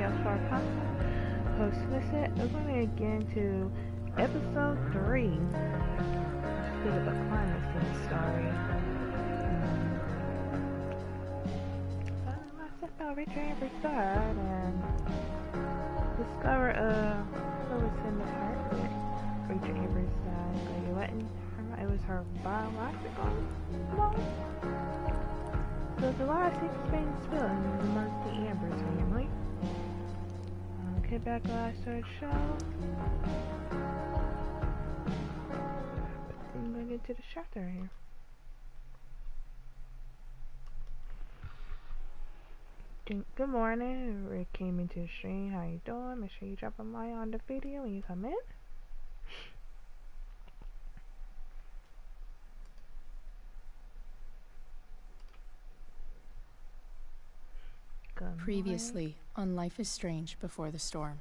videos for content. Post visit. We're going to get into episode 3. Let's give it a climax to the story. Let's about Richard Amber's dad and discover who was in the apartment. Richard Amber's dad. Are you letting her? It was her biological mom. So there's a lot of secrets being spilled amongst the Amber's family. Okay, back last third show. I'm gonna get to the chapter here. Good morning. Rick came into the stream. How you doing? Make sure you drop a like on the video when you come in. Previously on Life is Strange Before the Storm.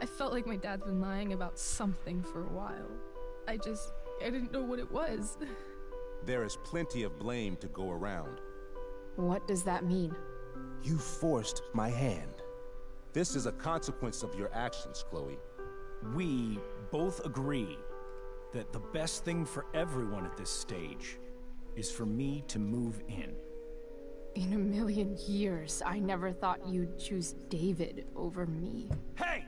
I felt like my dad's been lying about something for a while. I didn't know what it was. There is plenty of blame to go around. What does that mean? You forced my hand. This is a consequence of your actions, Chloe. We both agree that the best thing for everyone at this stage is for me to move in. In a million years, I never thought you'd choose David over me. Hey!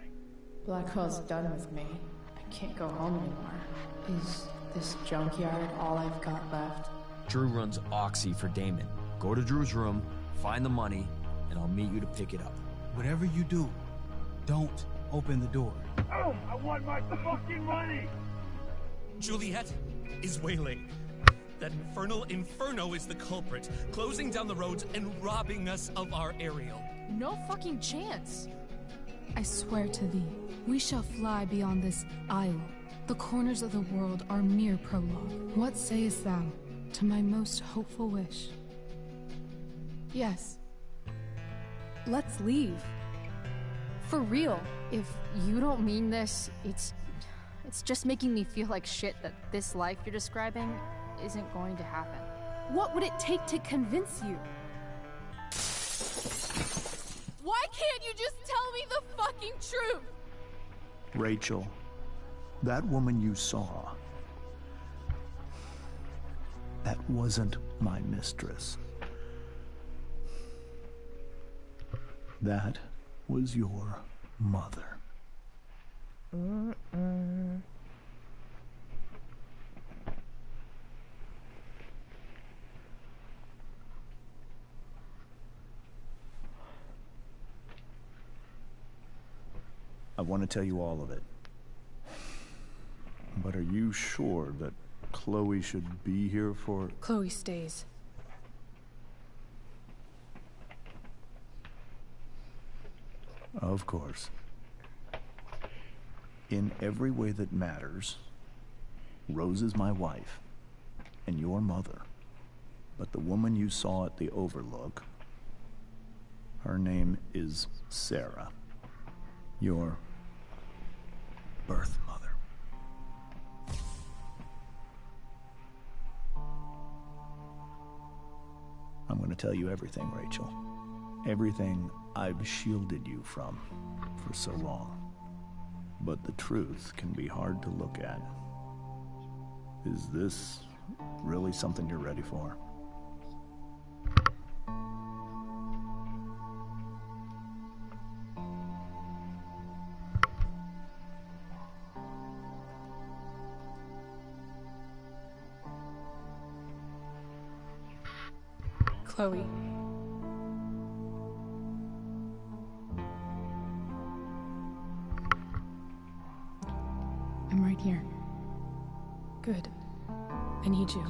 Blackwell's done with me. I can't go home anymore. Is this junkyard all I've got left? Drew runs Oxy for Damon. Go to Drew's room, find the money, and I'll meet you to pick it up. Whatever you do, don't open the door. Oh, I want my fucking money! Juliet is wailing. That infernal Inferno is the culprit, closing down the roads and robbing us of our Ariel. No fucking chance. I swear to thee, we shall fly beyond this isle. The corners of the world are mere prologue. What sayest thou to my most hopeful wish? Yes. Let's leave. For real. If you don't mean this, it's just making me feel like shit that this life you're describing isn't going to happen. What would it take to convince you? Why can't you just tell me the fucking truth? Rachel, that woman you saw, that wasn't my mistress. That was your mother. I want to tell you all of it. But are you sure that Chloe should be here for... Chloe stays. Of course. In every way that matters, Rose is my wife and your mother. But the woman you saw at the Overlook, her name is Sarah. Your birth mother. I'm going to tell you everything, Rachel. Everything I've shielded you from for so long. But the truth can be hard to look at. Is this really something you're ready for? Chloe. I'm right here. Good. I need you.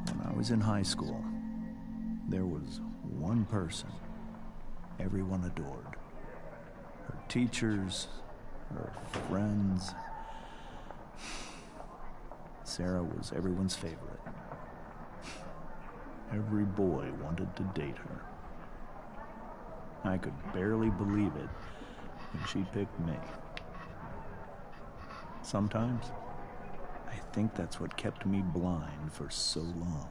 When I was in high school, there was one person everyone adored. Her teachers, her friends. Sarah was everyone's favorite. Every boy wanted to date her. I could barely believe it when she picked me. Sometimes, I think that's what kept me blind for so long.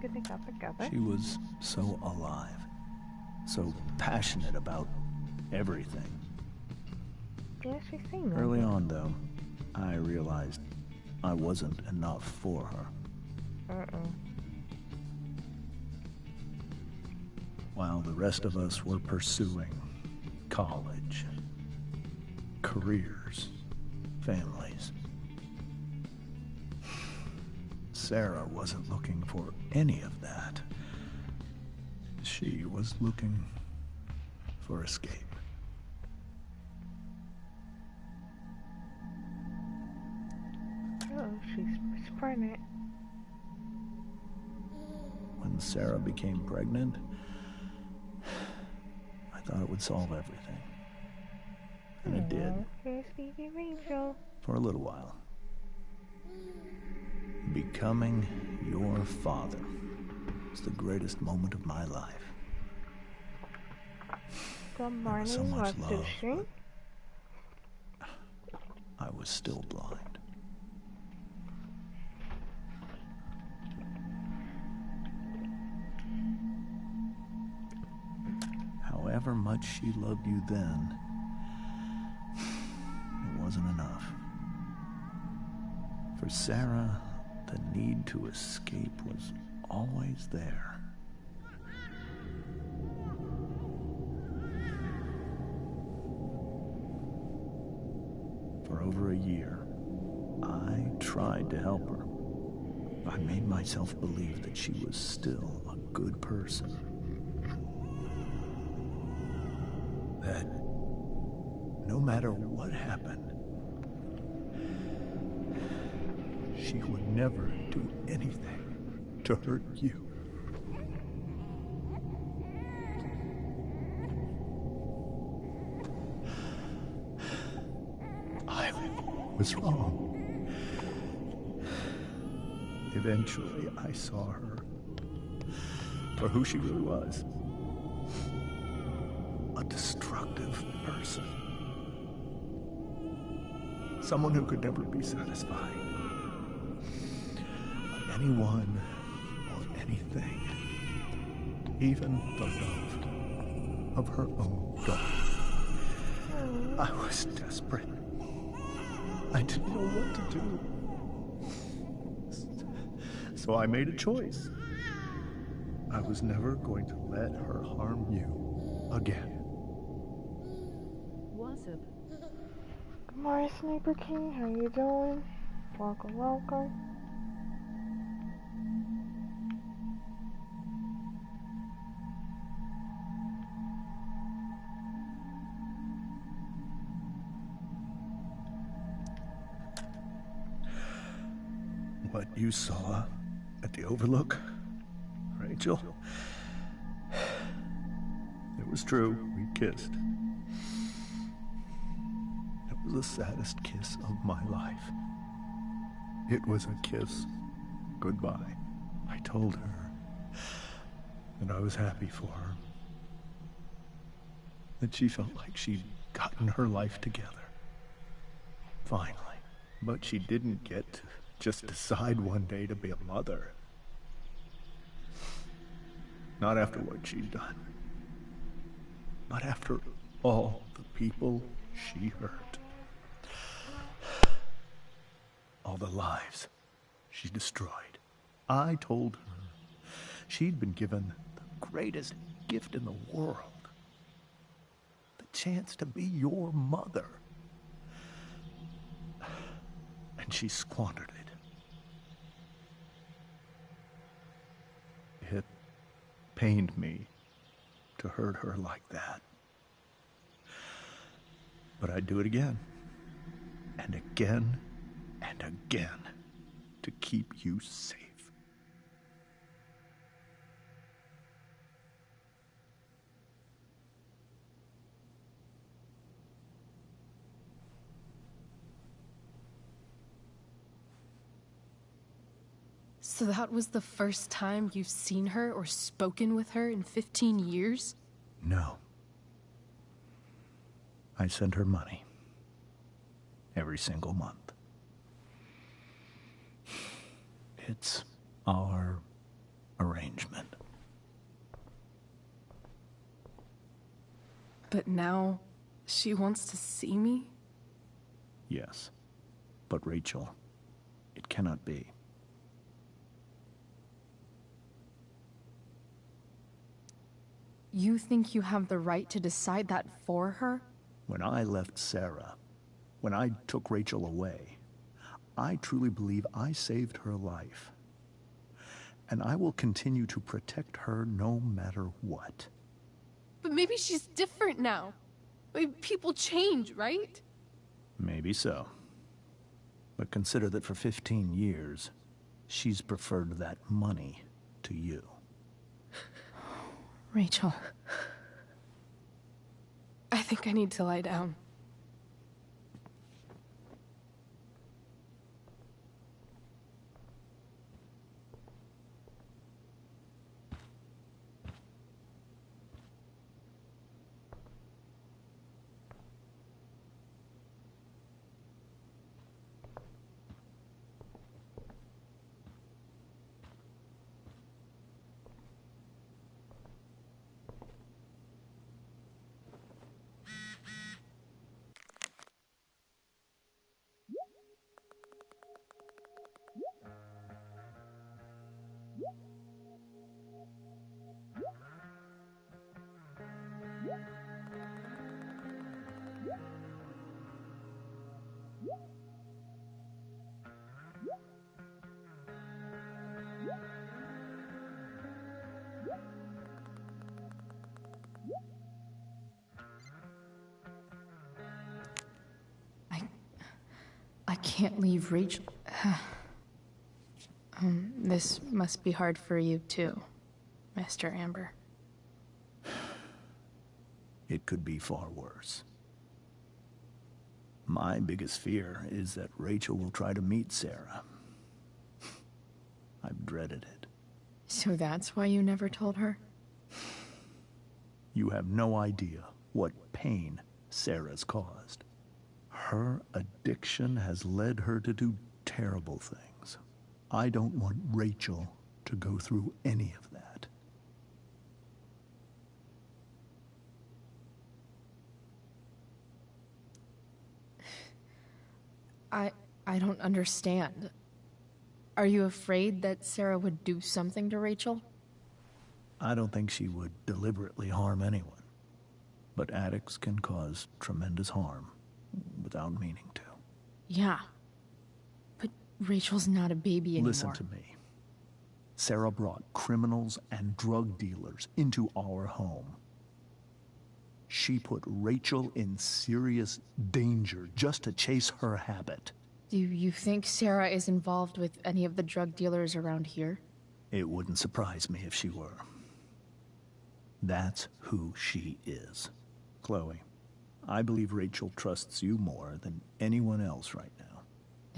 Good they got together. She was so alive, so passionate about everything. Yeah, she's seen that. Early on, though, I realized I wasn't enough for her. While the rest of us were pursuing college, careers, families, Sarah wasn't looking for any of that. She was looking for escape. Oh, she's pregnant. When Sarah became pregnant, I thought it would solve everything. And it did. Here's baby Rachel. For a little while. Becoming your father was the greatest moment of my life. Good There was so morning, much what's the love, stream? but I was still blind. However much she loved you then, it wasn't enough. For Sarah, the need to escape was always there. For over a year, I tried to help her. I made myself believe that she was still a good person. That no matter what happened, she would never do anything to hurt you. I was wrong. Eventually, I saw her for who she really was. A destructive person. Someone who could never be satisfied by anyone or anything. Even the love of her own daughter. I was desperate. I didn't know what to do. So I made a choice. I was never going to let her harm you again. Good morning, Sniper King. How you doing? Welcome, welcome. What you saw at the Overlook, Rachel, it was true. We kissed. It was the saddest kiss of my life. It was a kiss goodbye. I told her that I was happy for her. That she felt like she'd gotten her life together. Finally. But she didn't get to just decide one day to be a mother. Not after what she'd done. Not after all the people she hurt. All the lives she destroyed. I told her she'd been given the greatest gift in the world. The chance to be your mother. And she squandered it. It pained me to hurt her like that. But I'd do it again. And again. And again. To keep you safe. So that was the first time you've seen her or spoken with her in 15 years? No. I sent her money. Every single month. It's our arrangement. But now, she wants to see me? Yes. But Rachel, it cannot be. You think you have the right to decide that for her? When I left Sarah, when I took Rachel away, I truly believe I saved her life. And I will continue to protect her no matter what. But maybe she's different now. People change, right? Maybe so. But consider that for 15 years, she's preferred that money to you. Rachel. I think I need to lie down. I can't leave Rachel. This must be hard for you too, Mr. Amber. It could be far worse. My biggest fear is that Rachel will try to meet Sarah. I've dreaded it. So that's why you never told her? You have no idea what pain Sarah's caused. Her addiction has led her to do terrible things. I don't want Rachel to go through any of that. I don't understand. Are you afraid that Sarah would do something to Rachel? I don't think she would deliberately harm anyone. But addicts can cause tremendous harm without meaning to. Yeah. But Rachel's not a baby anymore. Listen to me. Sarah brought criminals and drug dealers into our home. She put Rachel in serious danger just to chase her habit. Do you think Sarah is involved with any of the drug dealers around here? It wouldn't surprise me if she were. That's who she is. Chloe, I believe Rachel trusts you more than anyone else right now.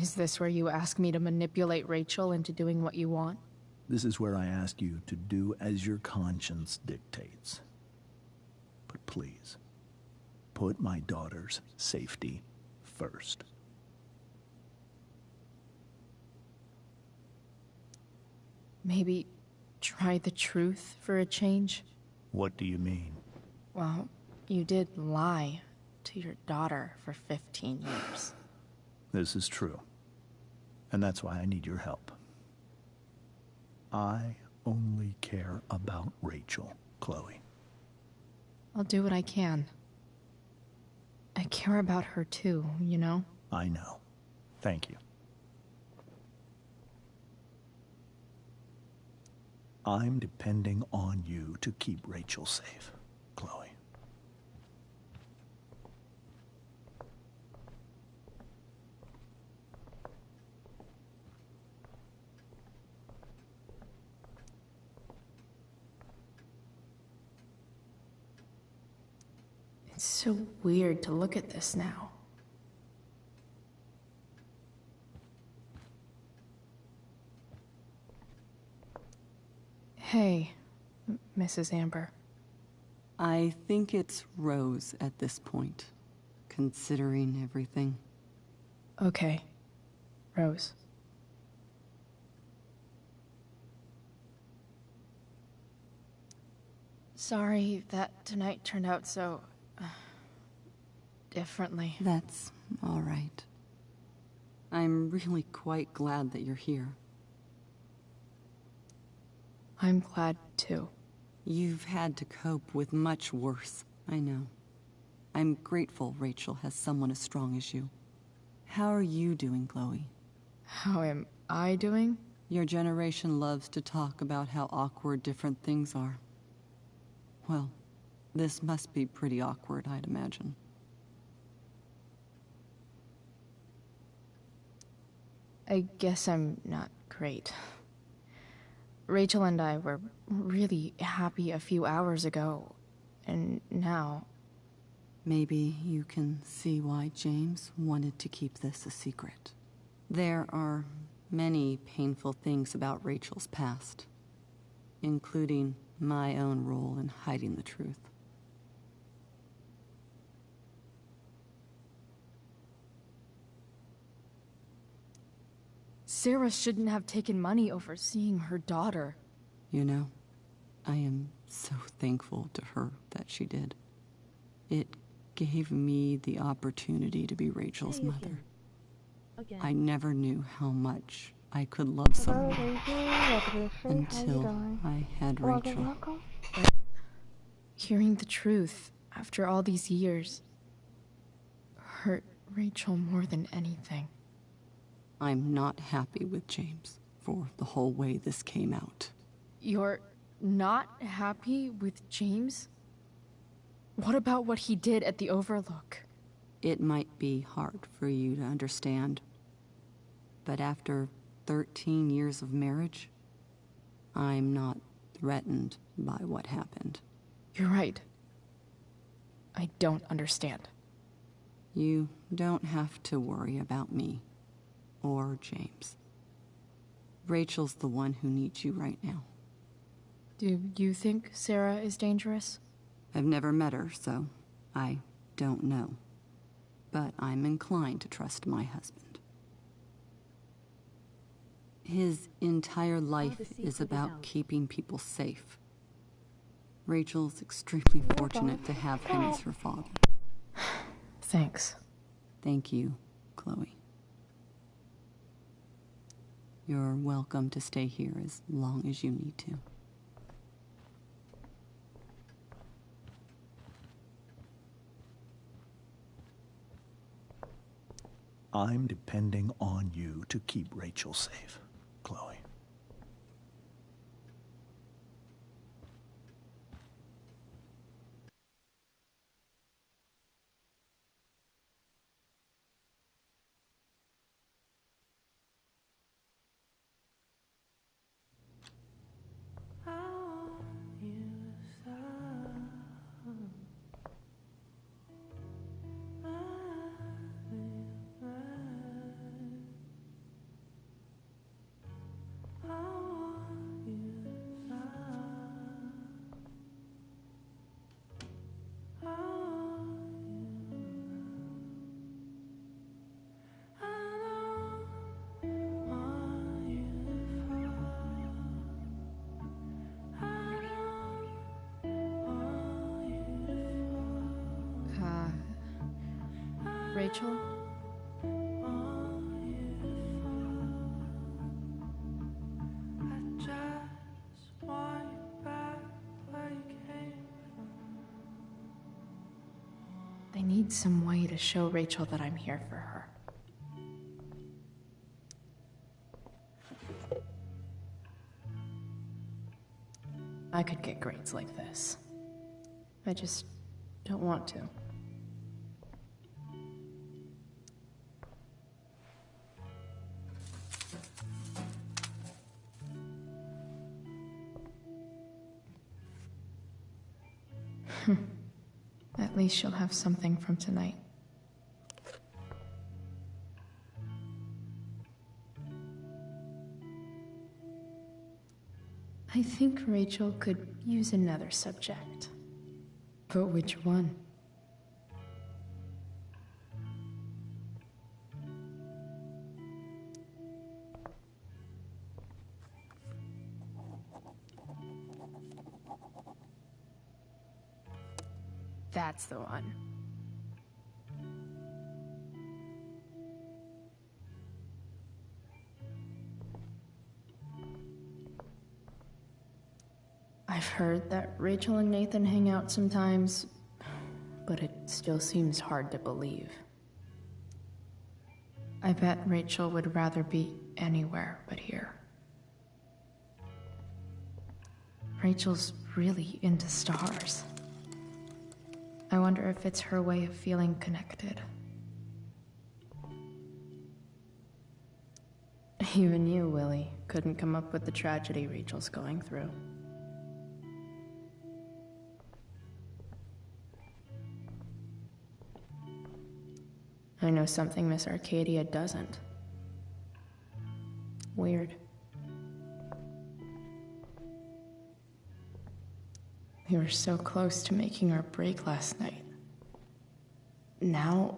Is this where you ask me to manipulate Rachel into doing what you want? This is where I ask you to do as your conscience dictates. But please, put my daughter's safety first. Maybe try the truth for a change? What do you mean? Well, you did lie to your daughter for 15 years. This is true. And that's why I need your help. I only care about Rachel, Chloe. I'll do what I can. I care about her too, you know? I know. Thank you. I'm depending on you to keep Rachel safe, Chloe. It's so weird to look at this now. Hey, Mrs. Amber. I think it's Rose at this point, considering everything. Okay, Rose. Sorry that tonight turned out so... differently. That's all right. I'm really quite glad that you're here. I'm glad, too. You've had to cope with much worse, I know. I'm grateful Rachel has someone as strong as you. How are you doing, Chloe? How am I doing? Your generation loves to talk about how awkward different things are. Well, this must be pretty awkward, I'd imagine. I guess I'm not great. Rachel and I were really happy a few hours ago, and now... Maybe you can see why James wanted to keep this a secret. There are many painful things about Rachel's past, including my own role in hiding the truth. Sarah shouldn't have taken money over seeing her daughter. You know, I am so thankful to her that she did. It gave me the opportunity to be Rachel's mother. I never knew how much I could love someone until I had Rachel. Hearing the truth after all these years hurt Rachel more than anything. I'm not happy with James for the whole way this came out. You're not happy with James? What about what he did at the Overlook? It might be hard for you to understand, but after 13 years of marriage, I'm not threatened by what happened. You're right. I don't understand. You don't have to worry about me or James. Rachel's the one who needs you right now. Do you think Sarah is dangerous? I've never met her, so I don't know. But I'm inclined to trust my husband. His entire life is about keeping people safe. Rachel's extremely fortunate to have him as her father. Thanks. Thank you, Chloe. You're welcome to stay here as long as you need to. I'm depending on you to keep Rachel safe, Chloe. Rachel? I need some way to show Rachel that I'm here for her. I could get grades like this. I just don't want to. At least she'll have something from tonight. I think Rachel could use another subject. But which one? That's the one. I've heard that Rachel and Nathan hang out sometimes, but it still seems hard to believe. I bet Rachel would rather be anywhere but here. Rachel's really into stars. I wonder if it's her way of feeling connected. Even you, Willie, couldn't come up with the tragedy Rachel's going through. I know something Miss Arcadia doesn't. Weird. We were so close to making our break last night. Now...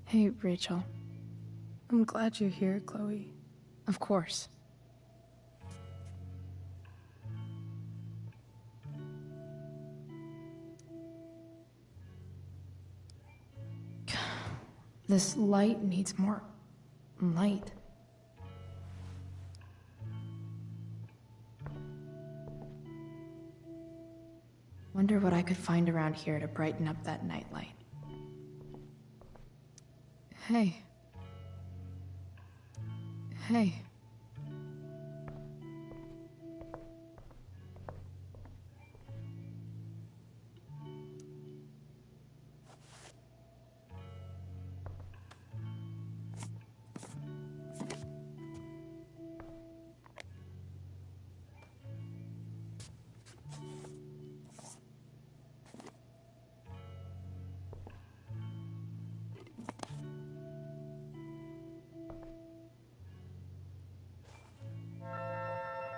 Hey, Rachel. I'm glad you're here, Chloe. Of course. This light needs more light. Wonder what I could find around here to brighten up that nightlight. Hey. Hey.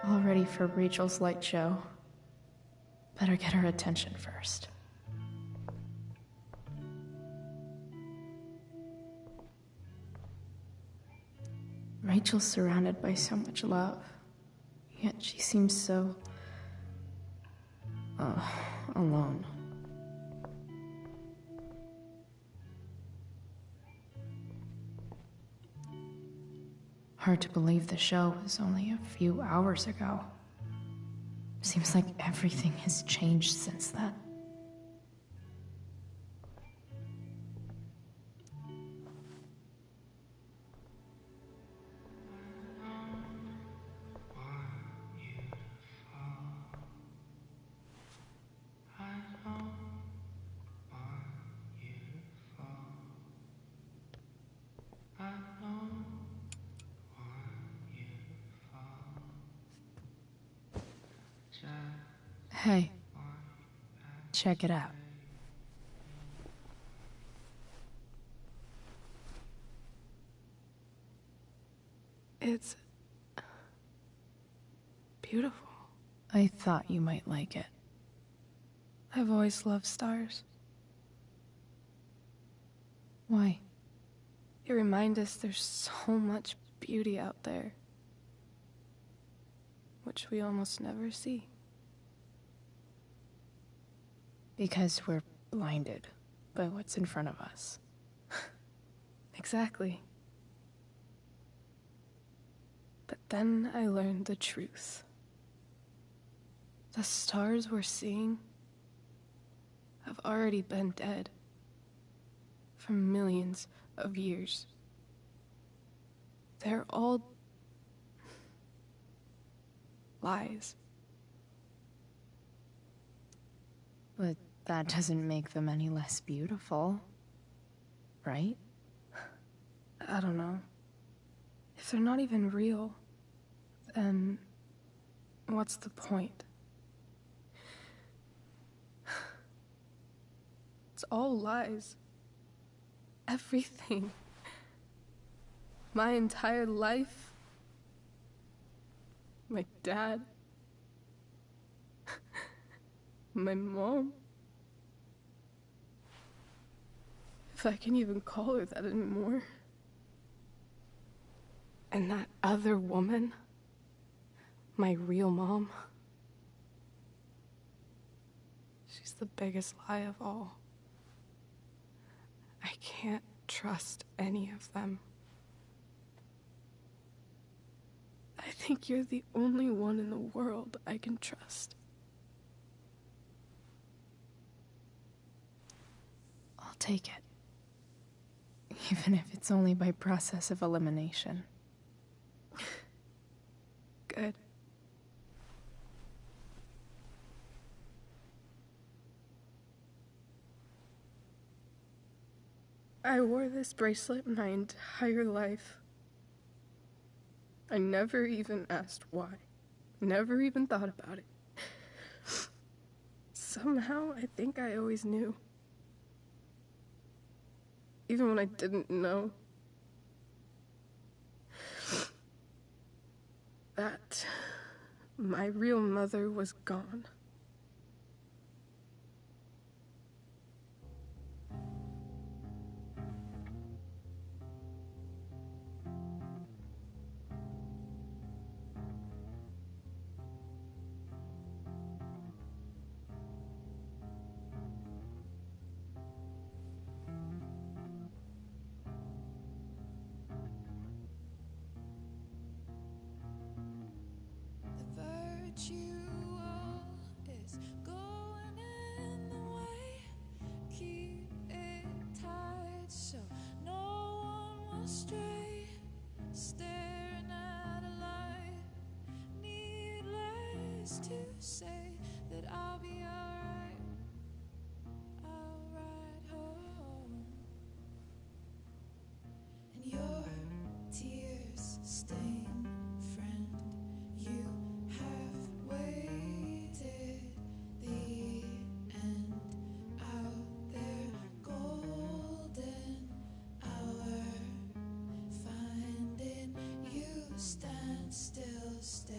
All ready for Rachel's light show. Better get her attention first. Rachel's surrounded by so much love, yet she seems so... alone. Hard to believe the show was only a few hours ago. Seems like everything has changed since then. Hey. Check it out. It's... beautiful. I thought you might like it. I've always loved stars. Why? They remind us there's so much beauty out there, which we almost never see. Because we're blinded by what's in front of us. Exactly. But then I learned the truth. The stars we're seeing, have already been dead for millions of years. They're all lies. But that doesn't make them any less beautiful, right? I don't know. If they're not even real, then what's the point? It's all lies. Everything. My entire life. My dad. My mom. If I can even call her that anymore. And that other woman, my real mom, she's the biggest lie of all. I can't trust any of them. I think you're the only one in the world I can trust. I'll take it. Even if it's only by process of elimination. Good. I wore this bracelet my entire life. I never even asked why. Never even thought about it. Somehow, I think I always knew. Even when I didn't know. That my real mother was gone. Is going in the way. Keep it tight so no one will stray. Staring at a light. Needless to say that I'll be alright. I'll ride home. And your tears stain friend. You have waited the end out there, golden hour. Finding you stand still, stare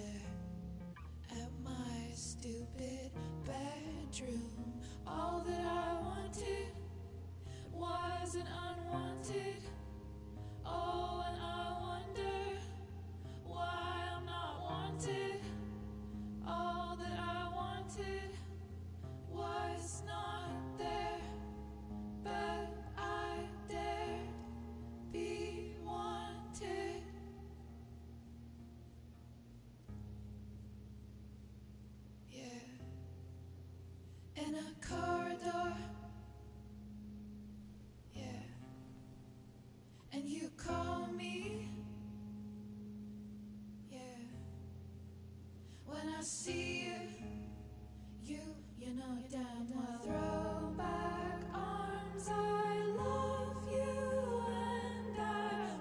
at my stupid bedroom. All that I wanted wasn't unwanted. Oh, and I wonder why I'm not wanted. All that I wanted was not there, but I dared be wanted. Yeah, in a corridor. Yeah, and you call me. Yeah. When I see you, you know damn well. Throw back arms, I love you, and I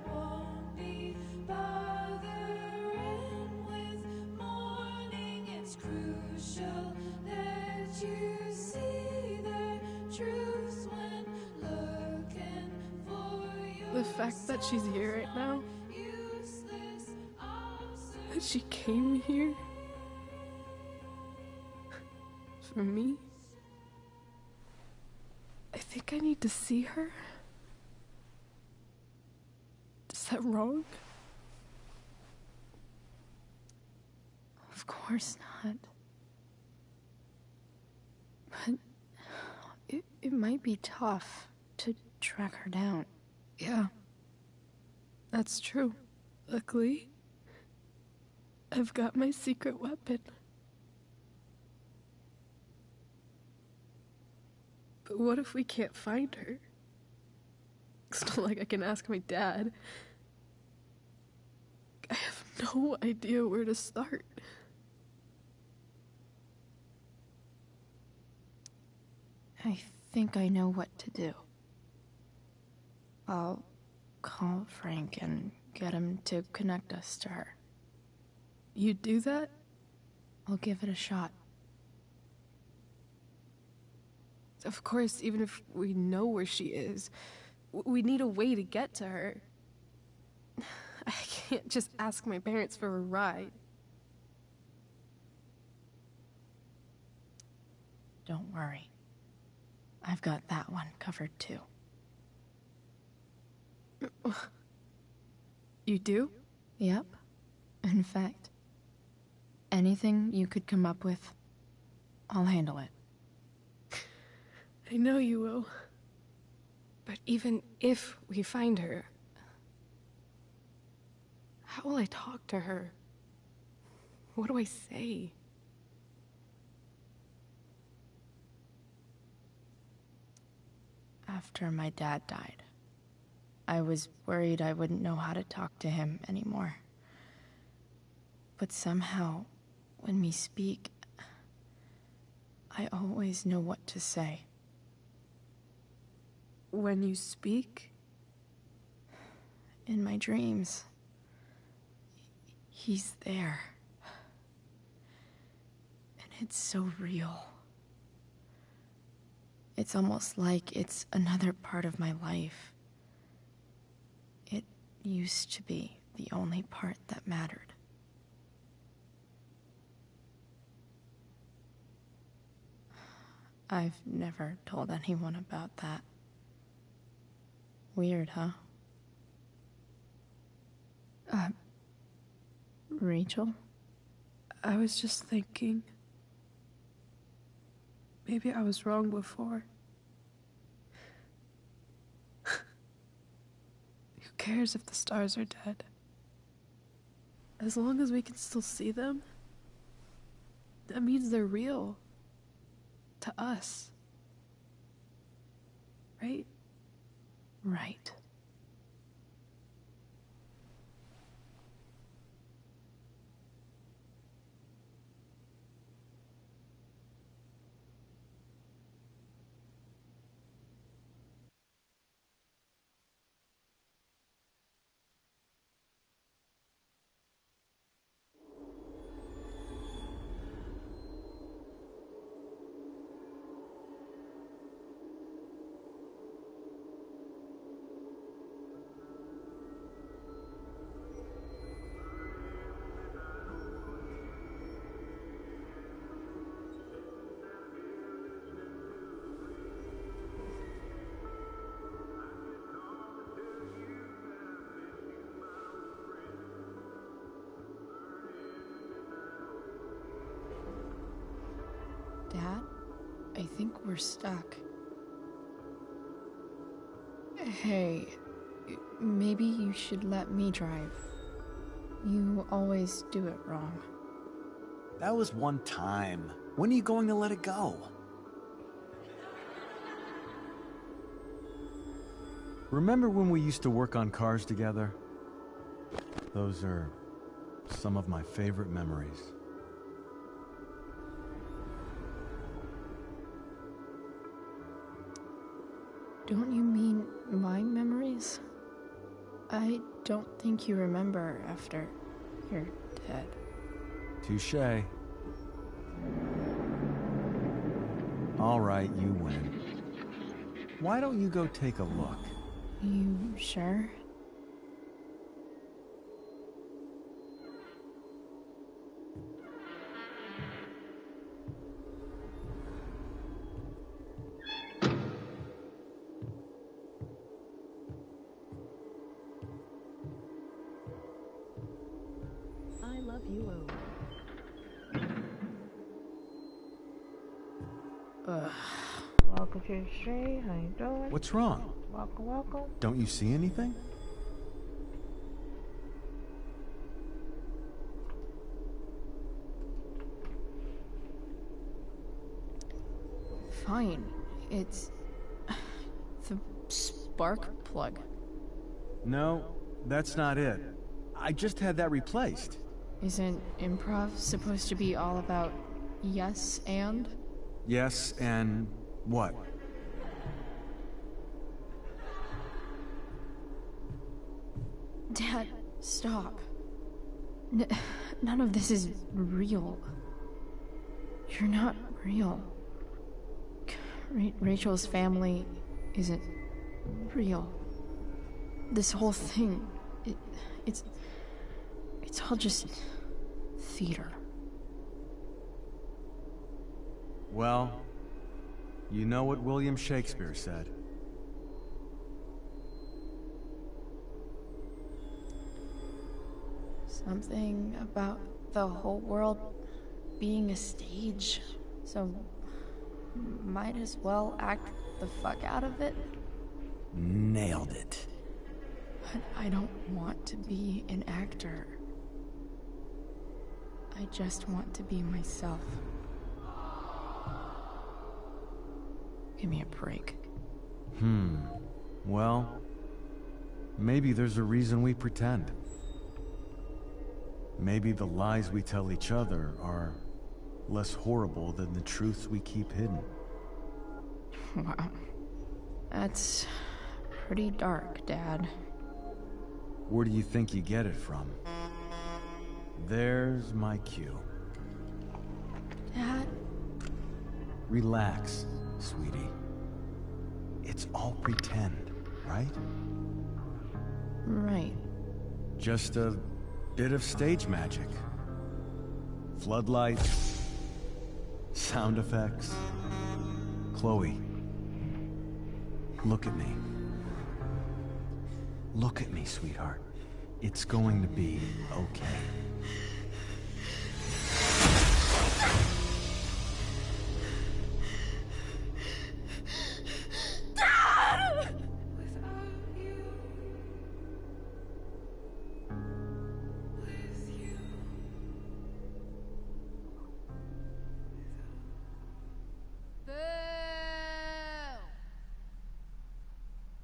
won't be bothering with mourning. It's crucial that you see the truth when looking for The fact that she's here right now, that she came here for me. I think I need to see her. Is that wrong? Of course not. But it might be tough to track her down. Yeah, that's true. Luckily, I've got my secret weapon. What if we can't find her? It's not like I can ask my dad. I have no idea where to start. I think I know what to do. I'll call Frank and get him to connect us to her. You do that? I'll give it a shot. Of course, even if we know where she is, we need a way to get to her. I can't just ask my parents for a ride. Don't worry. I've got that one covered too. You do? Yep. In fact, anything you could come up with, I'll handle it. I know you will. But even if we find her, how will I talk to her? What do I say? After my dad died, I was worried I wouldn't know how to talk to him anymore. But somehow, when we speak, I always know what to say. When you speak? In my dreams. He's there. And it's so real. It's almost like it's another part of my life. It used to be the only part that mattered. I've never told anyone about that. Weird, huh? Rachel? I was just thinking. Maybe I was wrong before. Who cares if the stars are dead? As long as we can still see them, that means they're real. To us. Right? Right. Dad, I think we're stuck. Hey, maybe you should let me drive. You always do it wrong. That was one time. When are you going to let it go? Remember when we used to work on cars together? Those are some of my favorite memories. Don't you mean my memories? I don't think you remember after you're dead. Touché. All right, you win. Why don't you go take a look? You sure? I love you all. Welcome to the street. How you doing? What's wrong? Welcome, welcome. Don't you see anything? Fine. It's spark plug. No, that's not it. I just had that replaced. Isn't improv supposed to be all about yes and? Yes, and what? Dad, stop. None of this is real. You're not real. Rachel's family isn't real. This whole thing, it's all just theater. Well, you know what William Shakespeare said. Something about the whole world being a stage, so might as well act the fuck out of it. Nailed it. But I don't want to be an actor. I just want to be myself. Give me a break. Well, maybe there's a reason we pretend. Maybe the lies we tell each other are less horrible than the truths we keep hidden. Wow. That's pretty dark, Dad. Where do you think you get it from? There's my cue. Dad? Relax, sweetie. It's all pretend, right? Right. Just a bit of stage magic. Floodlights, sound effects. Chloe, look at me. Look at me, sweetheart. It's going to be okay.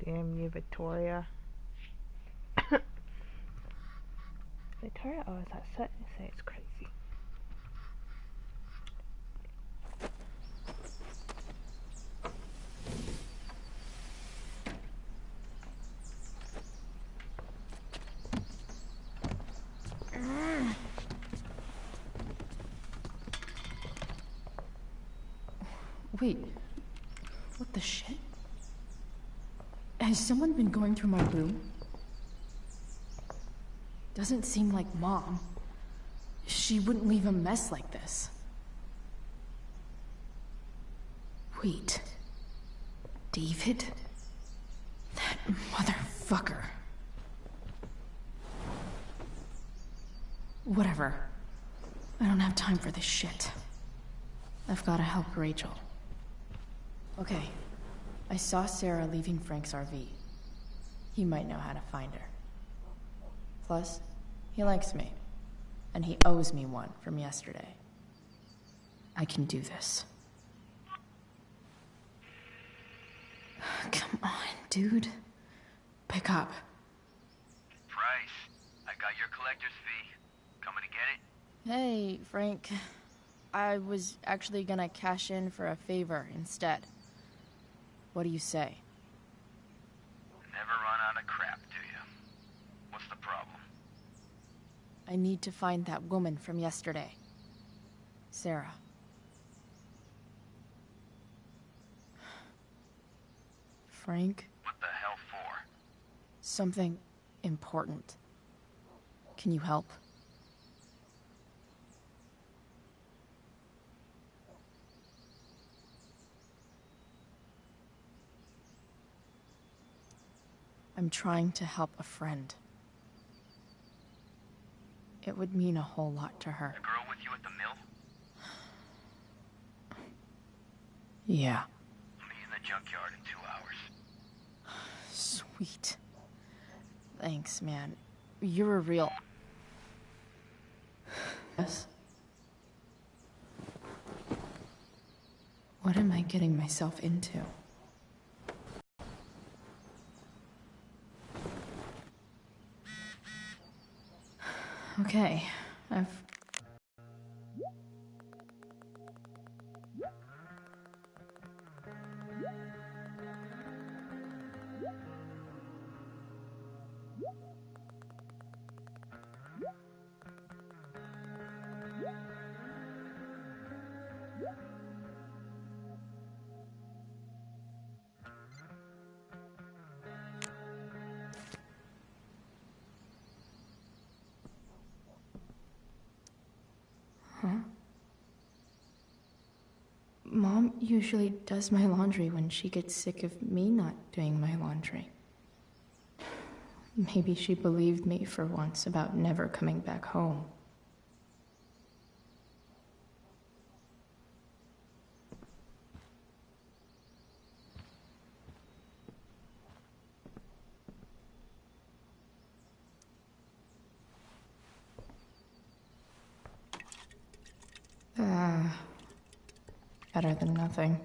Damn you, Victoria. Victoria always has something to say. It's crazy. Wait. What the shit? Has someone been going through my room? Doesn't seem like Mom. She wouldn't leave a mess like this. Wait. David? That motherfucker. Whatever. I don't have time for this shit. I've gotta help Rachel. Okay. I saw Sarah leaving Frank's RV. He might know how to find her. Plus, he likes me. And he owes me one from yesterday. I can do this. Come on, dude. Pick up. Price, I got your collector's fee. Coming to get it? Hey, Frank. I was actually gonna cash in for a favor instead. What do you say? Never run out of crap, do you? What's the problem? I need to find that woman from yesterday. Sarah. Frank? What the hell for? Something important. Can you help? I'm trying to help a friend. It would mean a whole lot to her. The girl with you at the mill? Yeah. Meet in the junkyard in 2 hours. Sweet. Thanks, man. You're a real... Yes? What am I getting myself into? Okay, I've... Huh? Mom usually does my laundry when she gets sick of me not doing my laundry. Maybe she believed me for once about never coming back home. Better than nothing.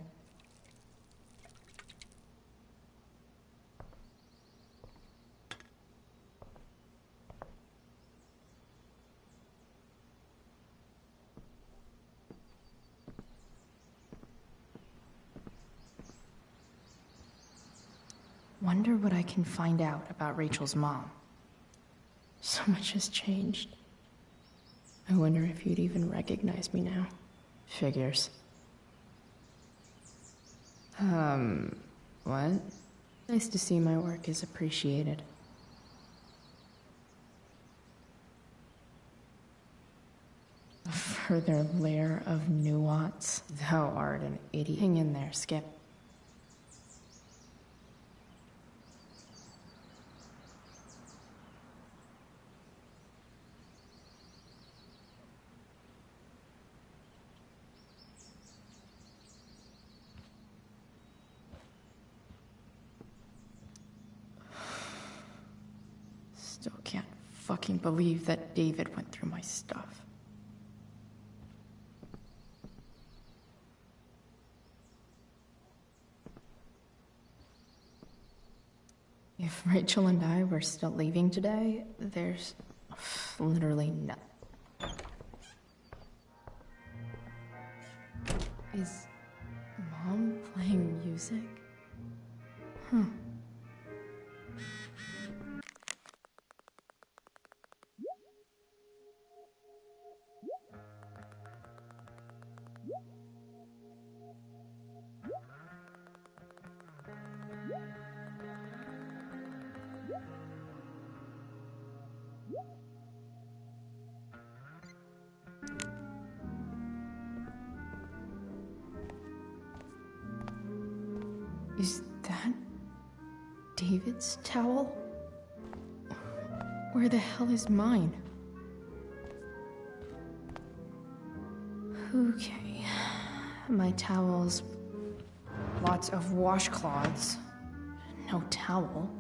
Wonder what I can find out about Rachel's mom. So much has changed. I wonder if you'd even recognize me now. Figures. What? Nice to see my work is appreciated. A further layer of nuance. Thou art an idiot. Hang in there, Skip. Still can't fucking believe that David went through my stuff. If Rachel and I were still leaving today, there's literally nothing. Is Mom playing music? Huh. Is that David's towel? Where the hell is mine? Okay. My towels. Lots of washcloths. No towel.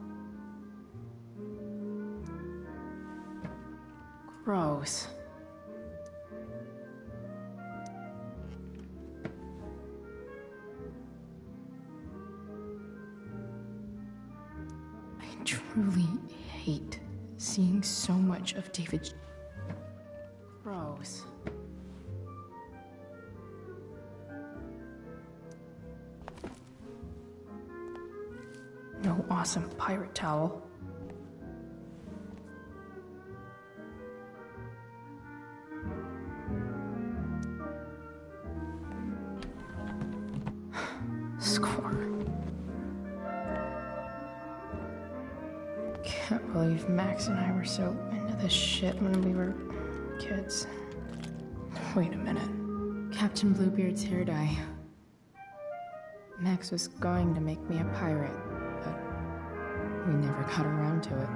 Gross. I truly hate seeing so much of David's. Gross. No awesome pirate towel. Score. Can't believe Max and I were so into this shit when we were kids. Wait a minute. Captain Bluebeard's hair dye. Max was going to make me a pirate, but we never got around to it.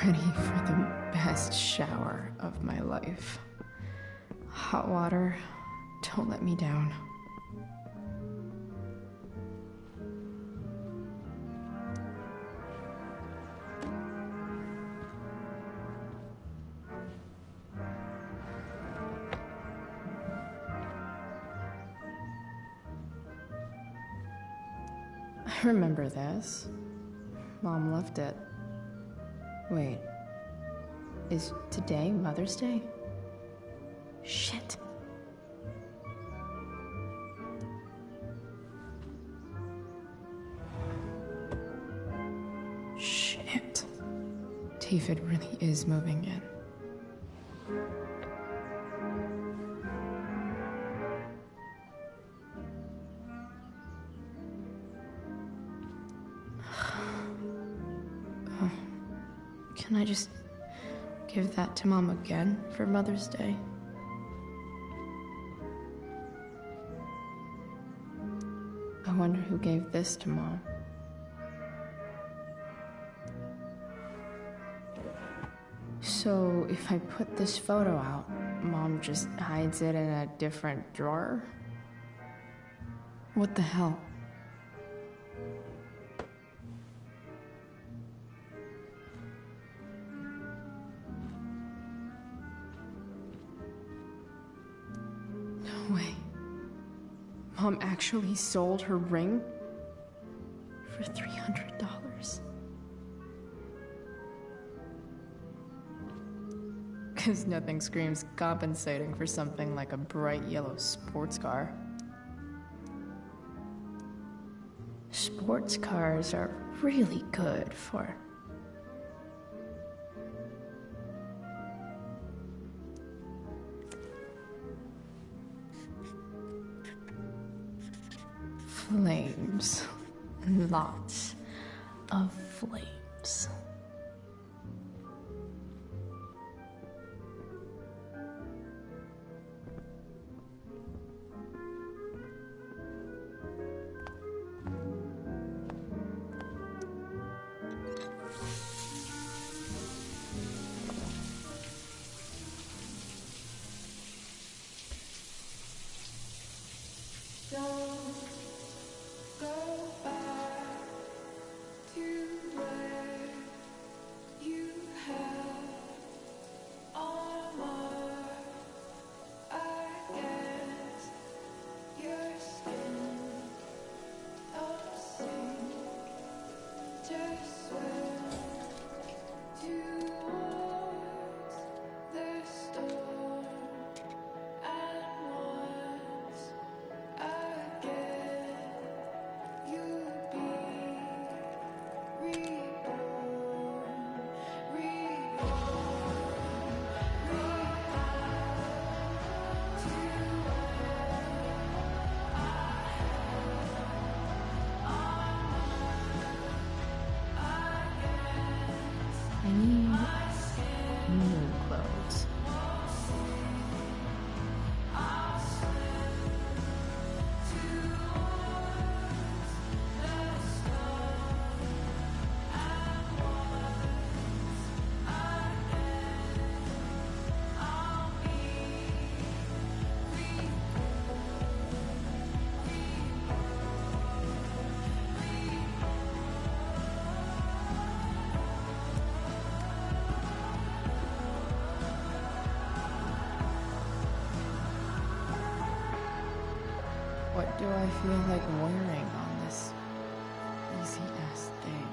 Ready for the best shower of my life. Hot water, don't let me down. I remember this. Mom left it. Wait. Is today Mother's Day? Shit. Shit. David really is moving in. Can I just give that to Mom again for Mother's Day? I wonder who gave this to Mom. So if I put this photo out, Mom just hides it in a different drawer? What the hell? No way. Mom actually sold her ring for $300. Because nothing screams compensating for something like a bright yellow sports car. Sports cars are really good for flames. Lots of flames. Don't go back to where you had armor against your skin. Don't sink, just swim towards the storm. And once again, you'll be reborn, I need new clothes. What do I feel like wearing on this easy-ass day?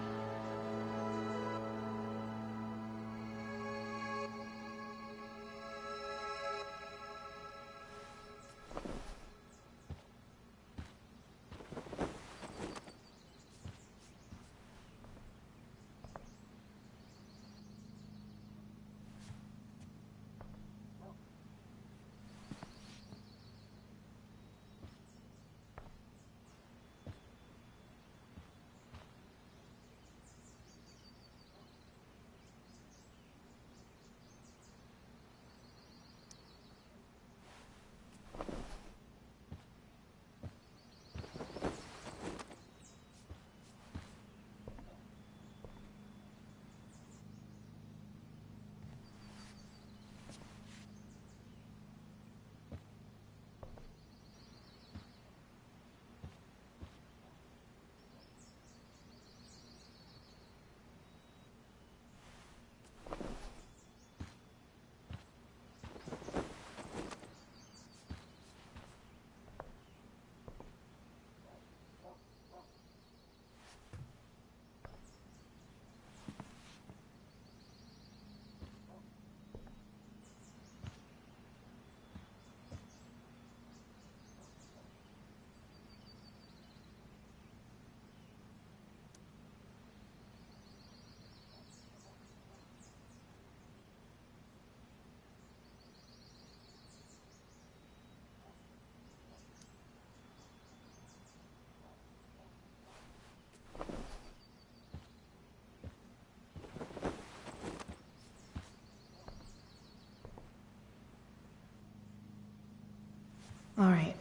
Alright.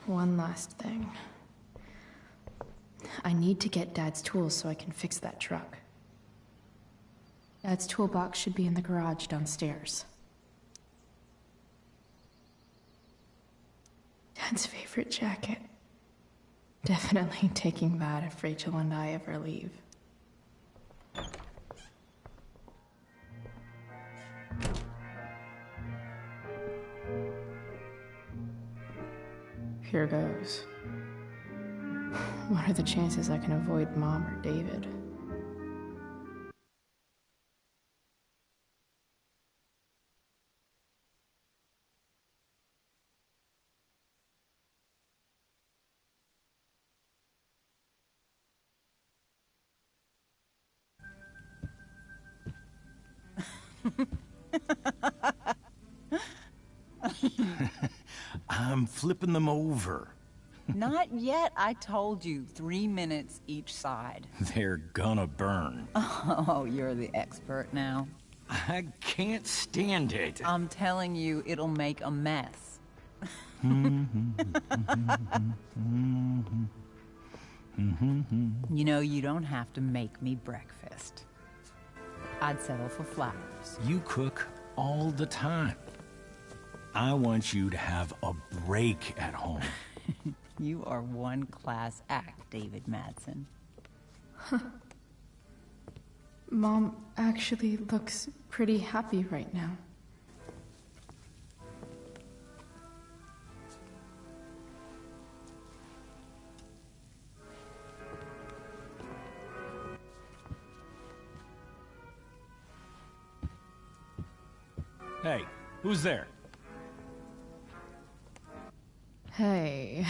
One last thing. I need to get Dad's tools so I can fix that truck. Dad's toolbox should be in the garage downstairs. Dad's favorite jacket. Definitely taking that if Rachel and I ever leave. Here goes. What are the chances I can avoid Mom or David? I'm flipping them over. Not yet. I told you, 3 minutes each side. They're gonna burn. Oh, you're the expert now. I can't stand it. I'm telling you, it'll make a mess. You know, you don't have to make me breakfast. I'd settle for flowers. You cook all the time. I want you to have a break at home. You are one class act, David Madsen. Mom actually looks pretty happy right now. Hey, who's there? Hey.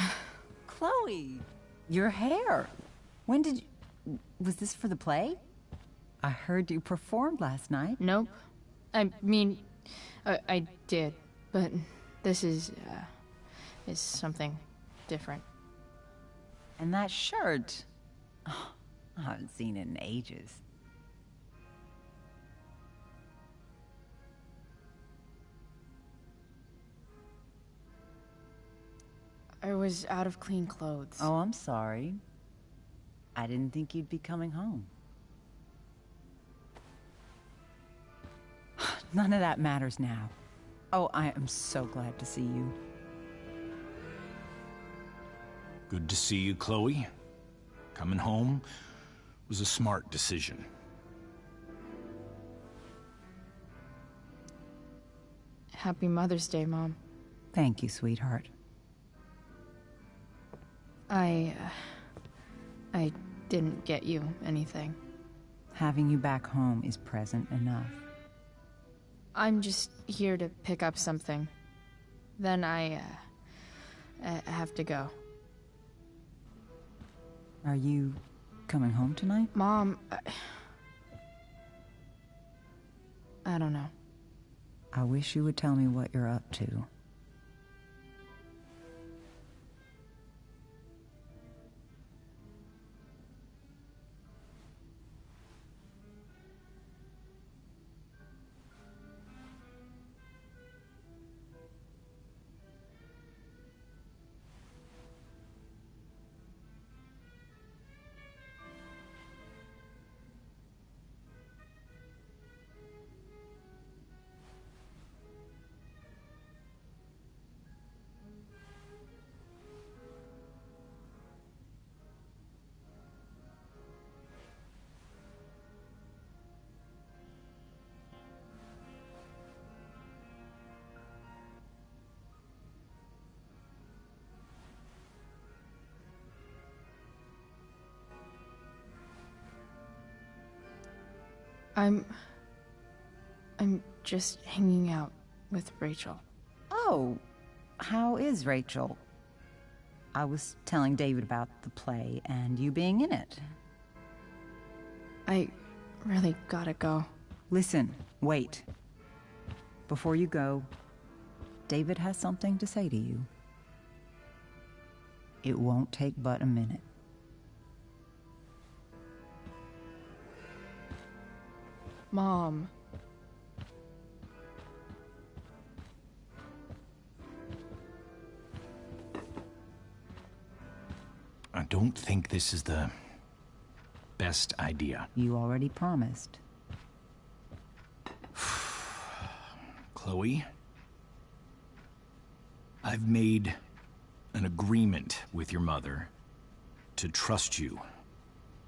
Chloe, your hair. When did you... Was this for the play? I heard you performed last night. Nope. I mean, I did, but this is something different. And that shirt... Oh, I haven't seen it in ages. I was out of clean clothes. Oh, I'm sorry. I didn't think you'd be coming home. None of that matters now. Oh, I am so glad to see you. Good to see you, Chloe. Coming home was a smart decision. Happy Mother's Day, Mom. Thank you, sweetheart. I didn't get you anything. Having you back home is present enough. I'm just here to pick up something. Then I have to go. Are you coming home tonight? Mom, I don't know. I wish you would tell me what you're up to. I'm just hanging out with Rachel. Oh, how is Rachel? I was telling David about the play and you being in it. I really gotta go. Listen, wait. Before you go, David has something to say to you. It won't take but a minute. Mom. don't think this is the best idea. You already promised. Chloe, I've made an agreement with your mother to trust you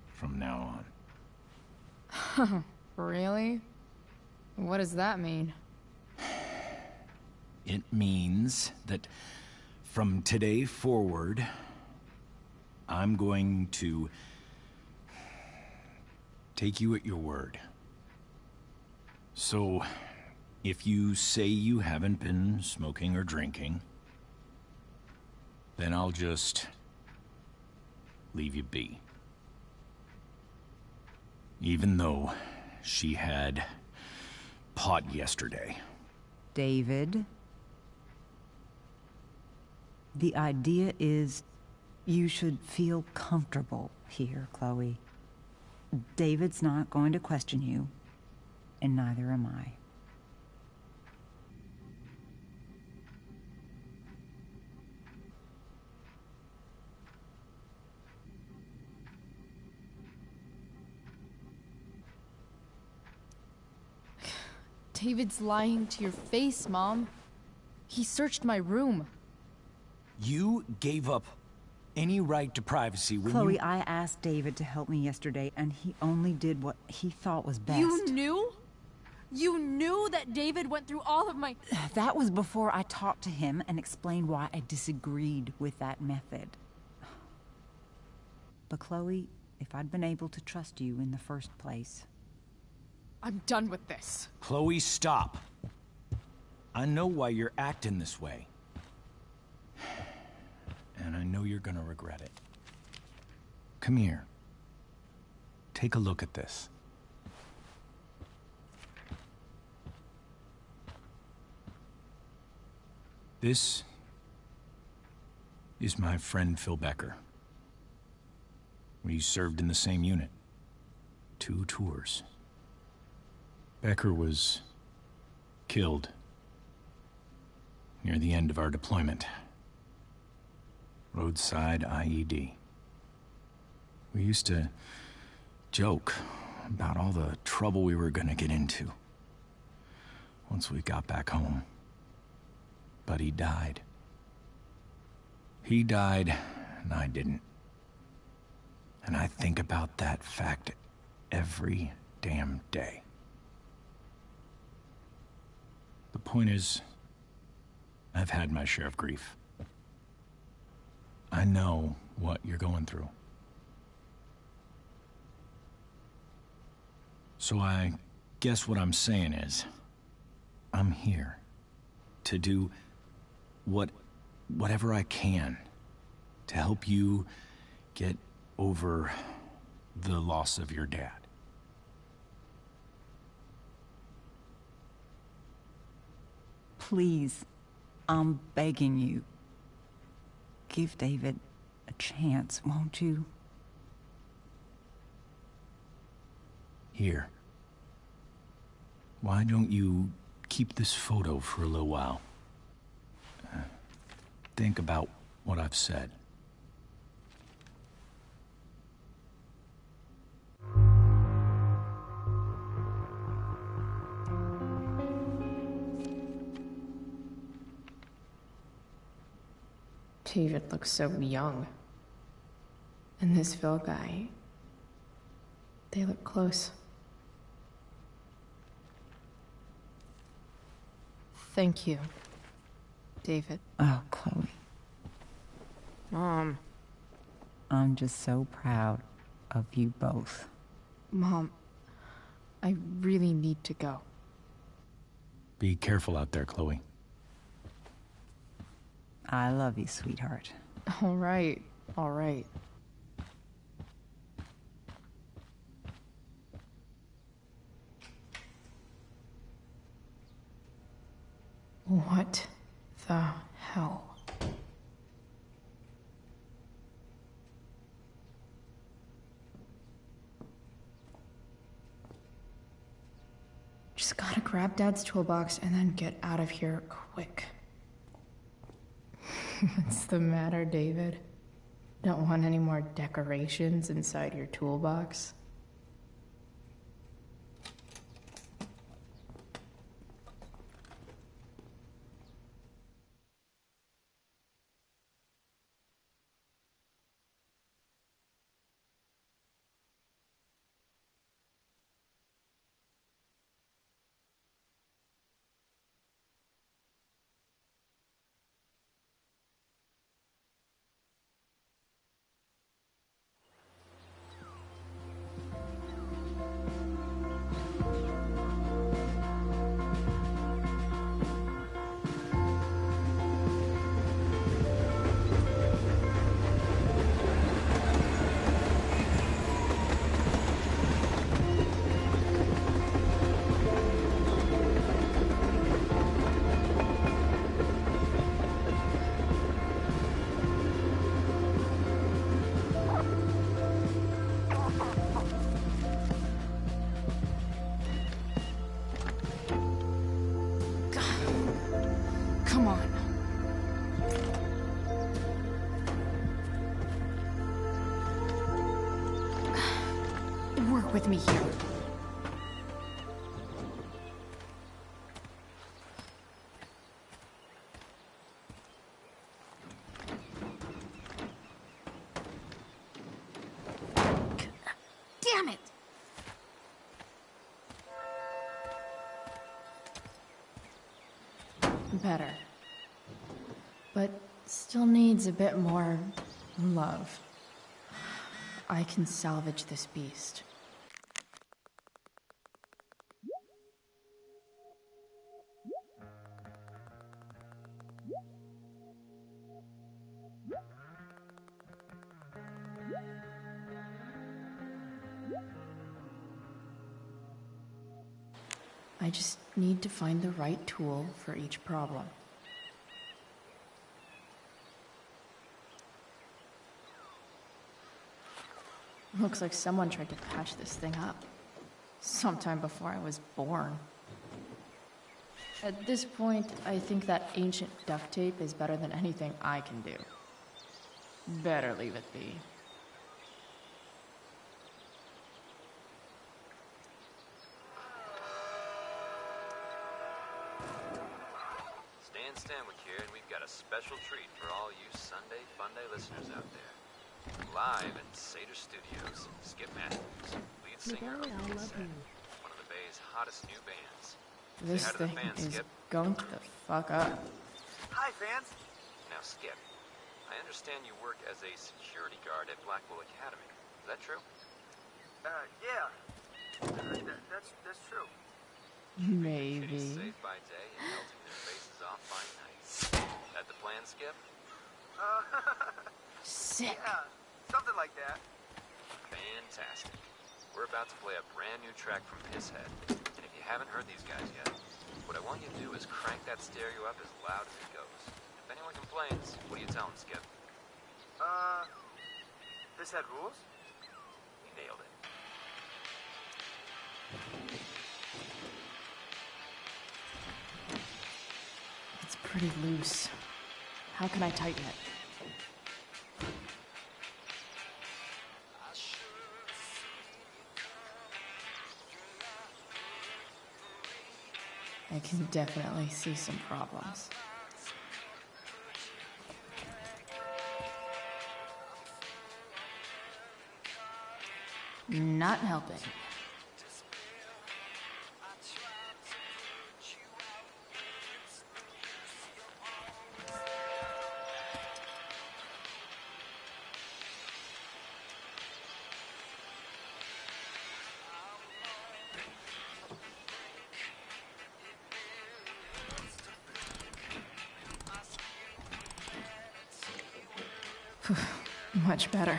from now on. Really? What does that mean? It means that from today forward, I'm going to take you at your word. So, if you say you haven't been smoking or drinking, then I'll just leave you be. Even though she had pot yesterday. David, the idea is you should feel comfortable here, Chloe. David's not going to question you, and neither am I. David's lying to your face, Mom. He searched my room. You gave up any right to privacy when Chloe, I asked David to help me yesterday, and he only did what he thought was best. You knew? You knew that David went through all of my... That was before I talked to him and explained why I disagreed with that method. But Chloe, if I'd been able to trust you in the first place... I'm done with this. Chloe, stop. I know why you're acting this way. And I know you're gonna regret it. Come here. Take a look at this. This is my friend Phil Becker. We served in the same unit. 2 tours. Becker was killed near the end of our deployment. Roadside IED. We used to joke about all the trouble we were gonna get into once we got back home. But he died. He died, and I didn't. And I think about that fact every damn day. The point is, I've had my share of grief. I know what you're going through. So I guess what I'm saying is, I'm here to do whatever I can to help you get over the loss of your dad. Please, I'm begging you. Give David a chance, won't you? Here. Why don't you keep this photo for a little while? Think about what I've said. David looks so young. And this Phil guy, they look close. Thank you, David. Oh, Chloe. Mom. I'm just so proud of you both. Mom, I really need to go. Be careful out there, Chloe. I love you, sweetheart. All right, all right. What the hell? Just gotta grab Dad's toolbox and then get out of here quick. What's the matter, David? Don't want any more decorations inside your toolbox? Come on. Work with me here. Damn it! Better. But still needs a bit more love. I can salvage this beast. I just need to find the right tool for each problem. Looks like someone tried to patch this thing up. Sometime before I was born. At this point, I think that ancient duct tape is better than anything I can do. Better leave it be. Stanwyck here, and we've got a special treat for all you Sunday Funday listeners out there. Live in Seder Studios, Skip Matthews, lead singer of Reset, one of the Bay's hottest new bands. This thing is going the fuck up. Hi, fans! Now, Skip, I understand you work as a security guard at Blackwell Academy. Is that true? Yeah. That's true. Maybe. Safe by day and melting their faces off by night. That the plan, Skip? Sick. Yeah, something like that. Fantastic. We're about to play a brand new track from Pisshead. And if you haven't heard these guys yet, what I want you to do is crank that stereo up as loud as it goes. If anyone complains, what do you tell them, Skip? This had rules? You nailed it. It's pretty loose. How can I tighten it? I can definitely see some problems. Not helping. Much better.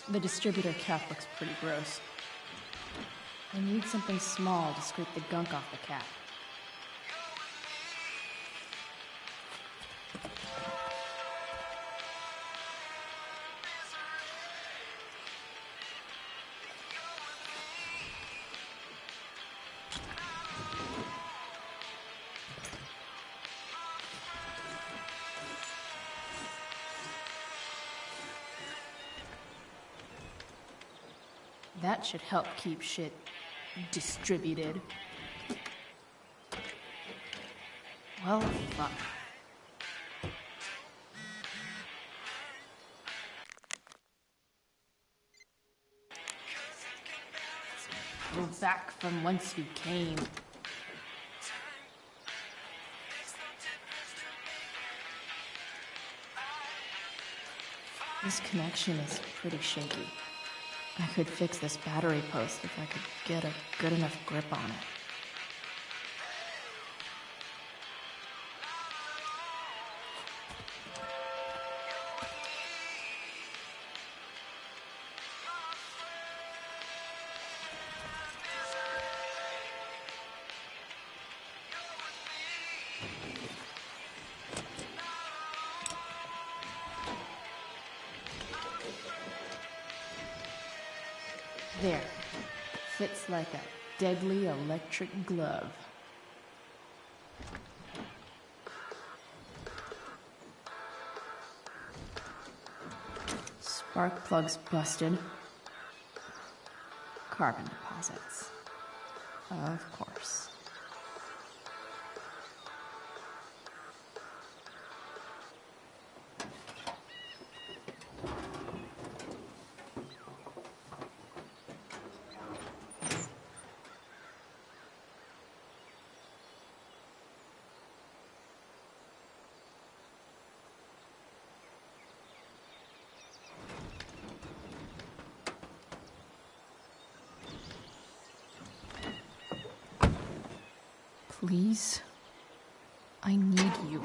The distributor cap looks pretty gross. I need something small to scrape the gunk off the cap. That should help keep shit distributed. Well, fuck. Go back from whence you came. This connection is pretty shaky. I could fix this battery post if I could get a good enough grip on it. There. Fits like a deadly electric glove. Spark plug's busted. Carbon deposits. Of course. Please, I need you.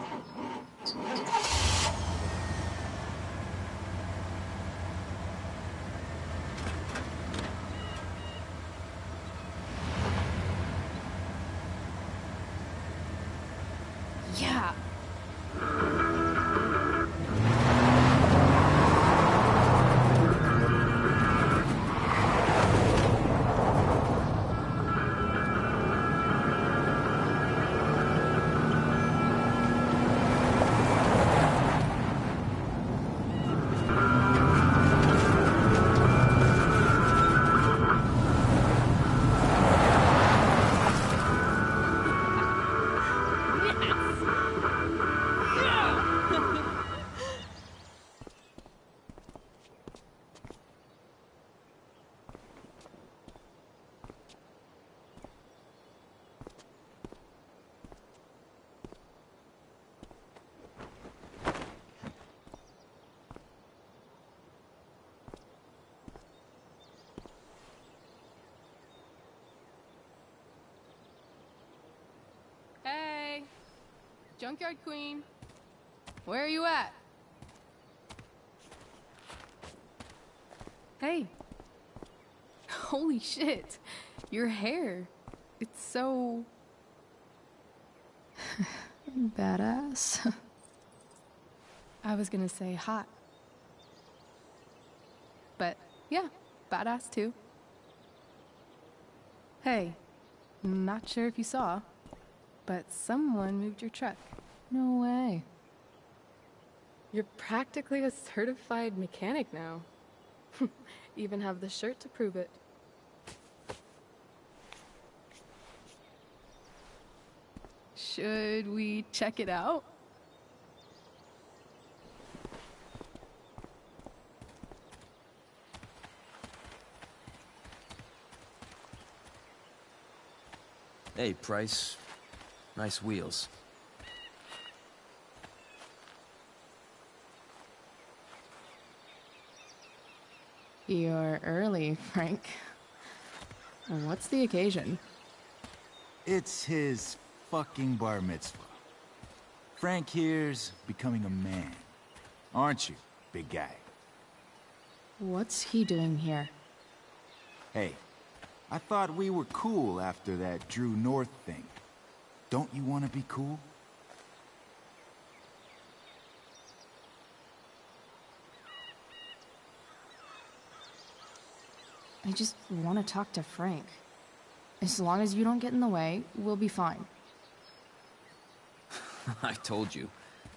Yeah. Hey, Junkyard Queen, where are you at? Hey, holy shit, your hair, it's so... Badass. I was gonna say hot. But yeah, badass too. Hey, not sure if you saw, but someone moved your truck. No way. You're practically a certified mechanic now. Even have the shirt to prove it. Should we check it out? Hey, Price. Nice wheels. You're early, Frank. What's the occasion? It's his fucking bar mitzvah. Frank here's becoming a man. Aren't you, big guy? What's he doing here? Hey, I thought we were cool after that Drew North thing. Don't you want to be cool? I just want to talk to Frank. As long as you don't get in the way, we'll be fine. I told you.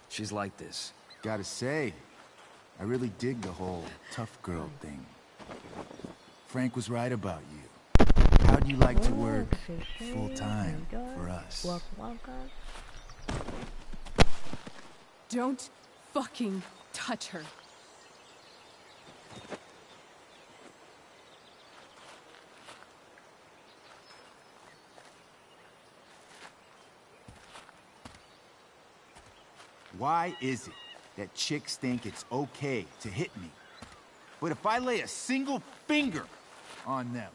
She's like this. Gotta say, I really dig the whole tough girl thing. Frank was right about you. How'd you like to work full-time for us? Welcome. Don't fucking touch her. Why is it that chicks think it's okay to hit me? But if I lay a single finger on them,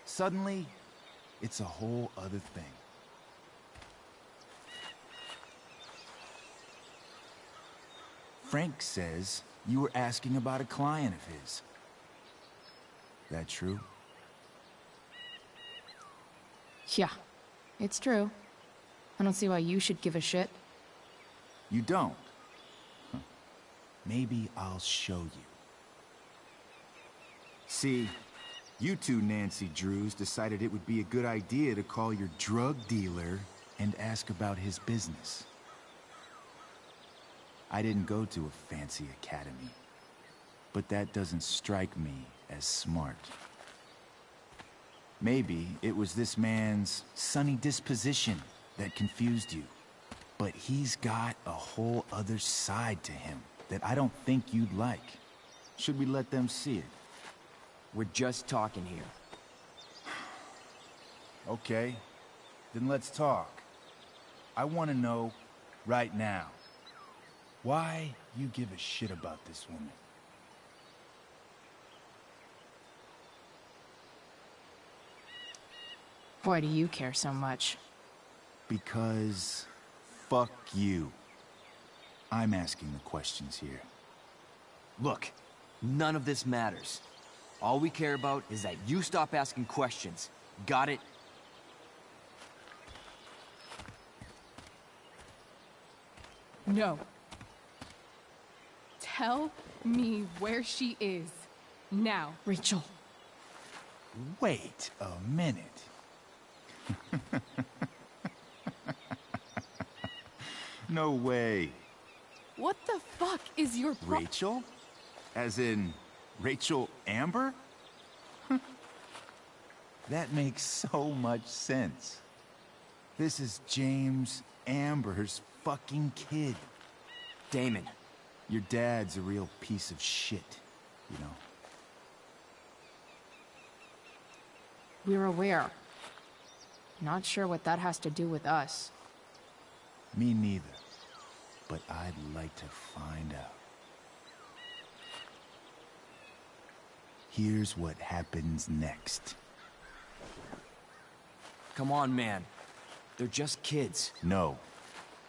suddenly, it's a whole other thing. Frank says you were asking about a client of his. That true? Yeah, it's true. I don't see why you should give a shit. You don't? Huh. Maybe I'll show you. See, you two Nancy Drews decided it would be a good idea to call your drug dealer and ask about his business. I didn't go to a fancy academy, but that doesn't strike me as smart. Maybe it was this man's sunny disposition that confused you, but he's got a whole other side to him that I don't think you'd like. Should we let them see it? We're just talking here. Okay, then let's talk. I want to know right now why you give a shit about this woman. Why do you care so much? Because fuck you. I'm asking the questions here. Look, none of this matters. All we care about is that you stop asking questions. Got it? No. Tell me where she is. Now. Rachel. Wait a minute. No way. What the fuck is your Rachel? As in, Rachel Amber? That makes so much sense. This is James Amber's fucking kid. Damon. Your dad's a real piece of shit, you know. We're aware. Not sure what that has to do with us. Me neither. But I'd like to find out. Here's what happens next. Come on, man. They're just kids. No,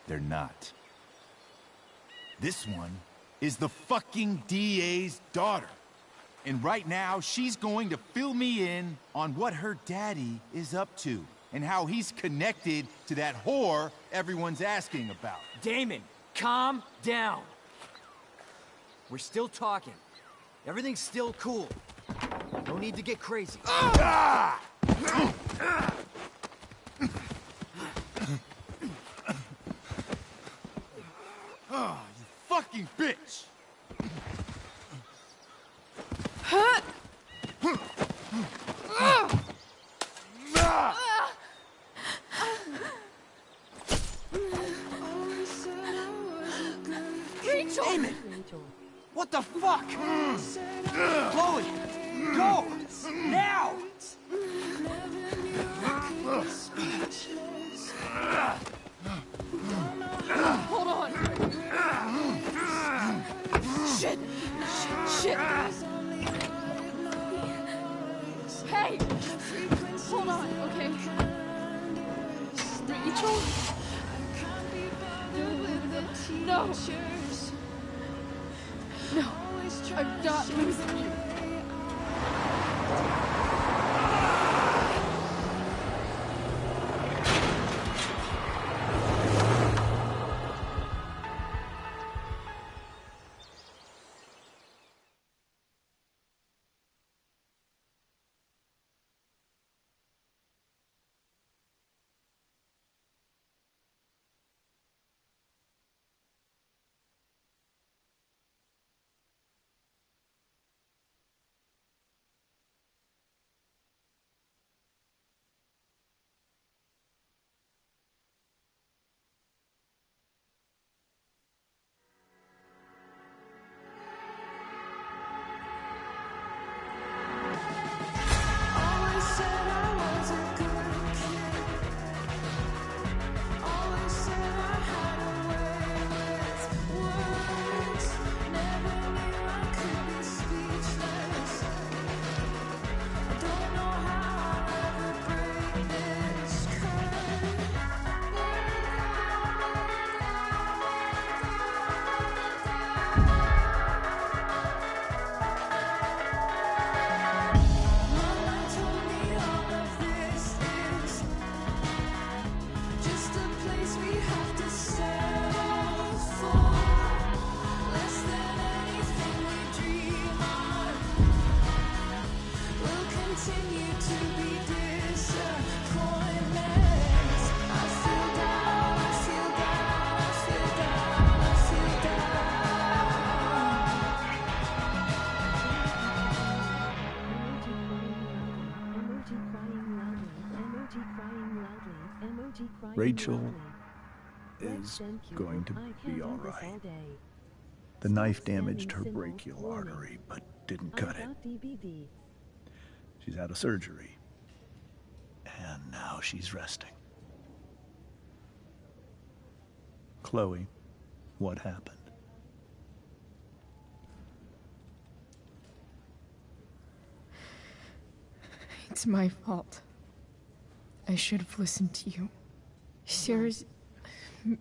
they're not. This one is the fucking DA's daughter. And right now, she's going to fill me in on what her daddy is up to and how he's connected to that whore everyone's asking about. Damon, calm down. We're still talking. Everything's still cool. No need to get crazy. Ah! Oh, you fucking bitch! Rachel! Damon! What the fuck? Chloe! Go! Now! Hold on! Shit! Shit! Hey! Hold on, okay? Rachel? No! No! I'm not losing you! Rachel is going to be all right. The knife damaged her brachial artery, but didn't cut it. She's out of surgery, and now she's resting. Chloe, what happened? It's my fault. I should have listened to you. Sarah's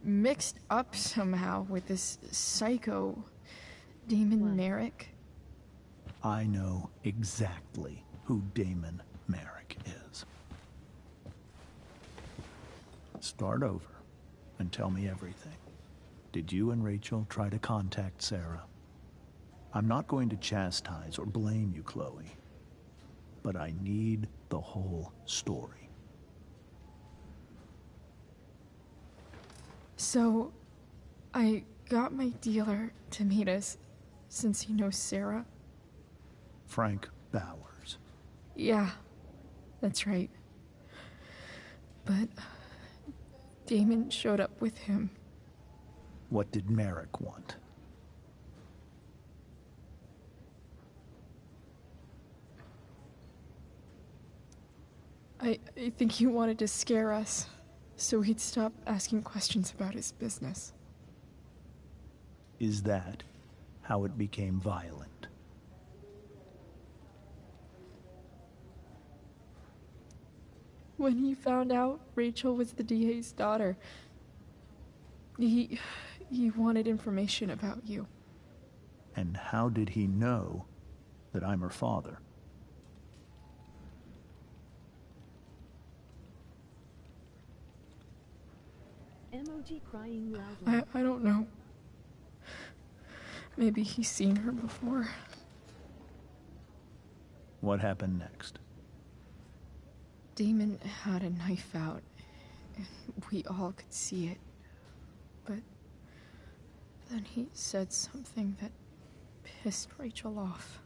mixed up somehow with this psycho Damon Merrick. I know exactly who Damon Merrick is. Start over and tell me everything. Did you and Rachel try to contact Sarah? I'm not going to chastise or blame you, Chloe, but I need the whole story. So, I got my dealer to meet us, since he knows Sarah. Frank Bowers. Yeah, that's right. But Damon showed up with him. What did Merrick want? I think he wanted to scare us, so he'd stop asking questions about his business. Is that how it became violent? When he found out Rachel was the DA's daughter, he wanted information about you. And how did he know that I'm her father? Emoji crying loudly. I don't know. Maybe he's seen her before. What happened next? Damon had a knife out, and we all could see it. But then he said something that pissed Rachel off.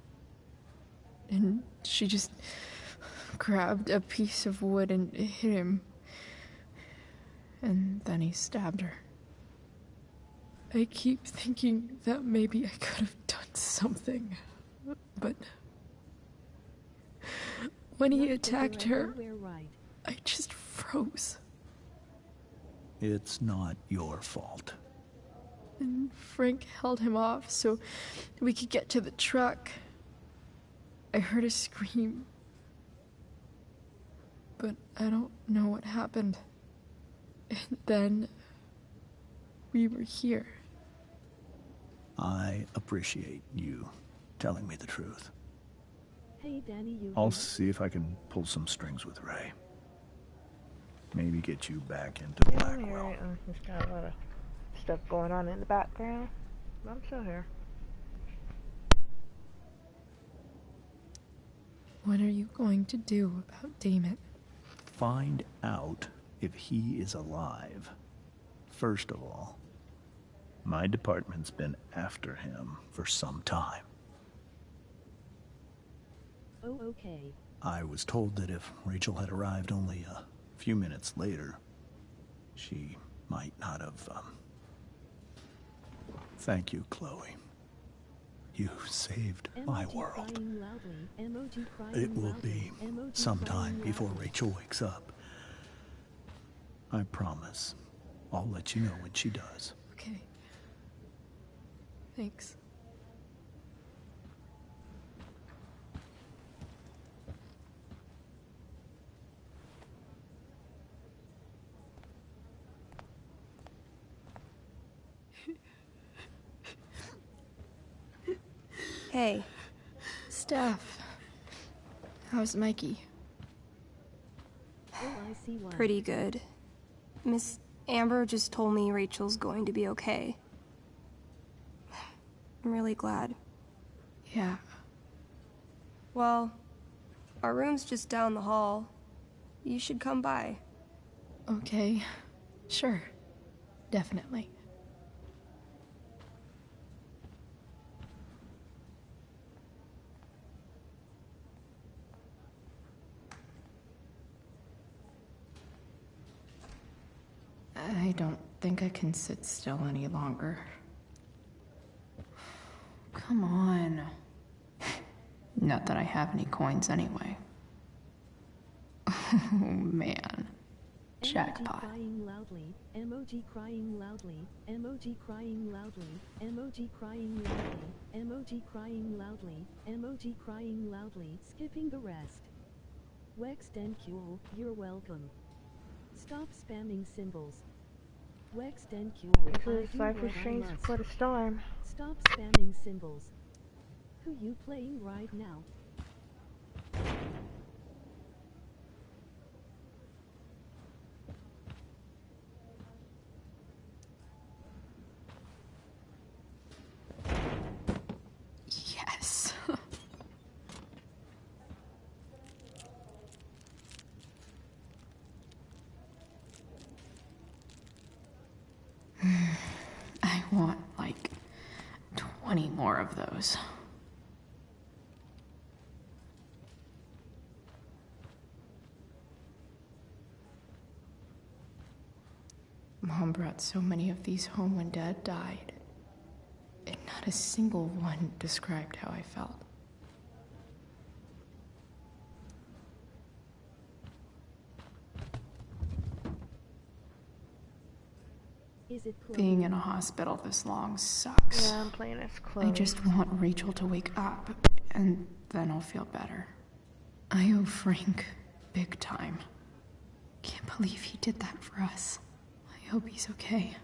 And she just grabbed a piece of wood and hit him. And then he stabbed her. I keep thinking that maybe I could have done something, but when he attacked her, I just froze. It's not your fault. And Frank held him off so we could get to the truck. I heard a scream, but I don't know what happened. And then we were here. I appreciate you telling me the truth. Hey, Dani, you. I'll see if I can pull some strings with Ray. Maybe get you back into Blackwell. There's got a lot of stuff going on in the background. I'm still here. What are you going to do about Damon? Find out if he is alive. First of all, my department's been after him for some time. Oh, okay. I was told that if Rachel had arrived only a few minutes later, she might not have, Thank you, Chloe. You saved my world. It will be sometime before Rachel wakes up. I promise. I'll let you know when she does. Okay. Thanks. Hey. Steph. How's Mikey? Pretty good. Miss Amber just told me Rachel's going to be okay. I'm really glad. Yeah. Well, our room's just down the hall. You should come by. Okay. Sure. Definitely. I don't think I can sit still any longer. Come on. Not that I have any coins anyway. Oh man. Jackpot. Emoji crying loudly, emoji crying loudly, emoji crying loudly, emoji crying loudly, emoji crying loudly, emoji crying loudly, skipping the rest. Wext and Cool, you're welcome. Stop spamming symbols. Wext and Cool, This I is do Life is what I Strange must. Before the Storm. Stop spamming symbols. Who you playing right now? Yes. I want like 20 more of those. Mom brought so many of these home when Dad died, and not a single one described how I felt. Is it Being in a hospital this long sucks. Yeah, I'm playing as Chloe. I just want Rachel to wake up, and then I'll feel better. I owe Frank big time. Can't believe he did that for us. I hope he's okay.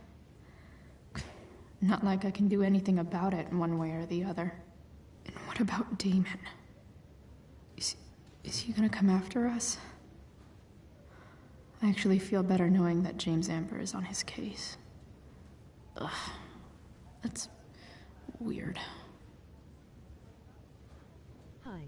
Not like I can do anything about it one way or the other. And what about Damon? Is he gonna come after us? I actually feel better knowing that James Amber is on his case. Ugh. That's weird. Hi.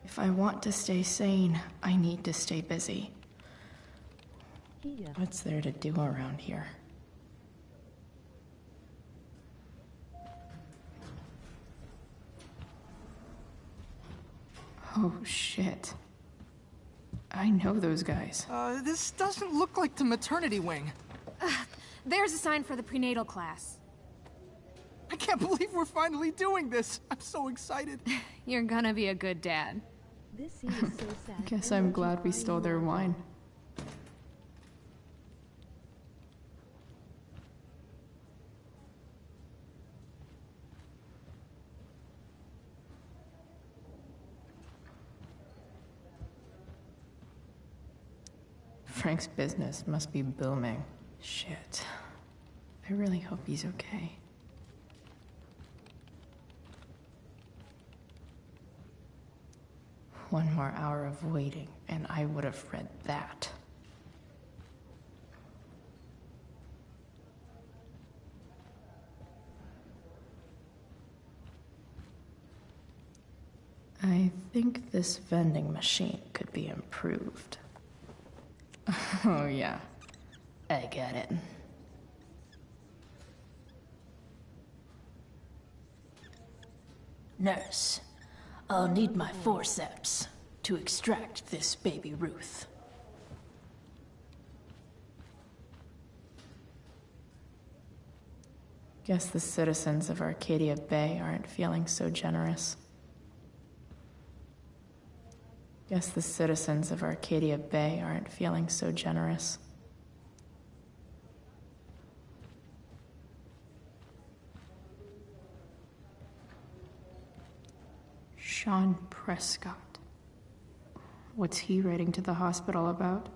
If I want to stay sane, I need to stay busy. Yeah. What's there to do around here? Oh shit. I know those guys. This doesn't look like the maternity wing. There's a sign for the prenatal class. I can't believe we're finally doing this. I'm so excited. You're gonna be a good dad. This scene is so sad. Guess I'm glad we stole their wine. Frank's business must be booming. Shit. I really hope he's okay. One more hour of waiting, and I would have read that. I think this vending machine could be improved. Oh yeah, I got it. Nurse, I'll need my forceps to extract this baby Ruth. Guess the citizens of Arcadia Bay aren't feeling so generous. Guess the citizens of Arcadia Bay aren't feeling so generous. Sean Prescott. What's he writing to the hospital about?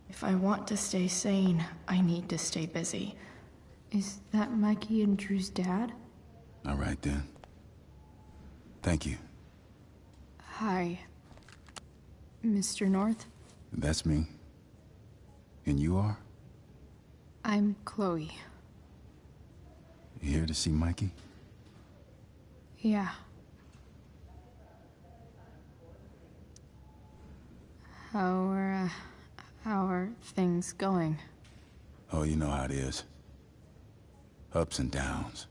If I want to stay sane, I need to stay busy. Is that Mikey and Drew's dad? All right, then. Thank you. Hi, Mr. North. That's me. And you are? I'm Chloe. You here to see Mikey? Yeah. How are things going? Oh, you know how it is. Ups and downs.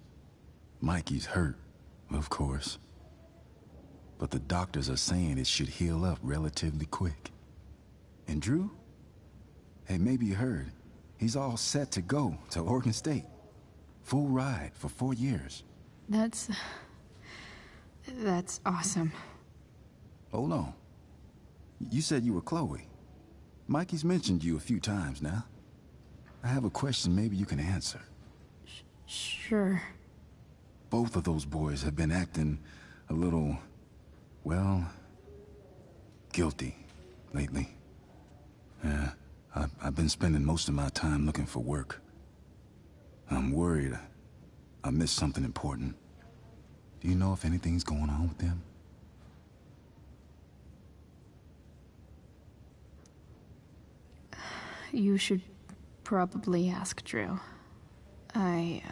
Mikey's hurt, of course. But the doctors are saying it should heal up relatively quick. And Drew? Hey, maybe you heard. He's all set to go to Oregon State. Full ride for 4 years. That's awesome. Hold on. You said you were Chloe. Mikey's mentioned you a few times now. I have a question maybe you can answer. Sure. Both of those boys have been acting a little, well, guilty lately. Yeah, I've been spending most of my time looking for work. I'm worried I missed something important. Do you know if anything's going on with them? You should probably ask Drew. I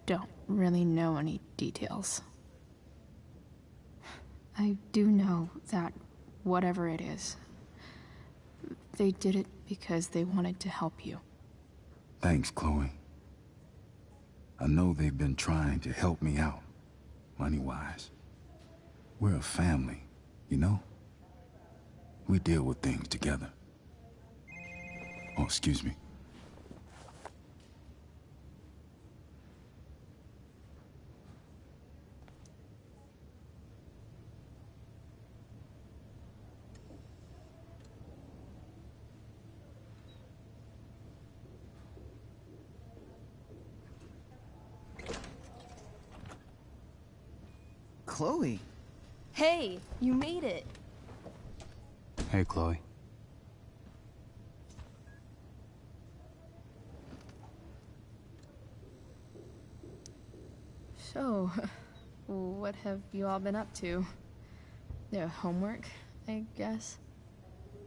don't really know any details. I do know that whatever it is, they did it because they wanted to help you. Thanks, Chloe. I know they've been trying to help me out, money-wise. We're a family, you know? We deal with things together. Oh, excuse me. Chloe. Hey, you made it. Hey, Chloe. So, what have you all been up to? Homework, I guess?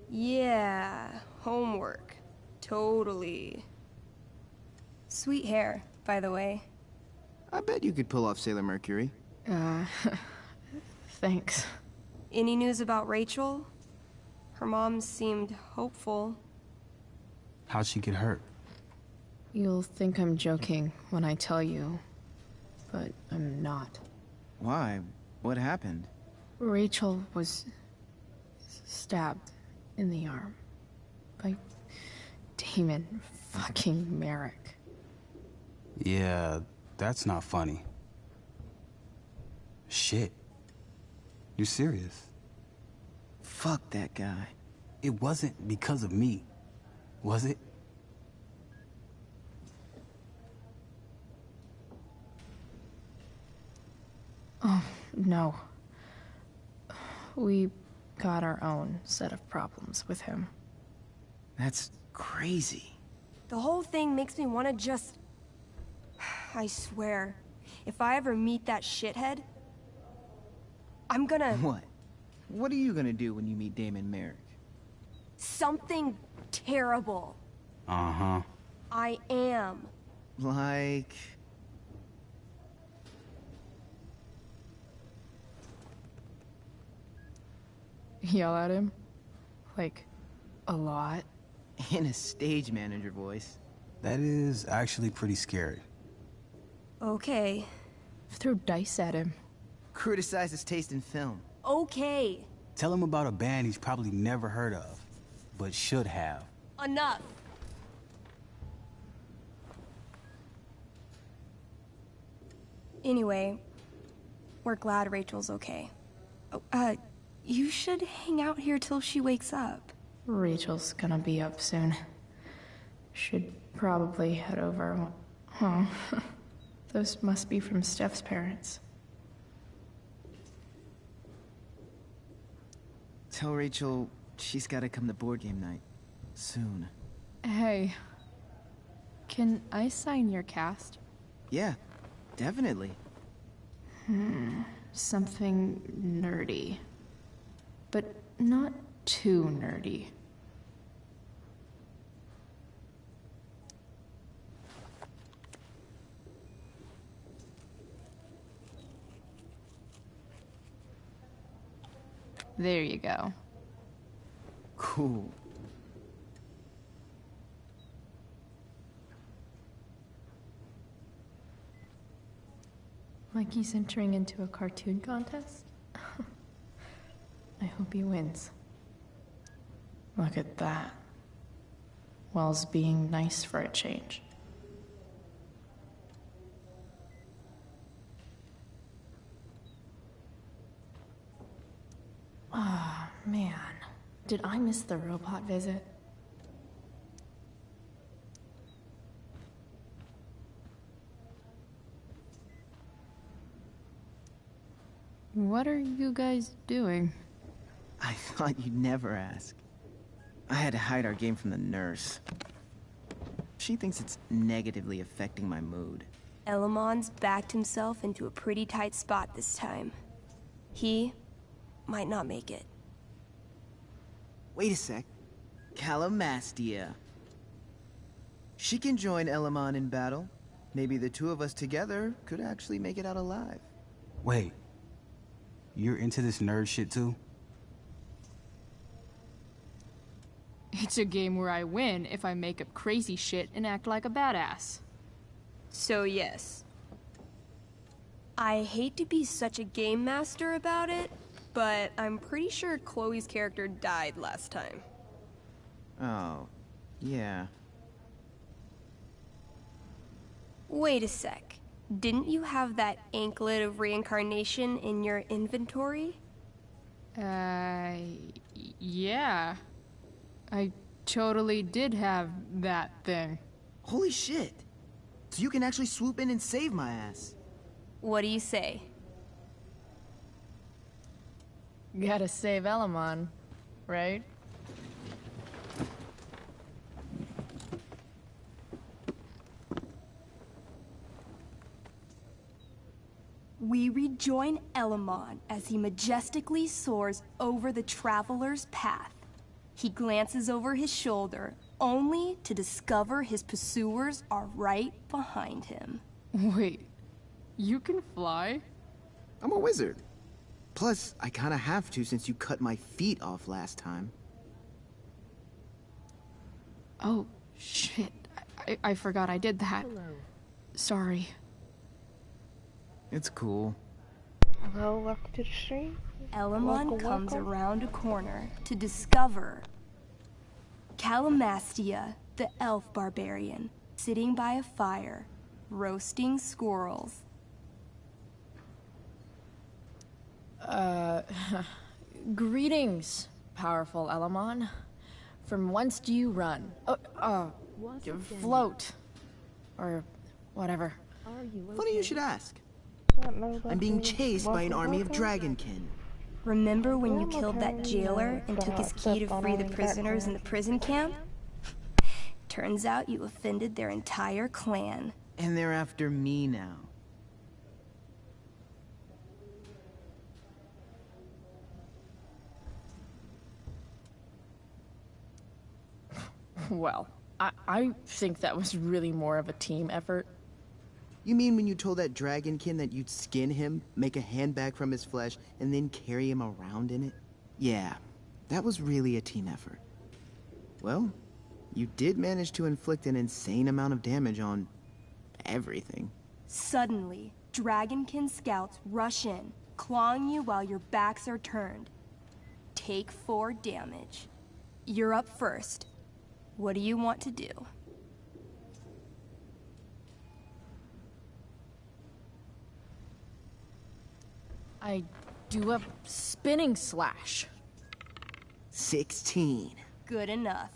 Yeah, homework. Totally. Sweet hair, by the way. I bet you could pull off Sailor Mercury. Thanks. Any news about Rachel? Her mom seemed hopeful. How'd she get hurt? You'll think I'm joking when I tell you, but I'm not. Why? What happened? Rachel was stabbed in the arm by Damon fucking Merrick. Yeah, that's not funny. Shit. You serious? Fuck that guy. It wasn't because of me, was it? Oh, no. We got our own set of problems with him. That's crazy. The whole thing makes me want to just... I swear, if I ever meet that shithead, I'm gonna... What? What are you gonna do when you meet Damon Merrick? Something terrible. Uh-huh. I am. Like... Yell at him? Like, a lot? In a stage manager voice. That is actually pretty scary. Okay. Throw dice at him. Criticize his taste in film. Okay. Tell him about a band he's probably never heard of, but should have. Enough. Anyway, we're glad Rachel's okay. Oh, you should hang out here till she wakes up. Rachel's gonna be up soon. Should probably head over. Huh. Those must be from Steph's parents. Tell Rachel she's gotta come to board game night. Soon. Hey. Can I sign your cast? Yeah, definitely. Something nerdy. But not too nerdy. There you go. Cool. Like he's entering into a cartoon contest? I hope he wins. Look at that. Wells being nice for a change. Ah, man. Did I miss the robot visit? What are you guys doing? I thought you'd never ask. I had to hide our game from the nurse. She thinks it's negatively affecting my mood. Elamon's backed himself into a pretty tight spot this time. He might not make it. Wait a sec. Calamastia. She can join Elamon in battle. Maybe the two of us together could actually make it out alive. Wait. You're into this nerd shit too? It's a game where I win if I make up crazy shit and act like a badass. So yes. I hate to be such a game master about it, but I'm pretty sure Chloe's character died last time. Oh, yeah. Wait a sec. Didn't you have that anklet of reincarnation in your inventory? Yeah. I totally did have that thing. Holy shit! So you can actually swoop in and save my ass. What do you say? Gotta save Elamon, right? We rejoin Elamon as he majestically soars over the traveler's path. He glances over his shoulder, only to discover his pursuers are right behind him. Wait, you can fly? I'm a wizard. Plus, I kinda have to since you cut my feet off last time. Oh, shit. I forgot I did that. Sorry. It's cool. Hello, welcome to the stream. Elamon comes around a corner to discover Calamastia, the elf barbarian, sitting by a fire, roasting squirrels. Greetings, powerful Elamon. From whence do you run? Float. Or whatever. Funny you should ask. I'm being chased by an army of dragonkin. Remember when you killed that jailer and took his key to free the prisoners in the prison camp? Turns out you offended their entire clan. And they're after me now. Well, I think that was really more of a team effort. You mean when you told that dragonkin that you'd skin him, make a handbag from his flesh, and then carry him around in it? Yeah, that was really a team effort. Well, you did manage to inflict an insane amount of damage on everything. Suddenly, dragonkin scouts rush in, clawing you while your backs are turned. Take 4 damage. You're up first. What do you want to do? I do a spinning slash. 16. Good enough.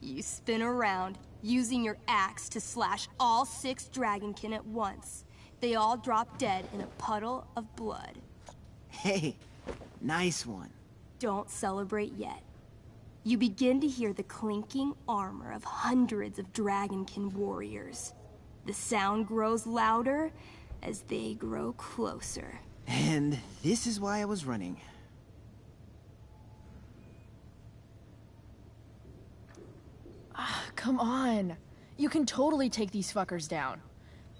You spin around, using your axe to slash all 6 dragonkin at once. They all drop dead in a puddle of blood. Hey, nice one. Don't celebrate yet. You begin to hear the clinking armor of hundreds of dragonkin warriors. The sound grows louder as they grow closer. And this is why I was running. Come on. You can totally take these fuckers down.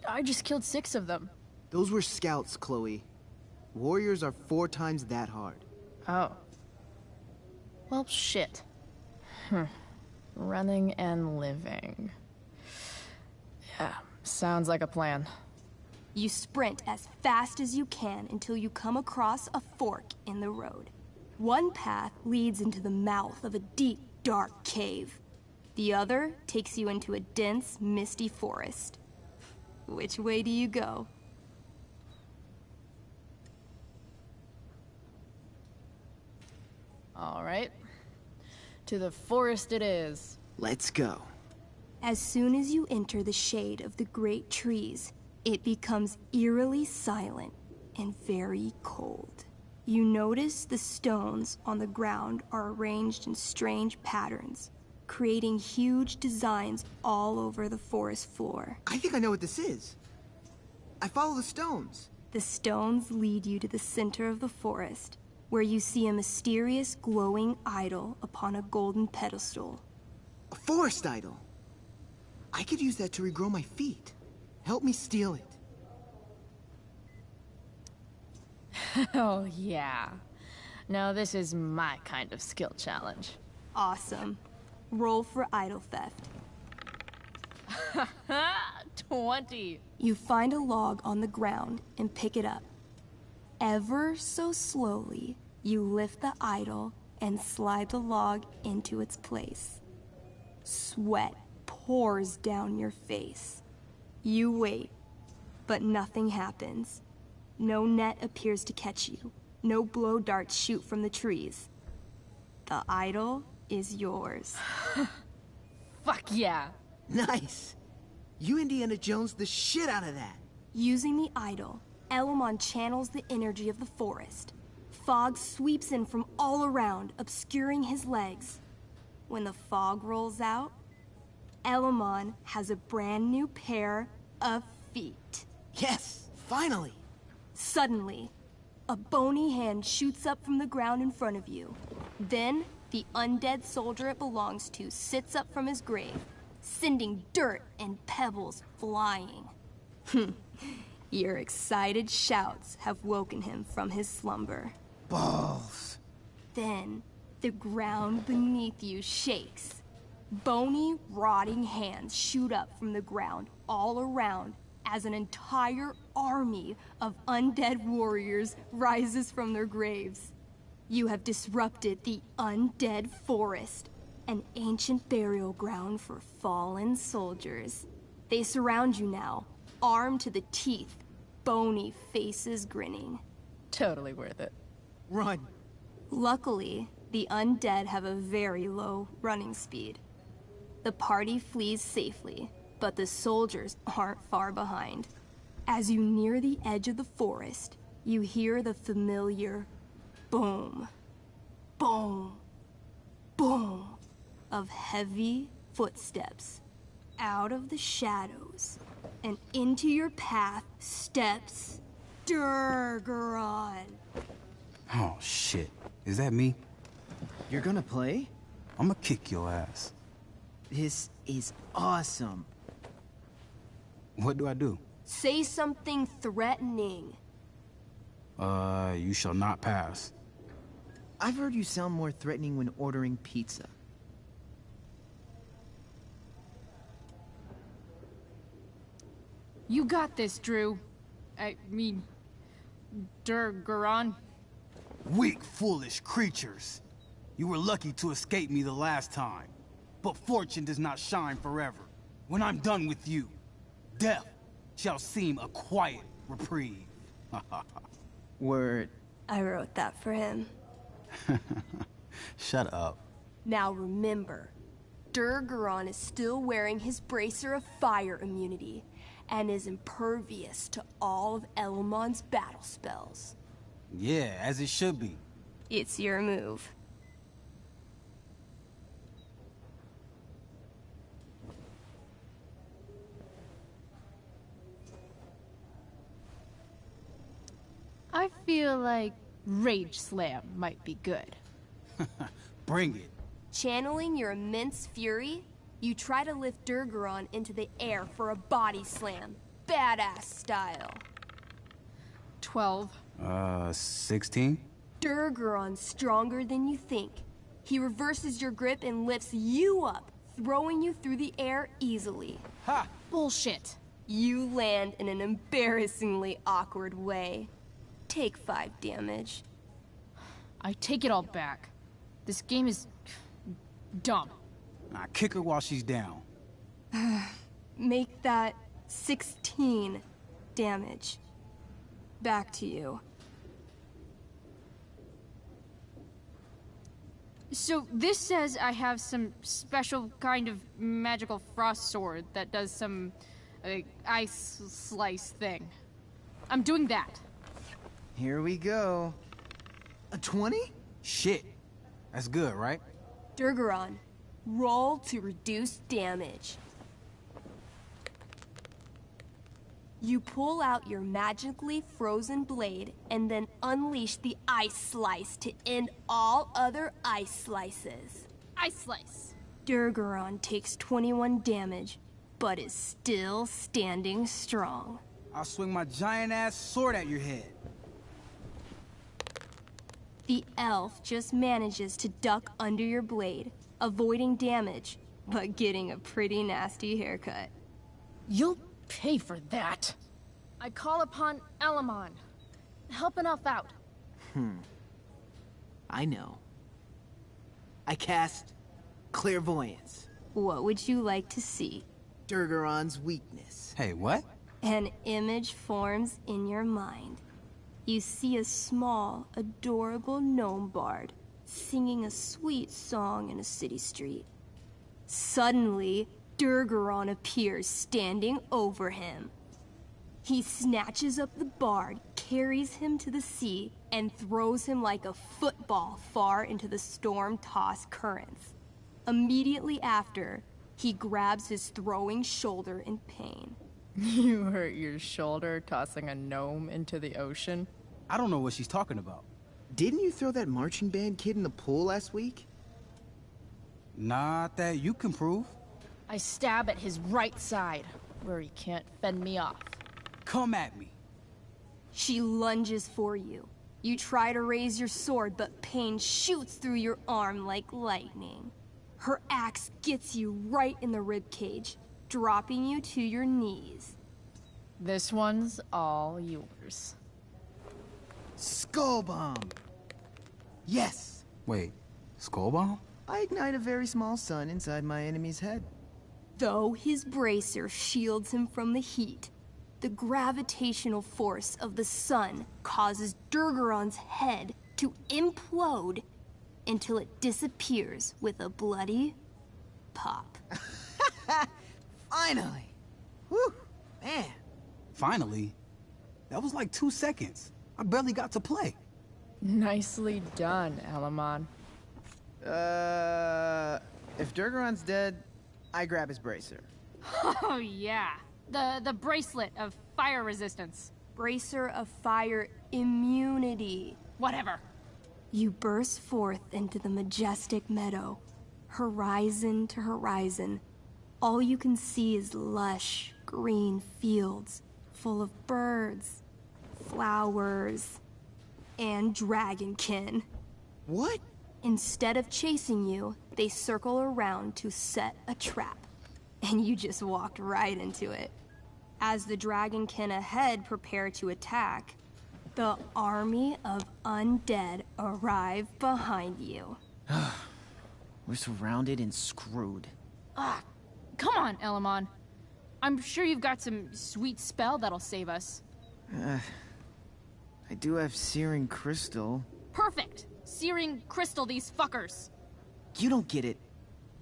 I just killed 6 of them. Those were scouts, Chloe. Warriors are 4 times that hard. Oh. Well, shit. Running and living. Yeah, sounds like a plan. You sprint as fast as you can until you come across a fork in the road. One path leads into the mouth of a deep, dark cave. The other takes you into a dense, misty forest. Which way do you go? All right. To the forest it is. Let's go. As soon as you enter the shade of the great trees, it becomes eerily silent and very cold. You notice the stones on the ground are arranged in strange patterns, creating huge designs all over the forest floor. I think I know what this is. I follow the stones. The stones lead you to the center of the forest, where you see a mysterious glowing idol upon a golden pedestal. A forest idol. I could use that to regrow my feet. Help me steal it. Oh, yeah. Now this is my kind of skill challenge. Awesome. Roll for idol theft. 20. You find a log on the ground and pick it up. Ever so slowly, you lift the idol and slide the log into its place. Sweat pours down your face. You wait, but nothing happens. No net appears to catch you. No blow darts shoot from the trees. The idol is yours. Fuck yeah. Nice. You Indiana Jones the shit out of that. Using the idol, Elamon channels the energy of the forest. Fog sweeps in from all around, obscuring his legs. When the fog rolls out, Elamon has a brand new pair of feet. Yes, finally. Suddenly, a bony hand shoots up from the ground in front of you. Then, the undead soldier it belongs to sits up from his grave, sending dirt and pebbles flying. Your excited shouts have woken him from his slumber. Balls. Then, the ground beneath you shakes. Bony, rotting hands shoot up from the ground all around as an entire army of undead warriors rises from their graves. You have disrupted the undead forest, an ancient burial ground for fallen soldiers. They surround you now, armed to the teeth, bony faces grinning. Totally worth it. Run. Luckily, the undead have a very low running speed. The party flees safely, but the soldiers aren't far behind. As you near the edge of the forest, you hear the familiar boom, boom, boom of heavy footsteps. Out of the shadows and into your path steps Durgaron. Oh, shit. Is that me? You're gonna play? I'm gonna kick your ass. This is awesome. What do I do? Say something threatening. You shall not pass. I've heard you sound more threatening when ordering pizza. You got this, Drew. I mean, Durgaron. Weak, foolish creatures. You were lucky to escape me the last time. But fortune does not shine forever. When I'm done with you, death shall seem a quiet reprieve. Word. I wrote that for him. Shut up. Now remember, Durgaron is still wearing his bracer of fire immunity and is impervious to all of Elamon's battle spells. Yeah, as it should be. It's your move. I feel like Rage Slam might be good. Bring it. Channeling your immense fury, you try to lift Durgaron into the air for a body slam, badass style. 12. 16? Durgaron's stronger than you think. He reverses your grip and lifts you up, throwing you through the air easily. Ha! Bullshit. You land in an embarrassingly awkward way. Take 5 damage. I take it all back. This game is dumb. Nah, kick her while she's down. Make that 16 damage. Back to you. So this says I have some special kind of magical frost sword that does some ice slice thing. I'm doing that. Here we go. A 20? Shit. That's good, right? Durgaron, roll to reduce damage. You pull out your magically frozen blade and then unleash the ice slice to end all other ice slices. Ice slice. Durgaron takes 21 damage, but is still standing strong. I'll swing my giant-ass sword at your head. The elf just manages to duck under your blade, avoiding damage, but getting a pretty nasty haircut. You'll pay for that. I call upon Elamon. Help an elf out. I know. I cast Clairvoyance. What would you like to see? Durgaron's weakness. Hey, what? An image forms in your mind. You see a small, adorable gnome bard singing a sweet song in a city street. Suddenly, Durgaron appears standing over him. He snatches up the bard, carries him to the sea, and throws him like a football far into the storm-tossed currents. Immediately after, he grabs his throwing shoulder in pain. You hurt your shoulder tossing a gnome into the ocean? I don't know what she's talking about. Didn't you throw that marching band kid in the pool last week? Not that you can prove. I stab at his right side, where he can't fend me off. Come at me. She lunges for you. You try to raise your sword, but pain shoots through your arm like lightning. Her axe gets you right in the ribcage, dropping you to your knees. This one's all yours. Skull bomb! Yes! Wait, skull bomb? I ignite a very small sun inside my enemy's head. Though his bracer shields him from the heat, the gravitational force of the sun causes Durgaron's head to implode until it disappears with a bloody pop. Finally! Whew, man. Finally? That was like 2 seconds. I barely got to play. Nicely done, Elamon. If Durgaron's dead, I grab his bracer. Oh yeah, the bracelet of fire resistance. Bracer of fire immunity. Whatever. You burst forth into the majestic meadow, horizon to horizon. All you can see is lush, green fields full of birds, flowers, and dragonkin. What? Instead of chasing you, they circle around to set a trap. And you just walked right into it. As the dragonkin ahead prepare to attack, the army of undead arrive behind you. We're surrounded and screwed. Come on, Elamon. I'm sure you've got some sweet spell that'll save us. I do have Searing Crystal. Perfect! Searing crystal these fuckers. You don't get it.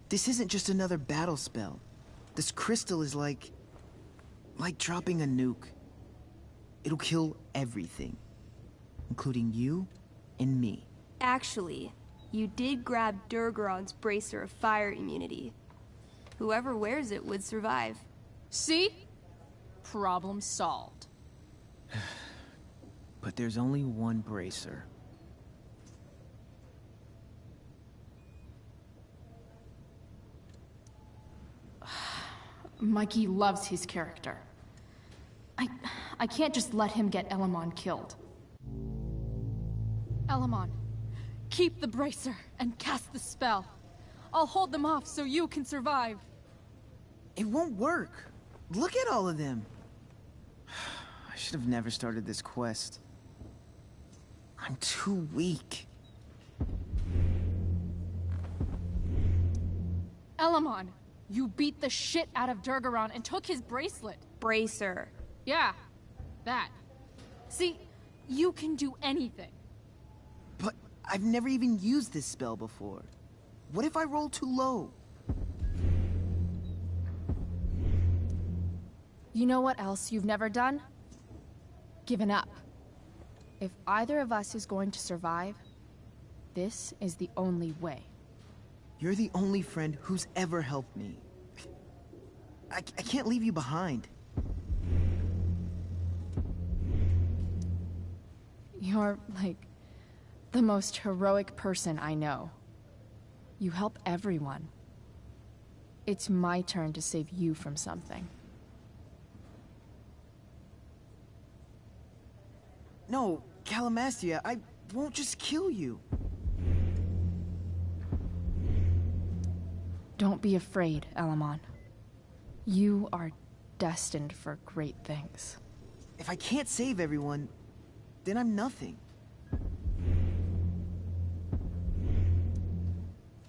This isn't just another battle spell. This crystal is like dropping a nuke. It'll kill everything, including you and me. Actually, you did grab Durgaron's bracer of fire immunity. Whoever wears it would survive. See? Problem solved. But there's only one bracer. Mikey loves his character. I can't just let him get Elamon killed. Elamon, keep the bracer and cast the spell. I'll hold them off so you can survive. It won't work. Look at all of them. I should have never started this quest. I'm too weak. Elamon, you beat the shit out of Durgaron and took his bracelet. Bracer. Yeah, that. See, you can do anything. But I've never even used this spell before. What if I roll too low? You know what else you've never done? Given up. If either of us is going to survive, this is the only way. You're the only friend who's ever helped me. I can't leave you behind. You're, like, the most heroic person I know. You help everyone. It's my turn to save you from something. No, Calamastia, I won't just kill you. Don't be afraid, Elamon. You are destined for great things. If I can't save everyone, then I'm nothing.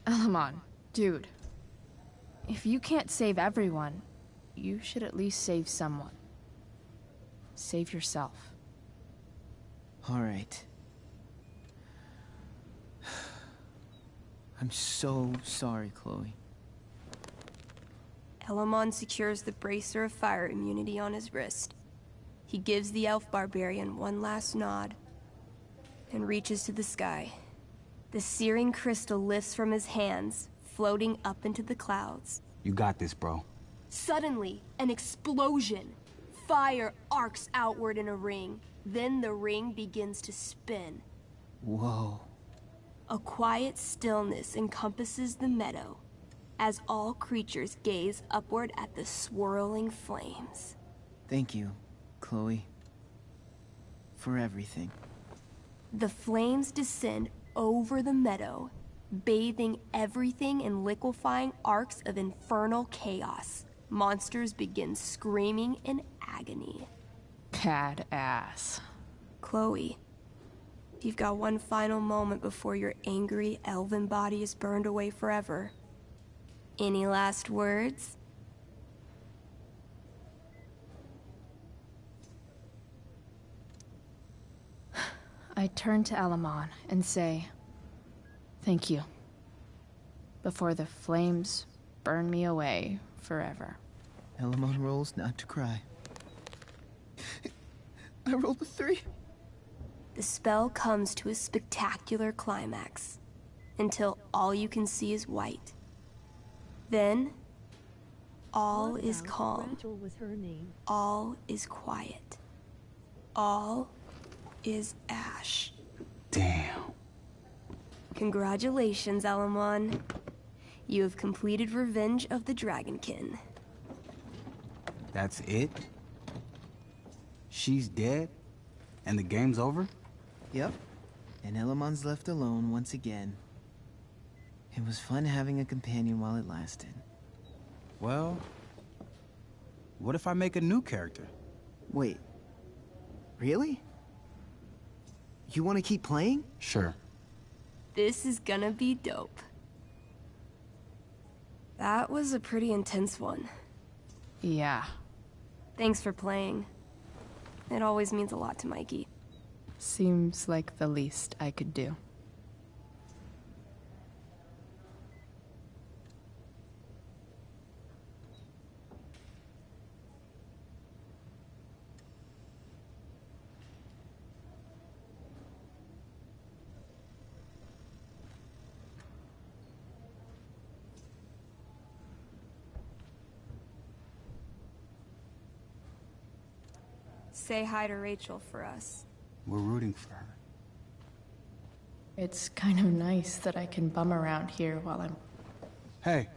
Elamon, dude. If you can't save everyone, you should at least save someone. Save yourself. All right. I'm so sorry, Chloe. Elamon secures the bracer of fire immunity on his wrist. He gives the elf barbarian one last nod and reaches to the sky. The searing crystal lifts from his hands, floating up into the clouds. You got this, bro. Suddenly, an explosion. Fire arcs outward in a ring. Then the ring begins to spin. Whoa. A quiet stillness encompasses the meadow as all creatures gaze upward at the swirling flames. Thank you, Chloe, for everything. The flames descend over the meadow, bathing everything in liquefying arcs of infernal chaos. Monsters begin screaming in agony. Badass. Chloe, you've got one final moment before your angry elven body is burned away forever. Any last words? I turn to Elamon and say, thank you. Before the flames burn me away forever. Elamon rolls not to cry. I rolled a 3. The spell comes to a spectacular climax, until all you can see is white. Then, all is calm. All is quiet. All is ash. Damn. Congratulations, Elamon. You have completed Revenge of the Dragonkin. That's it? She's dead? And the game's over? Yep. And Elamon's left alone once again. It was fun having a companion while it lasted. Well, what if I make a new character? Wait. Really? You want to keep playing? Sure. This is gonna be dope. That was a pretty intense one. Yeah. Thanks for playing. It always means a lot to Mikey. Seems like the least I could do. Say hi to Rachel for us. We're rooting for her. It's kind of nice that I can bum around here while I'm... Hey.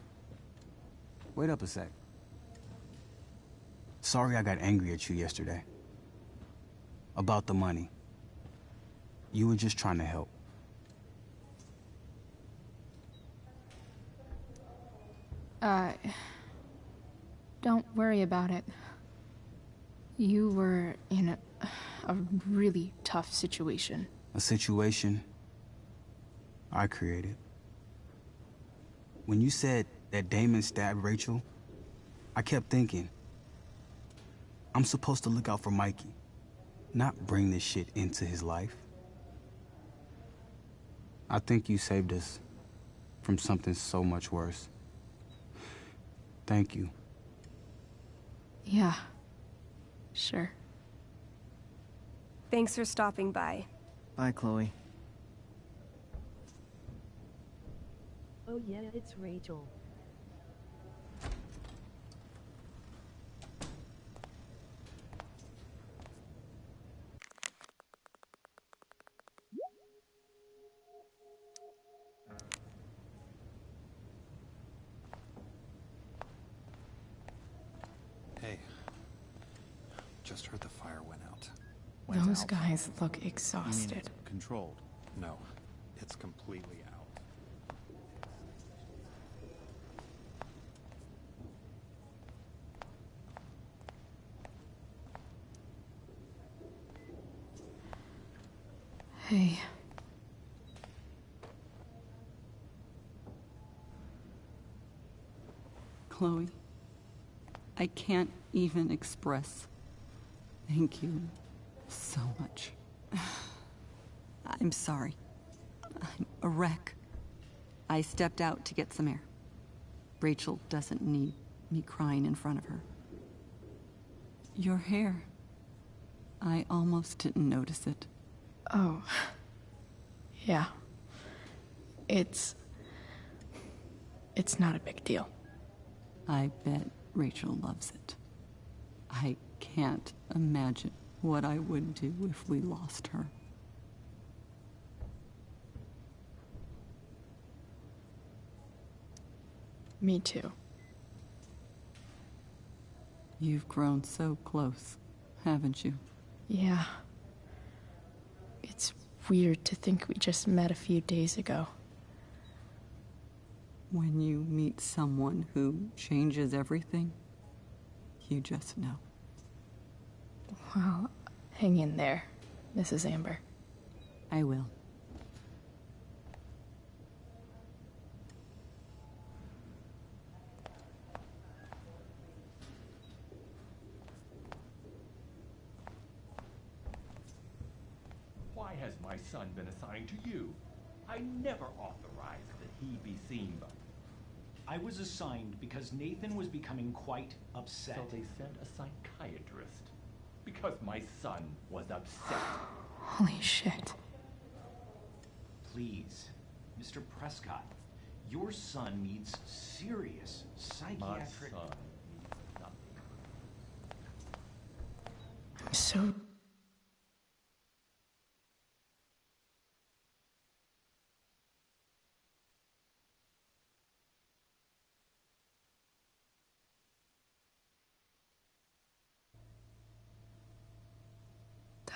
Wait up a sec. Sorry I got angry at you yesterday. About the money. You were just trying to help. Don't worry about it. You were in a really tough situation. A situation I created. When you said that Damon stabbed Rachel, I kept thinking, I'm supposed to look out for Mikey, not bring this shit into his life. I think you saved us from something so much worse. Thank you. Yeah, sure. Thanks for stopping by. Bye, Chloe. Oh yeah, it's Rachel. Hey. Just heard the fire went out. Those guys look exhausted. You mean it's controlled? No, it's completely out. Hey. Chloe, I can't even express thank you so much. I'm sorry. I'm a wreck. I stepped out to get some air. Rachel doesn't need me crying in front of her. Your hair. I almost didn't notice it. Oh. Yeah. It's not a big deal. I bet Rachel loves it. I can't imagine what I would do if we lost her. Me too. You've grown so close, haven't you? Yeah. It's weird to think we just met a few days ago. When you meet someone who changes everything, you just know. Well, hang in there, Mrs. Amber. I will. Why has my son been assigned to you? I never authorized that he be seen by. I was assigned because Nathan was becoming quite upset. So they sent a psychiatrist. Because my son was upset. Holy shit. Please, Mr. Prescott, your son needs serious psychiatric... My son needs nothing. I'm so...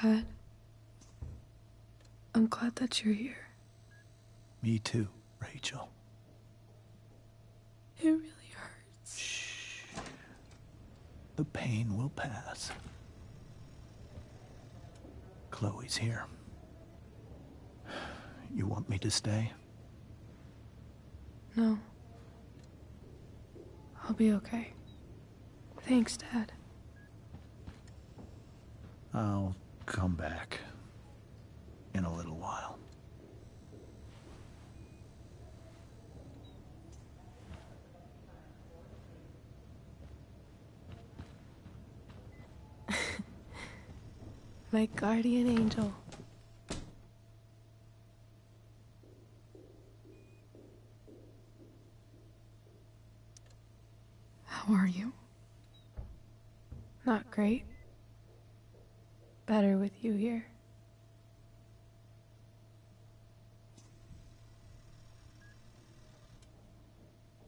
Dad, I'm glad that you're here. Me too, Rachel. It really hurts. Shh. The pain will pass. Chloe's here. You want me to stay? No. I'll be okay. Thanks, Dad. I'll come back in a little while. My guardian angel. How are you? Not great. Better with you here.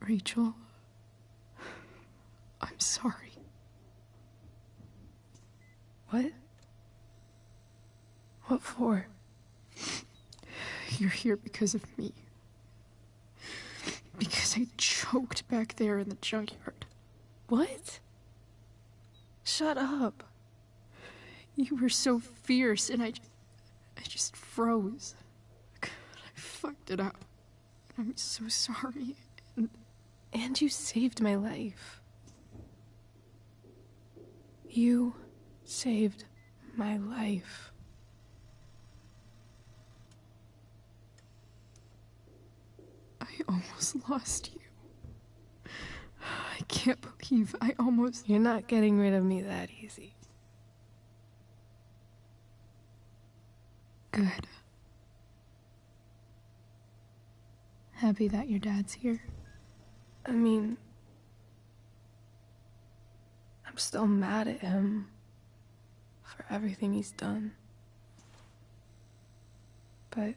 Rachel, I'm sorry. What? What for? You're here because of me. Because I choked back there in the junkyard. What? Shut up. You were so fierce, and I just froze. I fucked it up. I'm so sorry. And you saved my life. You saved my life. I almost lost you. I can't believe I almost... You're not getting rid of me that easy. Good. Happy that your dad's here. I mean, I'm still mad at him for everything he's done. But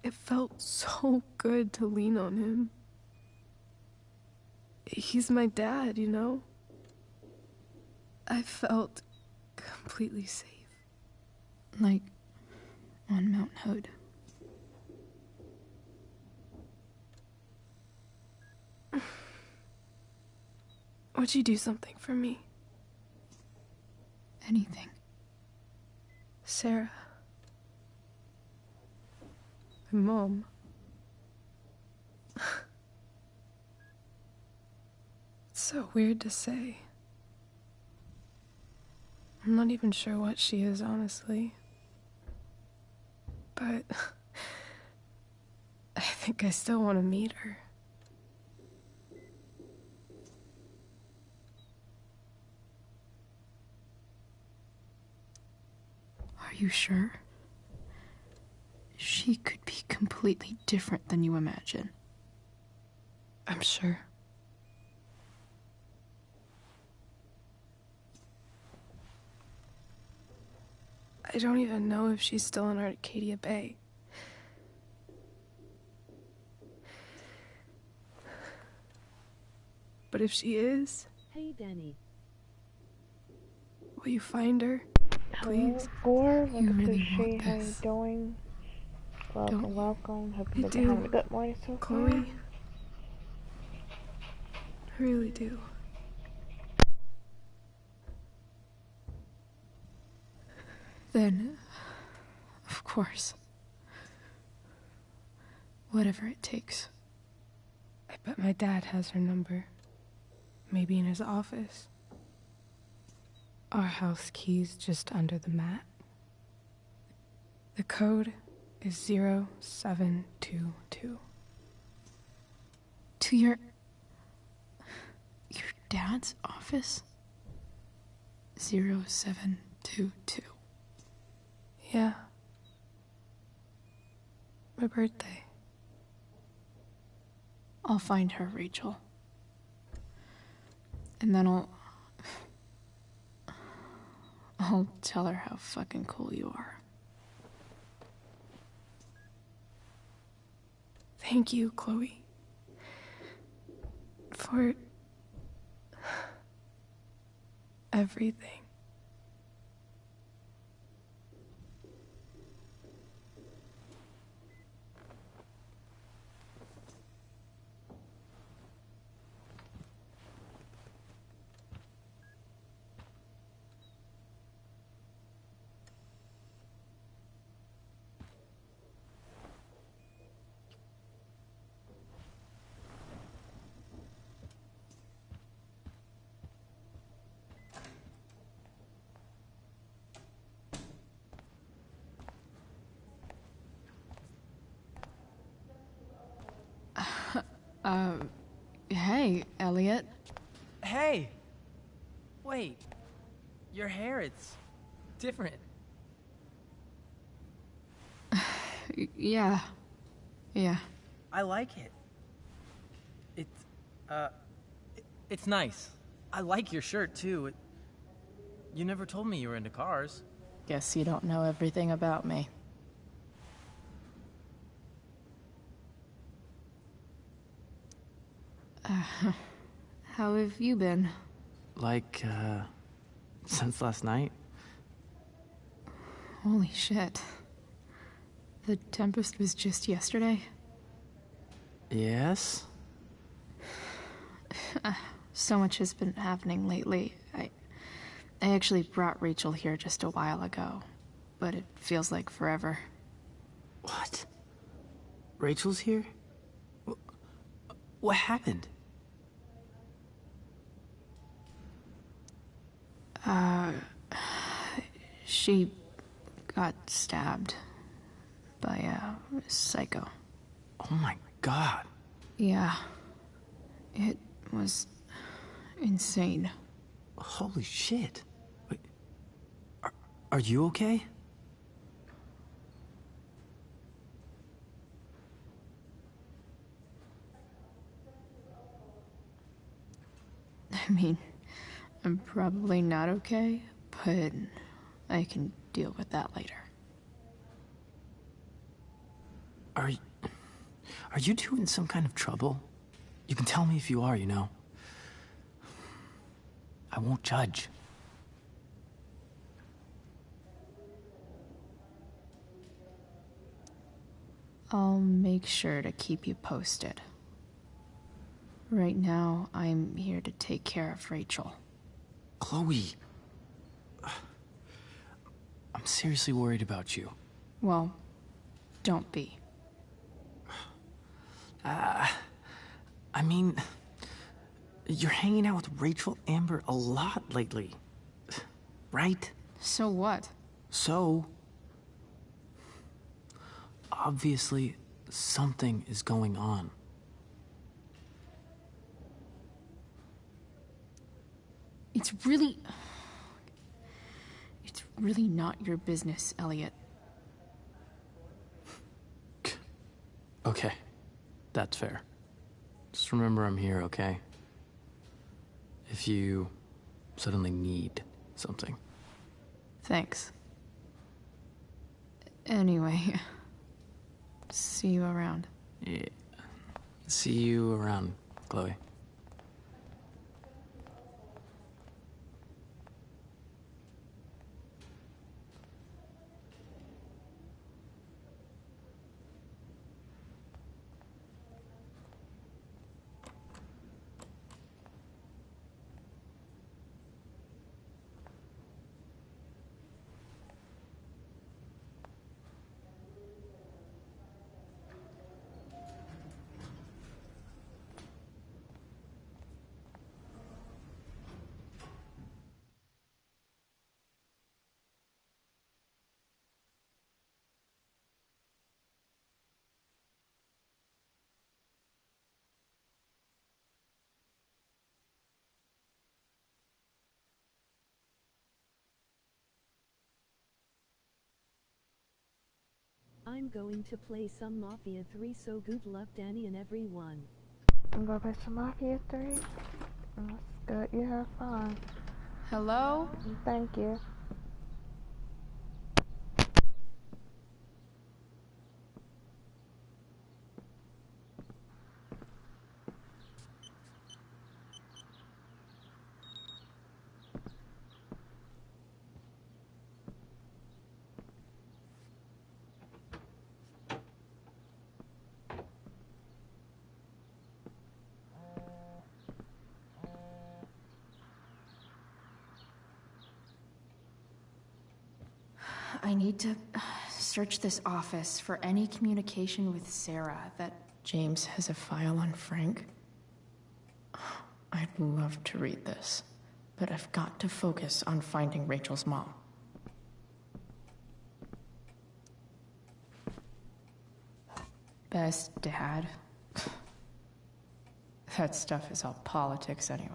it felt so good to lean on him. He's my dad, you know? I felt completely safe. Like on Mount Hood. Would you do something for me? Anything. Sarah. My mom. It's so weird to say. I'm not even sure what she is, honestly. But I think I still want to meet her. Are you sure? She could be completely different than you imagine. I'm sure. I don't even know if she's still in Arcadia Bay. But if she is... Hey, Dani. Will you find her? Please? Or You really Shay, want how you this. doing? Welcome, Don't welcome. Hope you you're do, having a good morning so far. Chloe? I really do. Then, of course. Whatever it takes. I bet my dad has her number. Maybe in his office. Our house key's just under the mat. The code is 0722. To your dad's office? 0722. Yeah. My birthday. I'll find her, Rachel. And then I'll tell her how fucking cool you are. Thank you, Chloe. For everything. Hey, Elliot. Hey! Wait. Your hair, it's different. Yeah. I like it. It's nice. I like your shirt, too. You never told me you were into cars. Guess you don't know everything about me. How have you been? Like, since last night? Holy shit. The Tempest was just yesterday? Yes? So much has been happening lately. I actually brought Rachel here just a while ago, but it feels like forever. What? Rachel's here? What happened? She got stabbed by a psycho. Oh my god. Yeah. It was insane. Holy shit. Wait, are you okay? I mean, I'm probably not okay, but I can deal with that later. Are you two in some kind of trouble? You can tell me if you are, you know. I won't judge. I'll make sure to keep you posted. Right now, I'm here to take care of Rachel. Chloe. I'm seriously worried about you. Well, don't be. I mean, you're hanging out with Rachel Amber a lot lately, right? So what? So, obviously, something is going on. It's really not your business, Elliot. Okay, that's fair. Just remember I'm here, okay? If you suddenly need something. Thanks. Anyway, see you around. Yeah. See you around, Chloe. I'm going to play some Mafia 3, so good luck Dani and everyone. I'm gonna play some Mafia 3. That's good, you have fun. Hello? Thank you. I need to search this office for any communication with Sarah that James has a file on Frank. I'd love to read this, but I've got to focus on finding Rachel's mom. Best dad? That stuff is all politics anyway.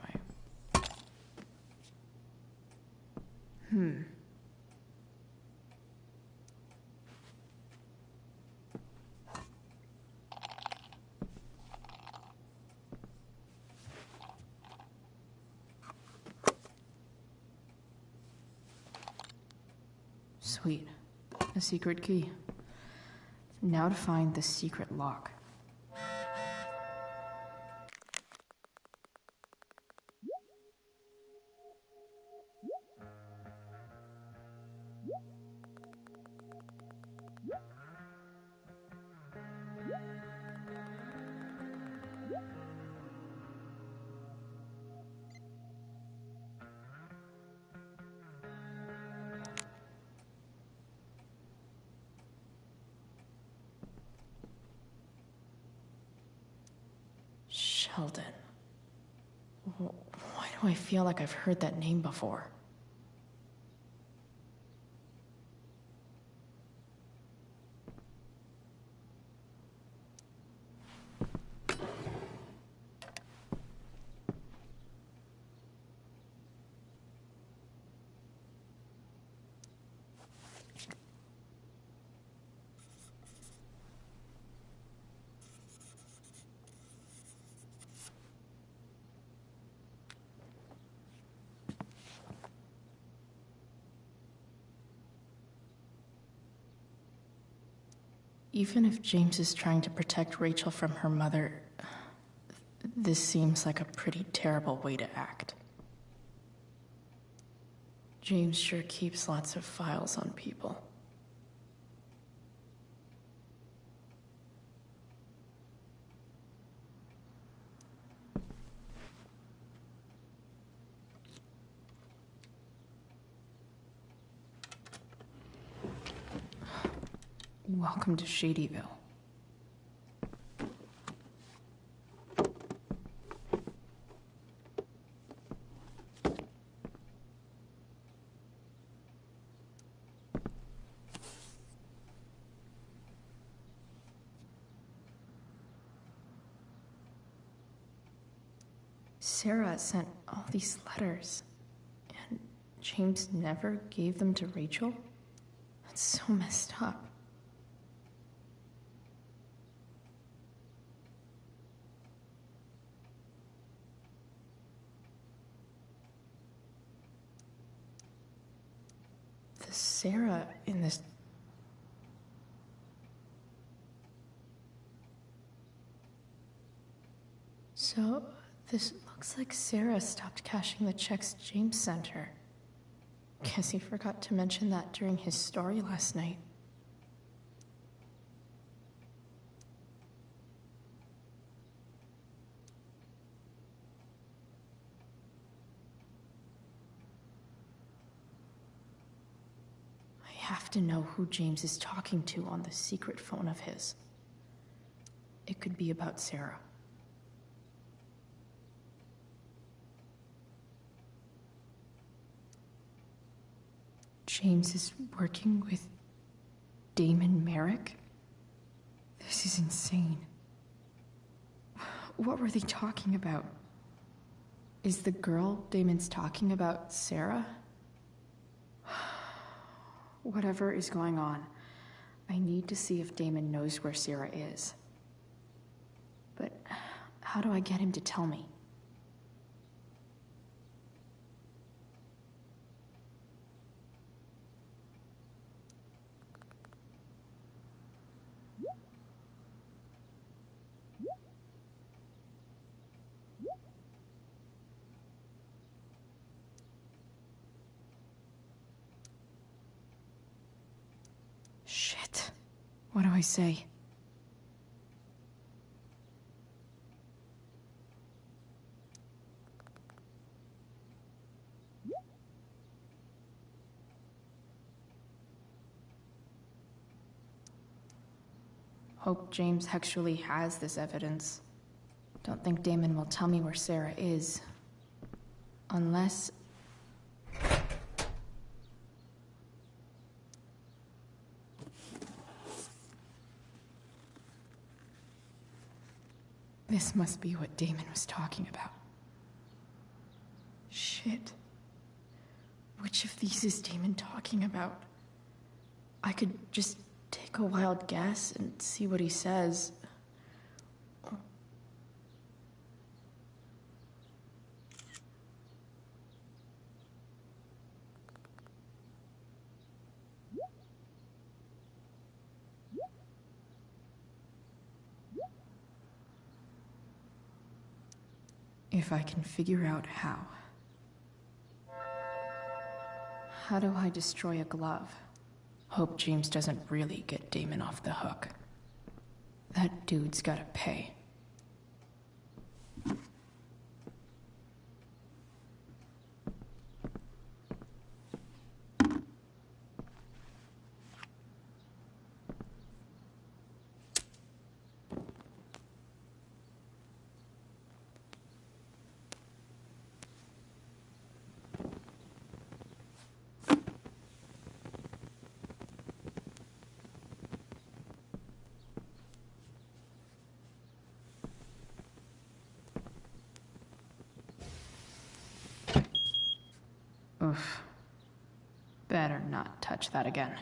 Sweet. A secret key. Now to find the secret lock. Sheldon. Why do I feel like I've heard that name before? Even if James is trying to protect Rachel from her mother, this seems like a pretty terrible way to act. James sure keeps lots of files on people. Welcome to Shadyville. Sarah sent all these letters, and James never gave them to Rachel? That's so messed up. The Sarah in this... So, this looks like Sarah stopped cashing the checks James sent her. Guess he forgot to mention that during his story last night. I have to know who James is talking to on the secret phone of his. It could be about Sarah. James is working with Damon Merrick? This is insane. What were they talking about? Is the girl Damon's talking about Sarah? Whatever is going on, I need to see if Damon knows where Sarah is. But how do I get him to tell me? Shit. What do I say? Hope James actually has this evidence. Don't think Damon will tell me where Sarah is. Unless... This must be what Damon was talking about. Shit. Which of these is Damon talking about? I could just take a wild guess and see what he says. If I can figure out how. How do I destroy a glove? Hope James doesn't really get Damon off the hook. That dude's gotta pay. not touch that again.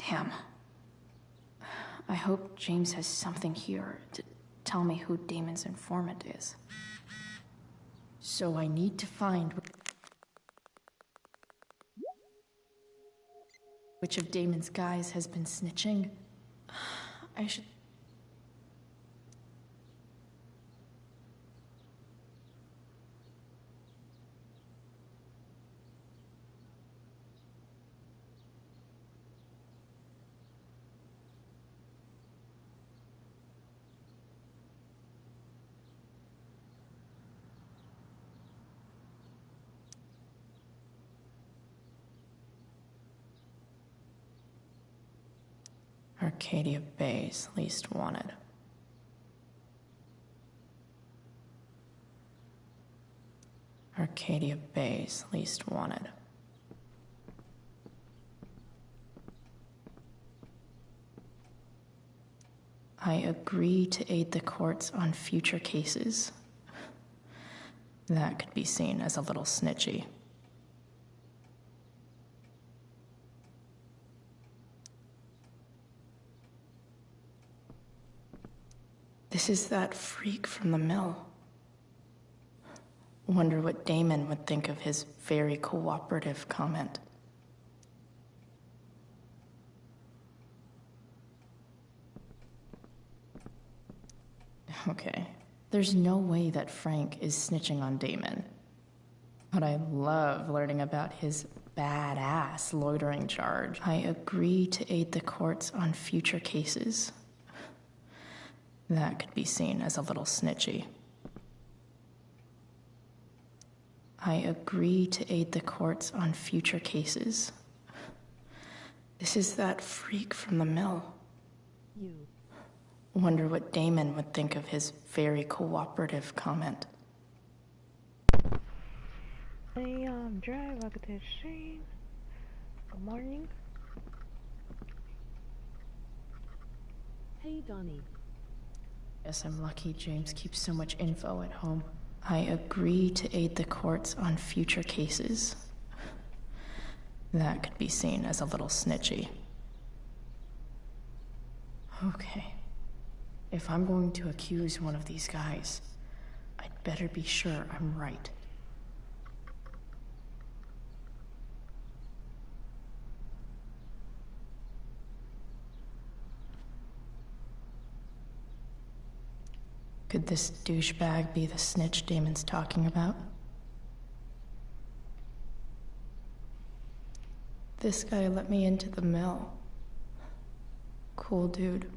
Damn. I hope James has something here to tell me who Damon's informant is. So I need to find which of Damon's guys has been snitching. I should... Arcadia Bay's least wanted. Arcadia Bay's least wanted. I agree to aid the courts on future cases. That could be seen as a little snitchy. This is that freak from the mill. Wonder what Damon would think of his very cooperative comment. Okay, there's no way that Frank is snitching on Damon. But I love learning about his badass loitering charge. I agree to aid the courts on future cases. That could be seen as a little snitchy. I agree to aid the courts on future cases. This is that freak from the mill. You. Wonder what Damon would think of his very cooperative comment. Hey, drive, welcome to the stream. Good morning. Hey, Dani. Guess I'm lucky James keeps so much info at home. I agree to aid the courts on future cases. That could be seen as a little snitchy. Okay. If I'm going to accuse one of these guys, I'd better be sure I'm right. Could this douchebag be the snitch Damon's talking about? This guy let me into the mill. Cool dude.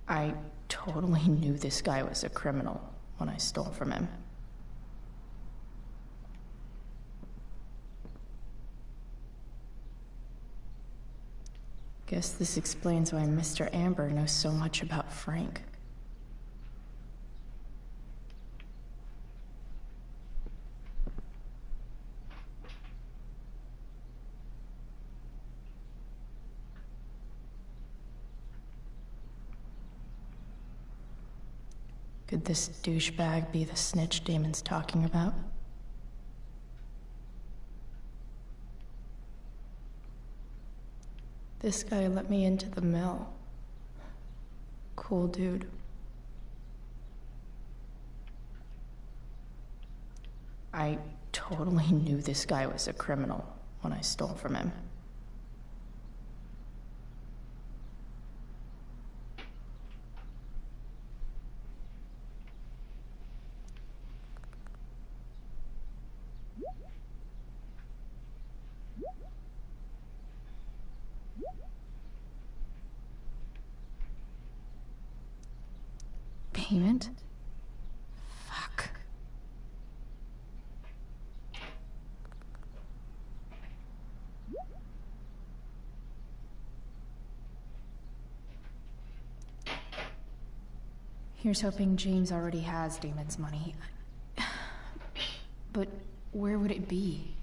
I totally knew this guy was a criminal when I stole from him. Guess this explains why Mr. Amber knows so much about Frank. Could this douchebag be the snitch Damon's talking about? This guy let me into the mill. Cool dude. I totally knew this guy was a criminal when I stole from him. Payment? Fuck. Here's hoping James already has Damon's money. But where would it be?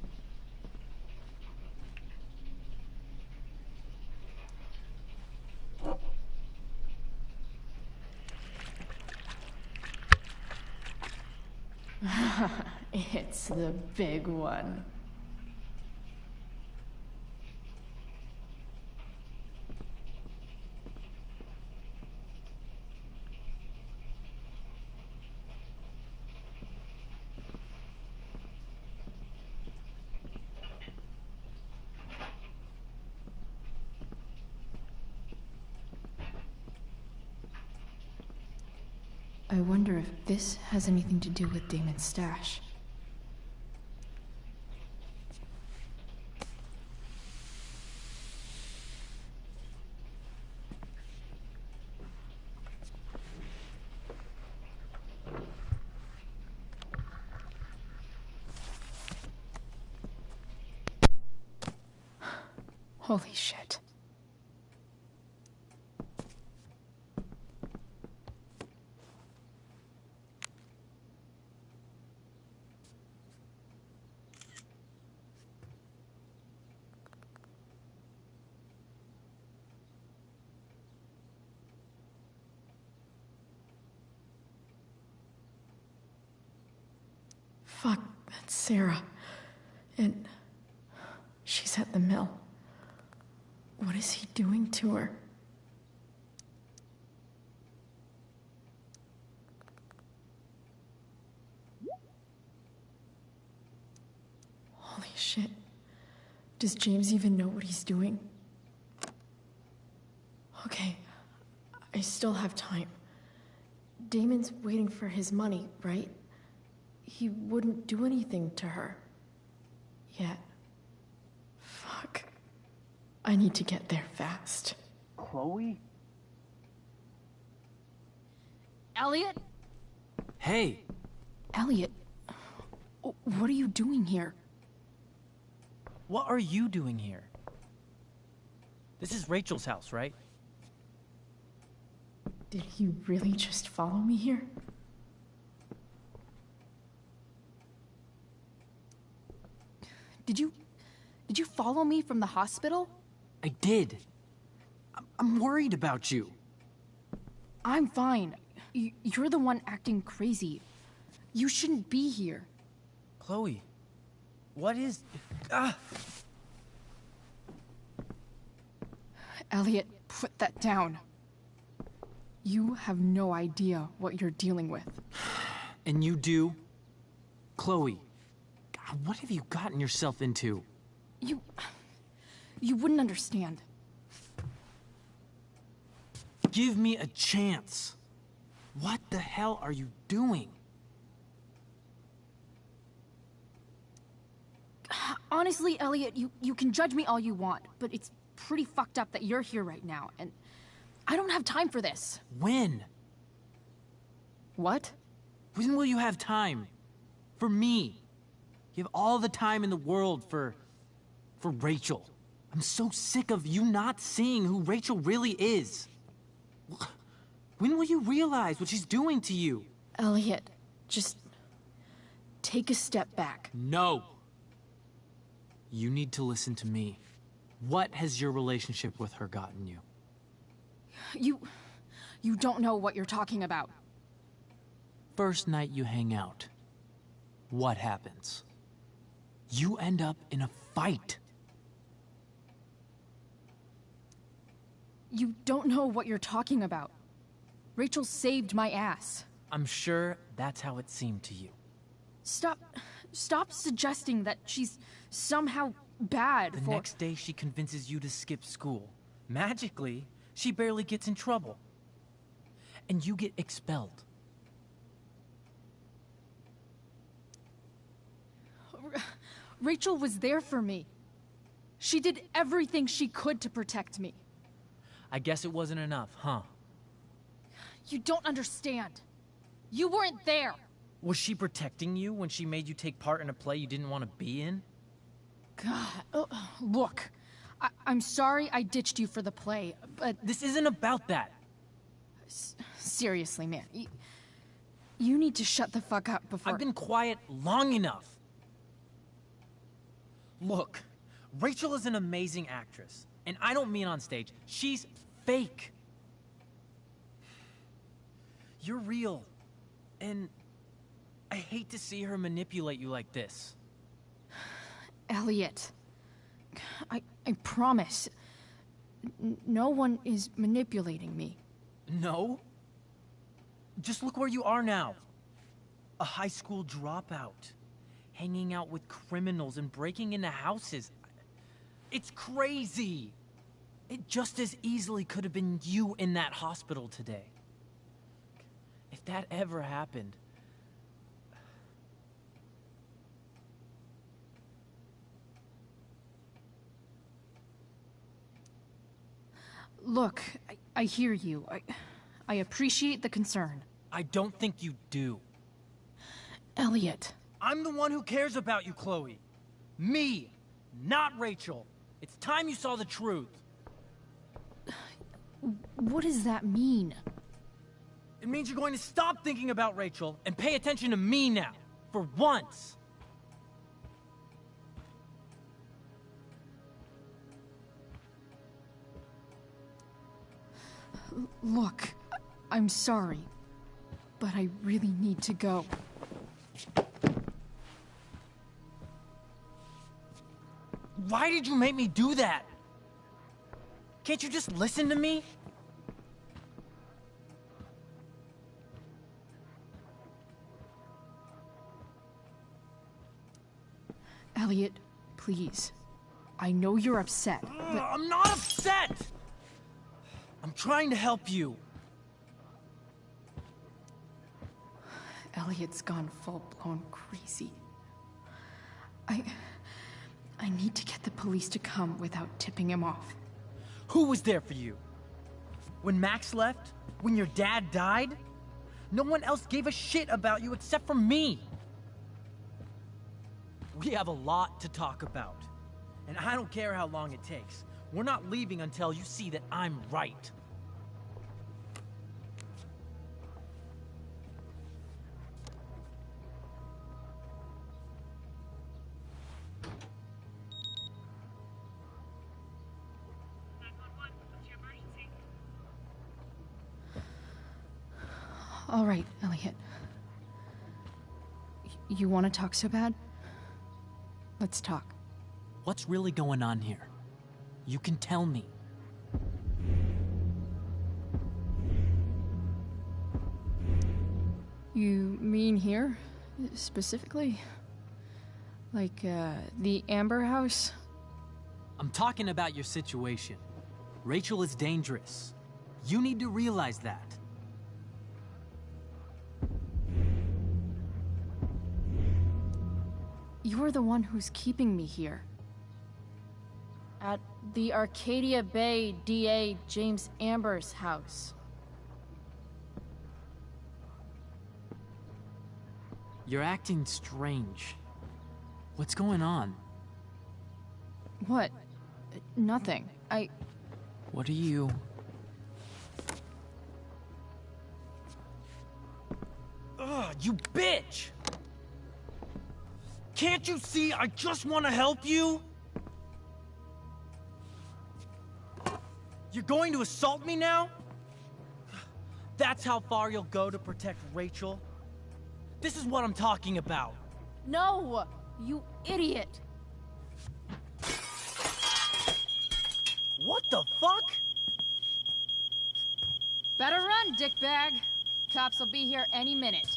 It's the big one. I wonder if this has anything to do with Damon's stash. Holy shit. Fuck, that's Sarah. And she's at the mill. What is he doing to her? Holy shit. Does James even know what he's doing? Okay, I still have time. Damon's waiting for his money, right? He wouldn't do anything to her. Yet. Fuck. I need to get there fast. Chloe? Elliot? Hey! Elliot, what are you doing here? What are you doing here? This is Rachel's house, right? Did he really just follow me here? Did you follow me from the hospital? I did. I'm worried about you. I'm fine. You're the one acting crazy. You shouldn't be here. Chloe, what is... Ah! Elliot, put that down. You have no idea what you're dealing with. And you do? Chloe, God, what have you gotten yourself into? You wouldn't understand. Give me a chance. What the hell are you doing? Honestly, Elliot, you can judge me all you want, but it's pretty fucked up that you're here right now, and I don't have time for this. When? What? When will you have time? For me. You have all the time in the world for Rachel. I'm so sick of you not seeing who Rachel really is. When will you realize what she's doing to you? Elliot, just take a step back. No. You need to listen to me. What has your relationship with her gotten you? You don't know what you're talking about. First night you hang out, what happens? You end up in a fight. You don't know what you're talking about. Rachel saved my ass. I'm sure that's how it seemed to you. Stop suggesting that she's somehow bad The next day she convinces you to skip school. Magically, she barely gets in trouble. And you get expelled. Rachel was there for me. She did everything she could to protect me. I guess it wasn't enough, huh? You don't understand. You weren't there. Was she protecting you when she made you take part in a play you didn't want to be in? God, look. I'm sorry I ditched you for the play, but... This isn't about that. Seriously, man. You need to shut the fuck up before... I've been quiet long enough. Look, Rachel is an amazing actress. And I don't mean on stage. She's fake. You're real. And I hate to see her manipulate you like this. Elliot. I promise. No one is manipulating me. No? Just look where you are now. A high school dropout. Hanging out with criminals and breaking into houses. It's crazy. It just as easily could have been you in that hospital today. If that ever happened... Look, I hear you. I appreciate the concern. I don't think you do. Elliot. I'm the one who cares about you, Chloe. Me, not Rachel. It's time you saw the truth. What does that mean? It means you're going to stop thinking about Rachel and pay attention to me now. For once. Look, I'm sorry, but I really need to go. Why did you make me do that? Can't you just listen to me? Elliot, please. I know you're upset, but... I'm not upset! I'm trying to help you. Elliot's gone full-blown crazy. I need to get the police to come without tipping him off. Who was there for you? When Max left? When your dad died? No one else gave a shit about you except for me. We have a lot to talk about. And I don't care how long it takes. We're not leaving until you see that I'm right. All right, Elliot. You want to talk so bad? Let's talk. What's really going on here? You can tell me. You mean here, specifically? Like, the Amber House? I'm talking about your situation. Rachel is dangerous. You need to realize that. You're the one who's keeping me here. At the Arcadia Bay DA James Amber's house. You're acting strange. What's going on? What? Nothing. What are you... Ugh, you bitch! Can't you see I just want to help you? You're going to assault me now? That's how far you'll go to protect Rachel? This is what I'm talking about. No! You idiot! What the fuck? Better run, dickbag. Cops will be here any minute.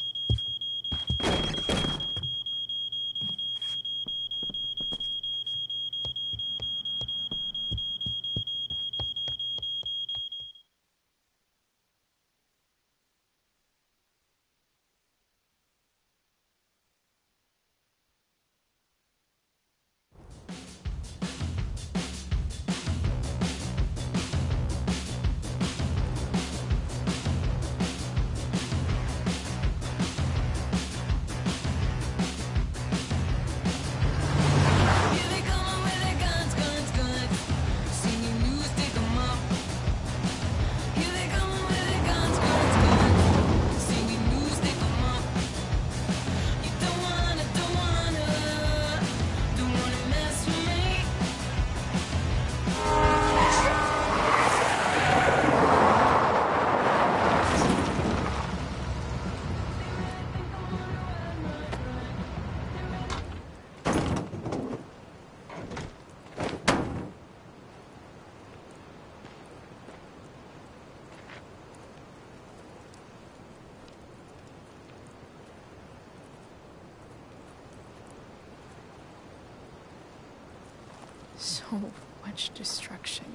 so much destruction.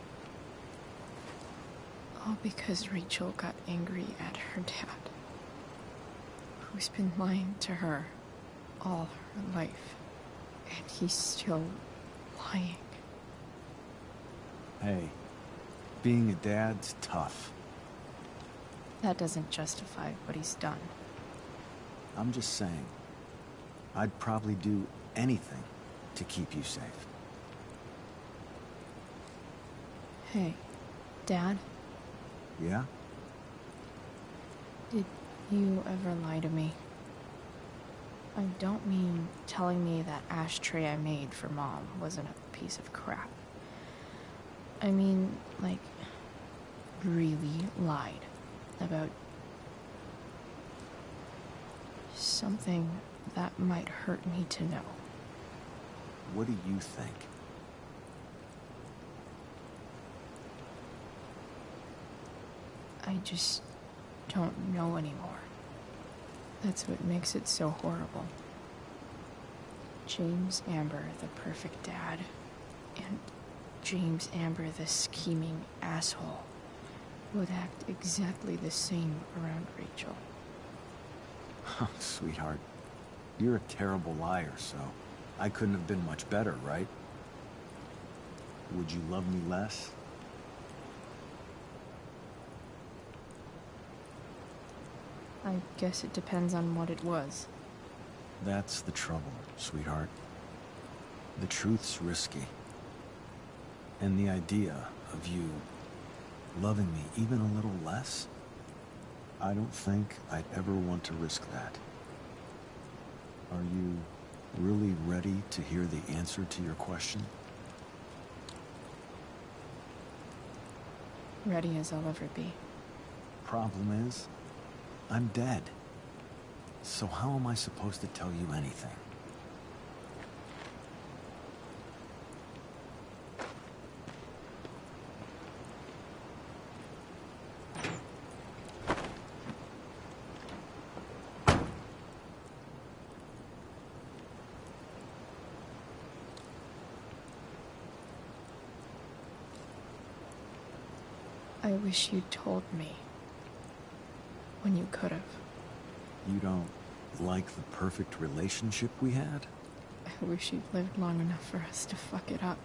All because Rachel got angry at her dad, who's been lying to her all her life. And he's still lying. Hey, being a dad's tough. That doesn't justify what he's done. I'm just saying, I'd probably do anything to keep you safe. Hey, Dad? Yeah? Did you ever lie to me? I don't mean telling me that ashtray I made for Mom wasn't a piece of crap. I mean, like, really lied about something that might hurt me to know. What do you think? I just don't know anymore. That's what makes it so horrible. James Amber, the perfect dad, and James Amber, the scheming asshole, would act exactly the same around Rachel. Sweetheart, you're a terrible liar, so I couldn't have been much better, right? Would you love me less? I guess it depends on what it was. That's the trouble, sweetheart. The truth's risky. And the idea of you loving me even a little less, I don't think I'd ever want to risk that. Are you really ready to hear the answer to your question? Ready as I'll ever be. Problem is, I'm dead. So how am I supposed to tell you anything? I wish you'd told me. When you could have. You don't like the perfect relationship we had? I wish you'd lived long enough for us to fuck it up.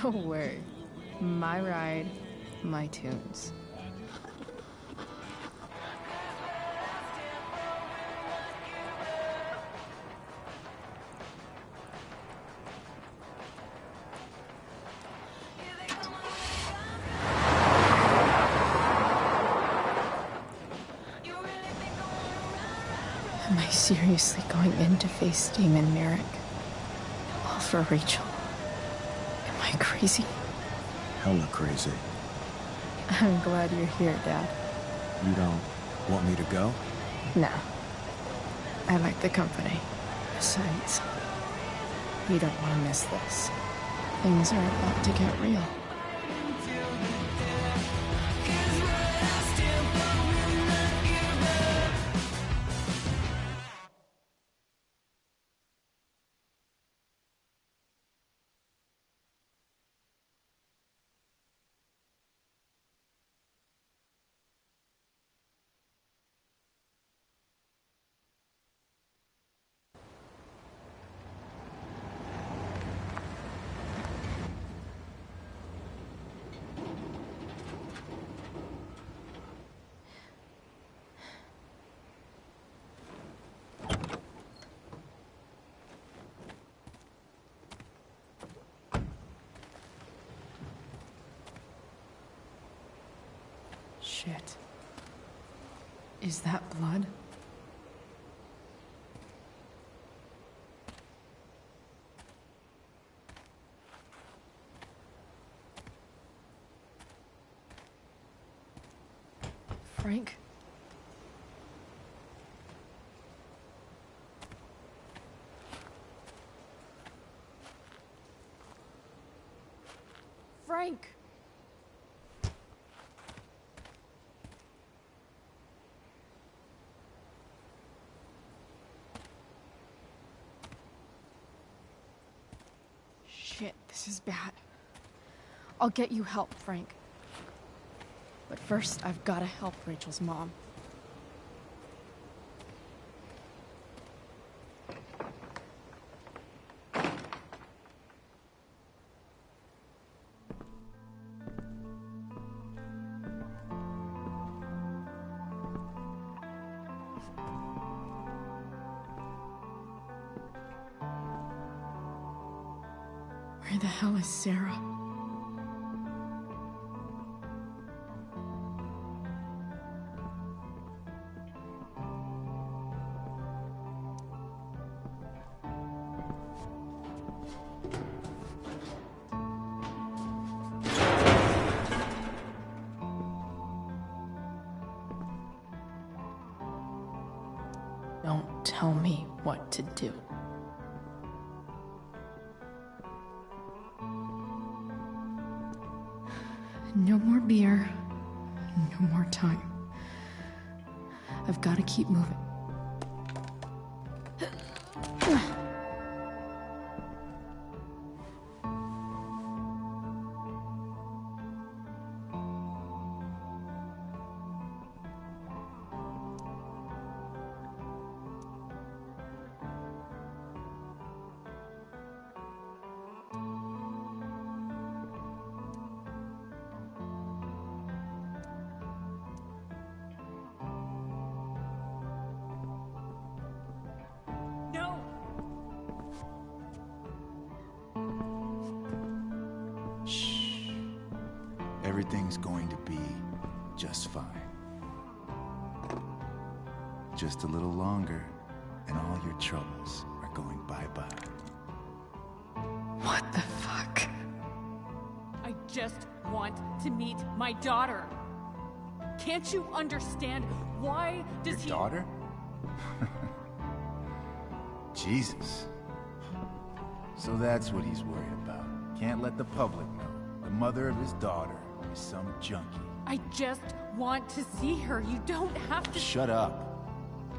No way. My ride, my tunes. Am I seriously going in to face Damon Merrick? All for Rachel? Am I crazy? Hella crazy. I'm glad you're here, Dad. You don't want me to go? No. I like the company. Besides, you don't want to miss this. Things are about to get real. Shit. Is that blood? Frank? Frank! Shit, this is bad. I'll get you help, Frank. But first, I've gotta help Rachel's mom. Where the hell is Sarah? Don't tell me what to do. No more beer. No more time. I've got to keep moving. Everything's going to be just fine. Just a little longer, and all your troubles are going bye-bye. What the fuck? I just want to meet my daughter. Can't you understand? Why does he... Your daughter? Jesus. So that's what he's worried about. Can't let the public know. The mother of his daughter is some junkie. I just want to see her. You don't have to... Shut up.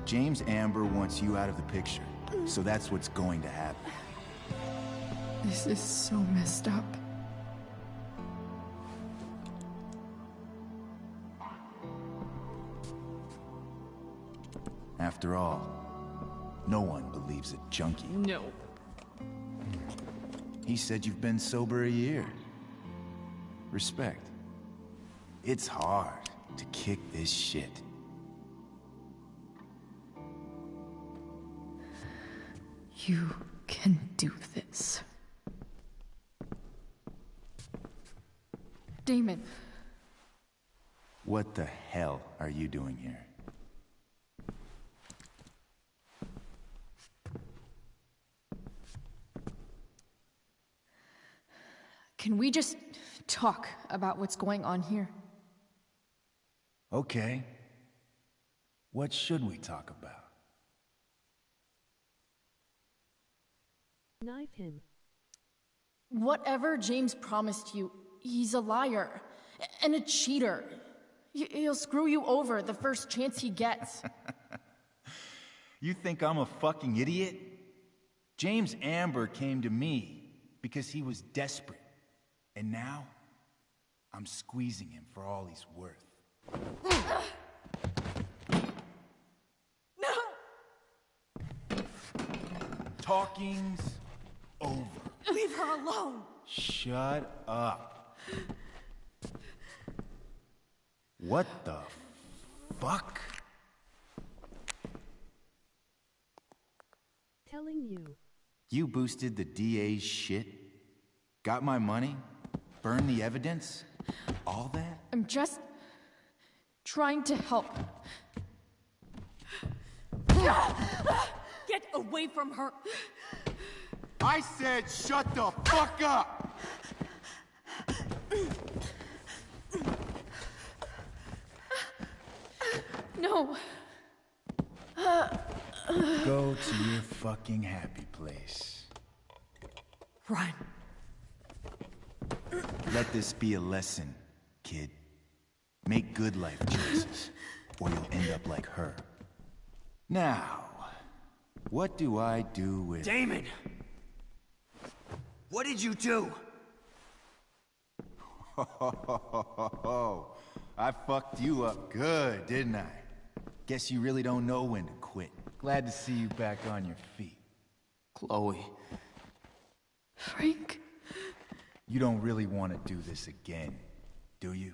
James Amber wants you out of the picture. So that's what's going to happen. This is so messed up. After all, no one believes a junkie. No. He said you've been sober a year. Respect. It's hard to kick this shit. You can do this. Damon. What the hell are you doing here? Can we just talk about what's going on here? Okay. What should we talk about? Knife him. Whatever James promised you, he's a liar and a cheater. He'll screw you over the first chance he gets. You think I'm a fucking idiot? James Amber came to me because he was desperate. And now, I'm squeezing him for all he's worth. No! Talking's over. Leave her alone! Shut up. What the fuck? Telling you. You boosted the DA's shit? Got my money? Burned the evidence? All that? I'm just trying to help. Get away from her! I said shut the fuck up! No. Go to your fucking happy place. Run. Let this be a lesson, kid. Make good life choices, or you'll end up like her. Now, what do I do with... Damon! What did you do? I fucked you up good, didn't I? Guess you really don't know when to quit. Glad to see you back on your feet. Chloe. Frank? You don't really want to do this again, do you?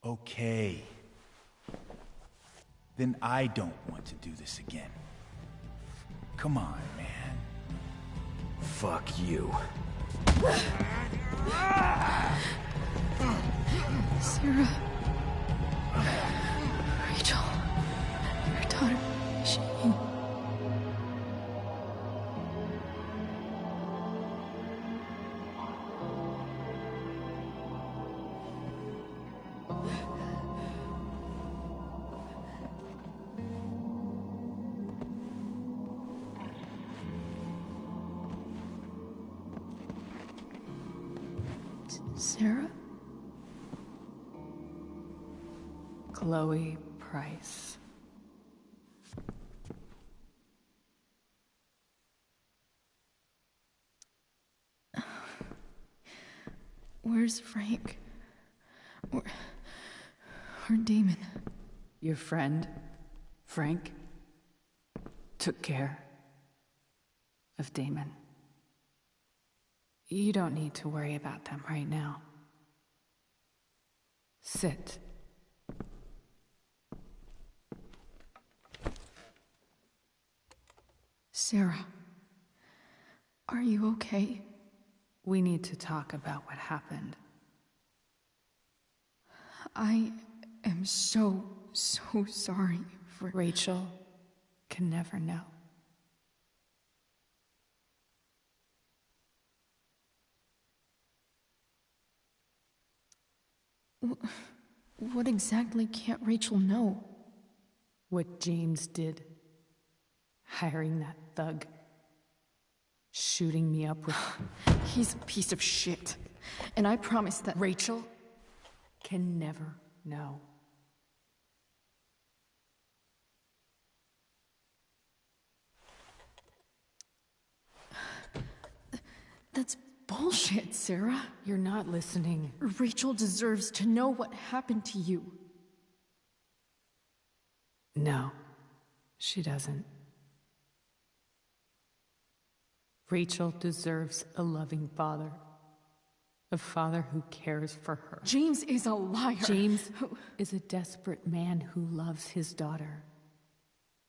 Okay. Then I don't want to do this again. Come on, man. Fuck you. Sarah. Rachel. Your daughter, she... Sarah? Chloe Price. Where's Frank? Or Damon? Your friend, Frank, took care of Damon. You don't need to worry about them right now. Sit. Sarah, are you okay? We need to talk about what happened. I am so sorry for... Rachel can never know. What exactly can't Rachel know? What James did. Hiring that thug. Shooting me up with... He's a piece of shit. And I promise that... Rachel can never know. That's bullshit, Sarah. You're not listening. Rachel deserves to know what happened to you. No, she doesn't. Rachel deserves a loving father. A father who cares for her. James is a liar. James is a desperate man who loves his daughter.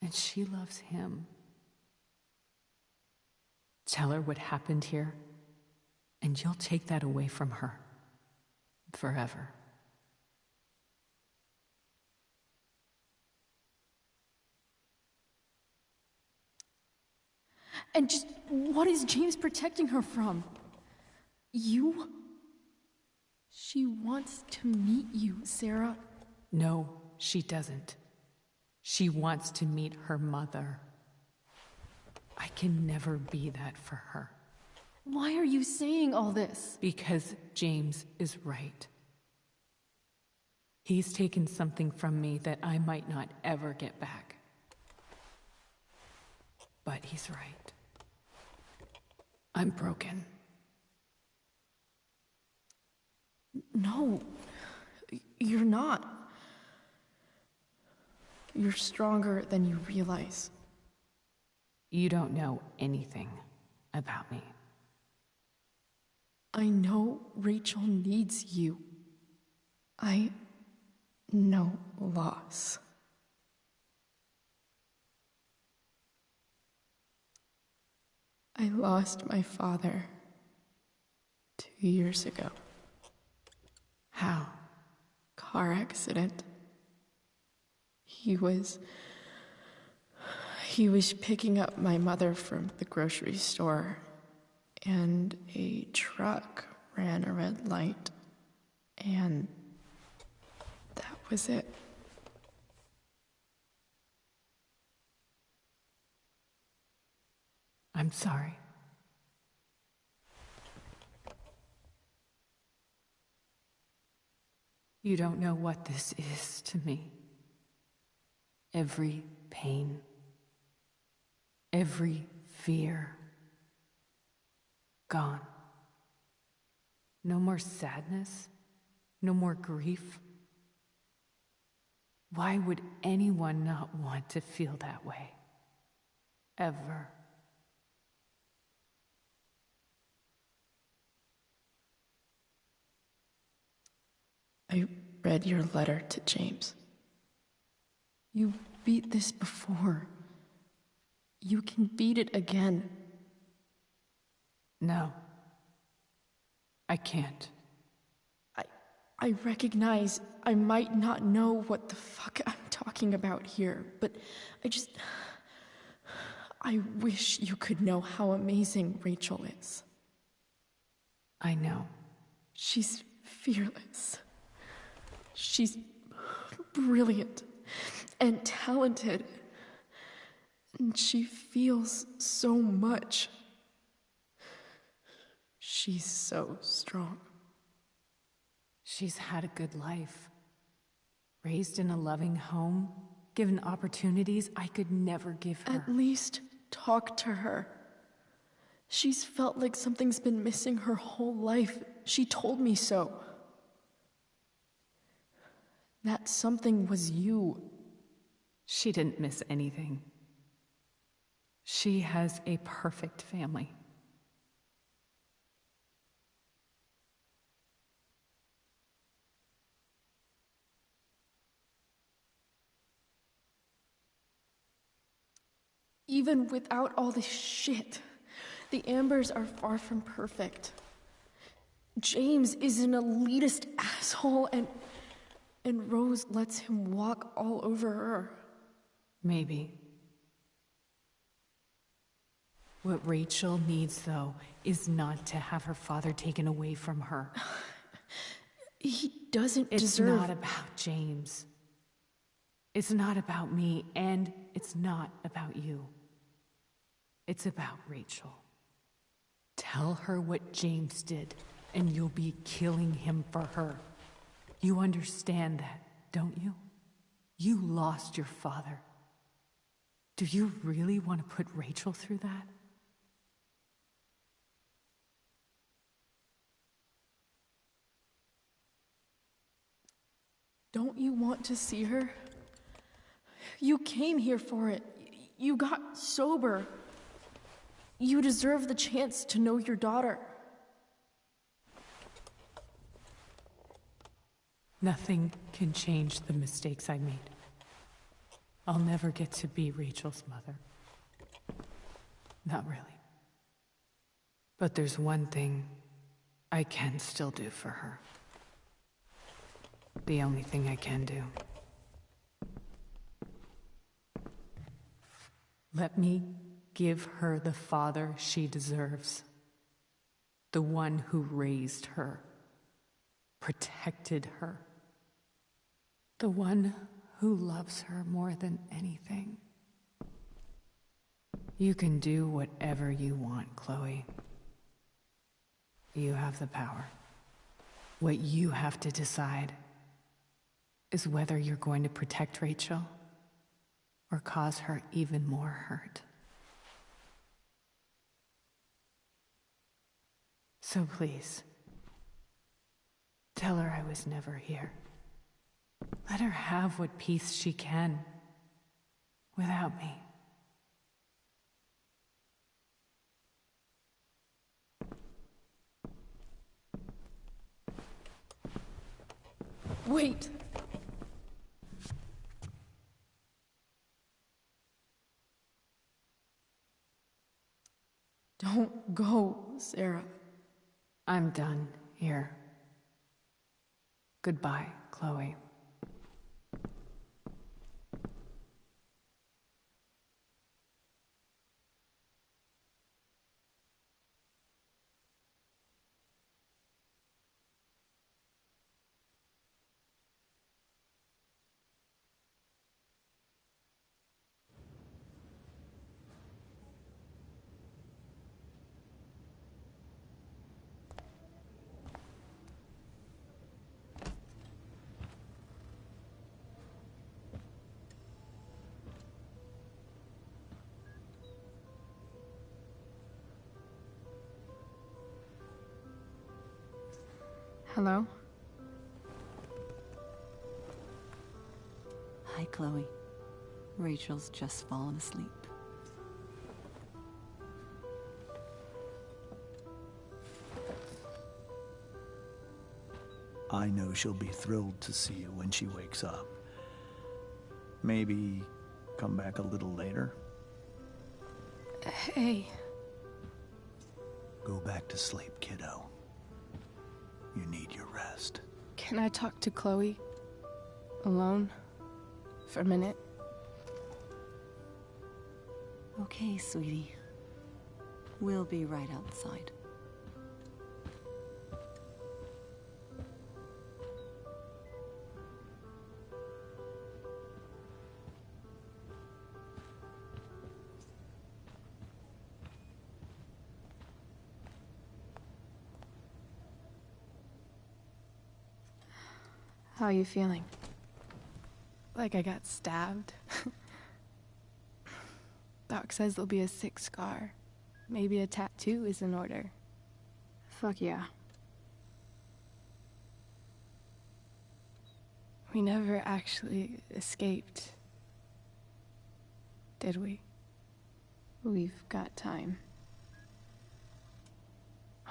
And she loves him. Tell her what happened here, and you'll take that away from her. Forever. And just what is James protecting her from? You? She wants to meet you, Sarah. No, she doesn't. She wants to meet her mother. I can never be that for her. Why are you saying all this? Because James is right. He's taken something from me that I might not ever get back. But he's right. I'm broken. No, you're not. You're stronger than you realize. You don't know anything about me. I know Rachel needs you. I know loss. I lost my father 2 years ago. How? Car accident. He was picking up my mother from the grocery store, and a truck ran a red light, and that was it. I'm sorry. You don't know what this is to me. Every pain, every fear, gone. No more sadness, no more grief. Why would anyone not want to feel that way? Ever. I read your letter to James. You beat this before. You can beat it again. No. I can't. I recognize I might not know what the fuck I'm talking about here, but I wish you could know how amazing Rachel is. I know. She's fearless. She's brilliant and talented. And she feels so much. She's so strong. She's had a good life. Raised in a loving home, given opportunities I could never give her. At least talk to her. She's felt like something's been missing her whole life. She told me so. That something was you. She didn't miss anything. She has a perfect family. Even without all this shit, the Ambers are far from perfect. James is an elitist asshole, and Rose lets him walk all over her. Maybe. What Rachel needs, though, is not to have her father taken away from her. He doesn't It's deserve... not about James. It's not about me, and it's not about you. It's about Rachel. Tell her what James did, and you'll be killing him for her. You understand that, don't you? You lost your father. Do you really want to put Rachel through that? Don't you want to see her? You came here for it. You got sober. You deserve the chance to know your daughter. Nothing can change the mistakes I made. I'll never get to be Rachel's mother. Not really. But there's one thing I can still do for her. The only thing I can do. Let me give her the father she deserves. The one who raised her, protected her. The one who loves her more than anything. You can do whatever you want, Chloe. You have the power. What you have to decide is whether you're going to protect Rachel or cause her even more hurt. So please, tell her I was never here. Let her have what peace she can without me. Wait! Don't go, Sarah. I'm done here. Goodbye, Chloe. Hello? Hi, Chloe. Rachel's just fallen asleep. I know she'll be thrilled to see you when she wakes up. Maybe come back a little later? Hey. Go back to sleep, kiddo. You need your rest. Can I talk to Chloe? Alone? For a minute? Okay, sweetie. We'll be right outside. How are you feeling? Like I got stabbed? Doc says there'll be a sick scar. Maybe a tattoo is in order. Fuck yeah. We never actually escaped, did we? We've got time.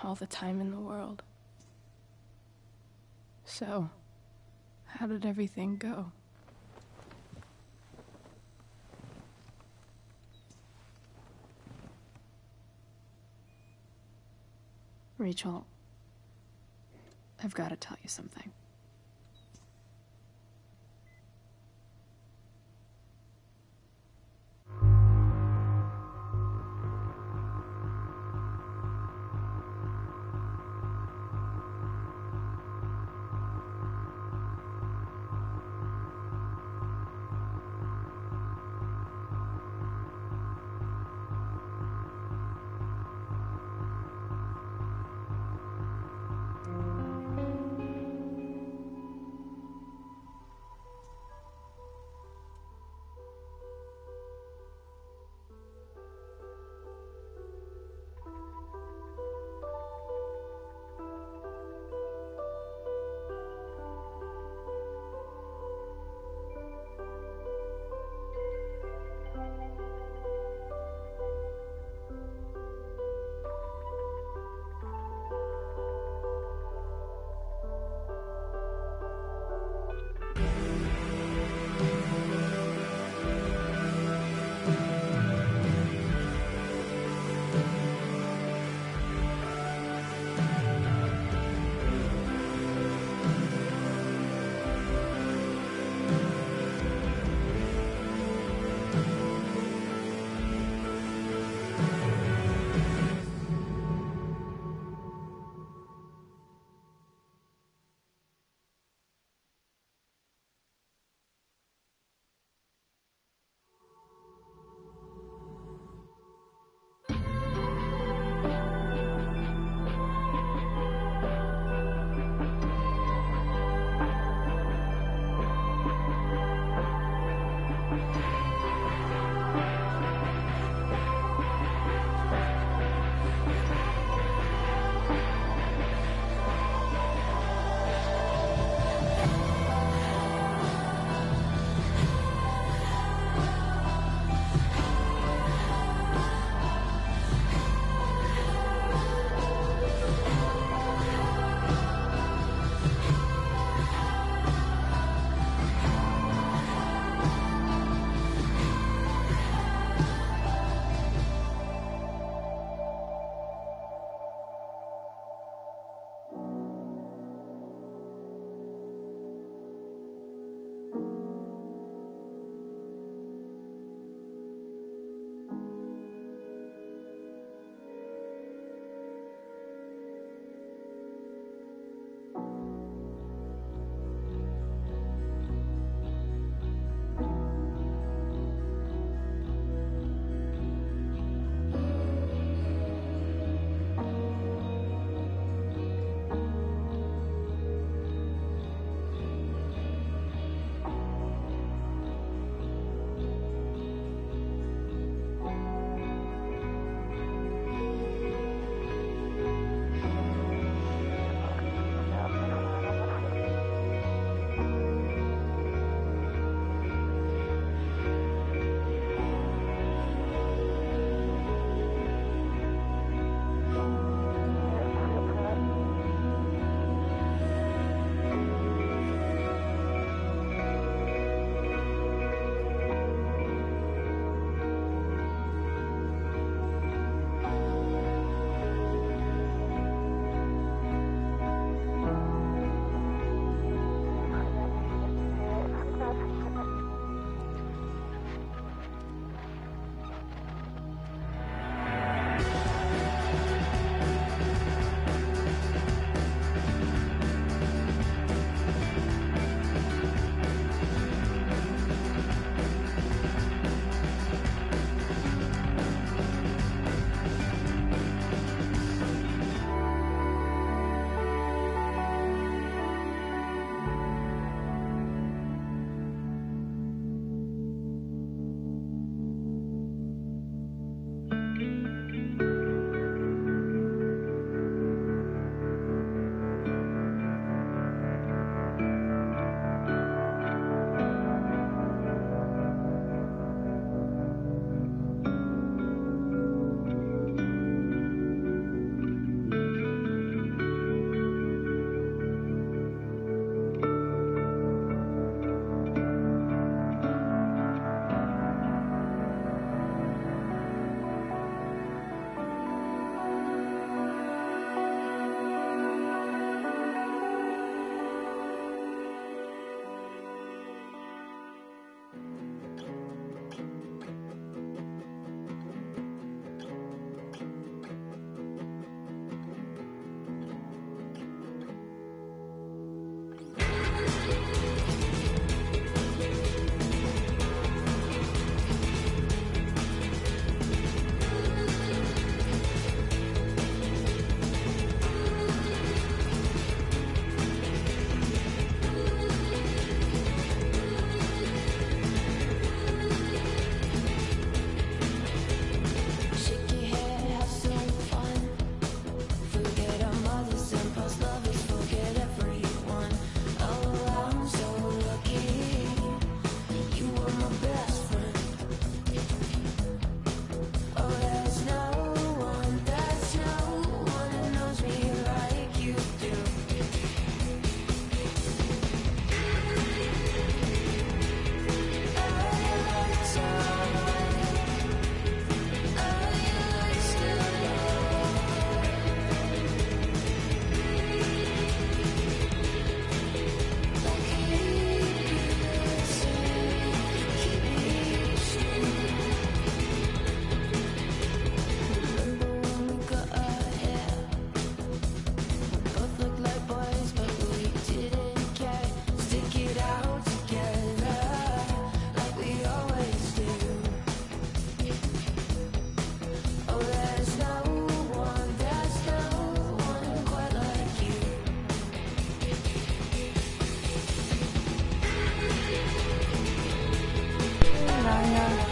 All the time in the world. So, how did everything go? Rachel, I've got to tell you something.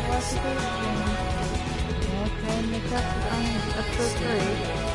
watch it again. Yes, and it's up on episode 3.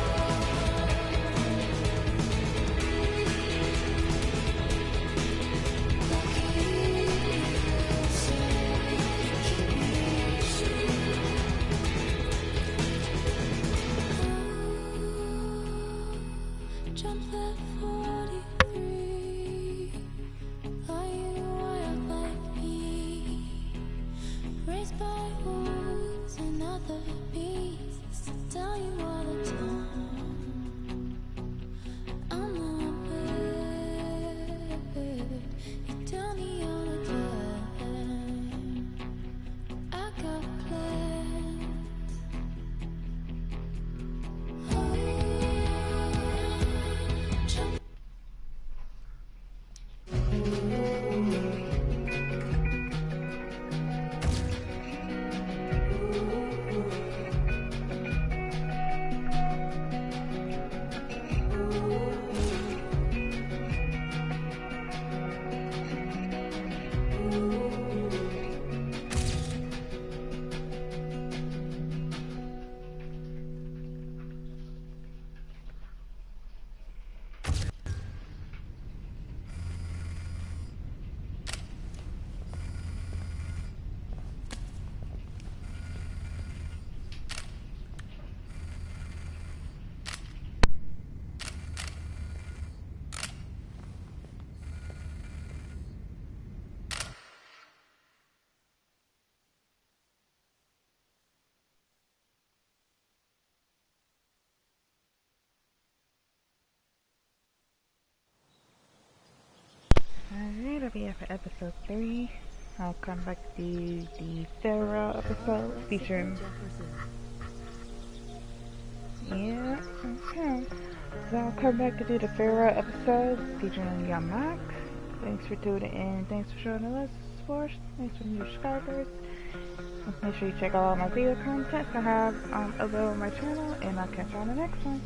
Alright, I'll be here for episode 3. I'll come back to do the Pharaoh episode featuring... Yeah, okay. So I'll come back to do the Pharaoh episode featuring Young Max. Thanks for tuning in. Thanks for showing the support. Thanks for new subscribers. Make sure you check out all my video content I have available on my channel, and I'll catch you on the next one.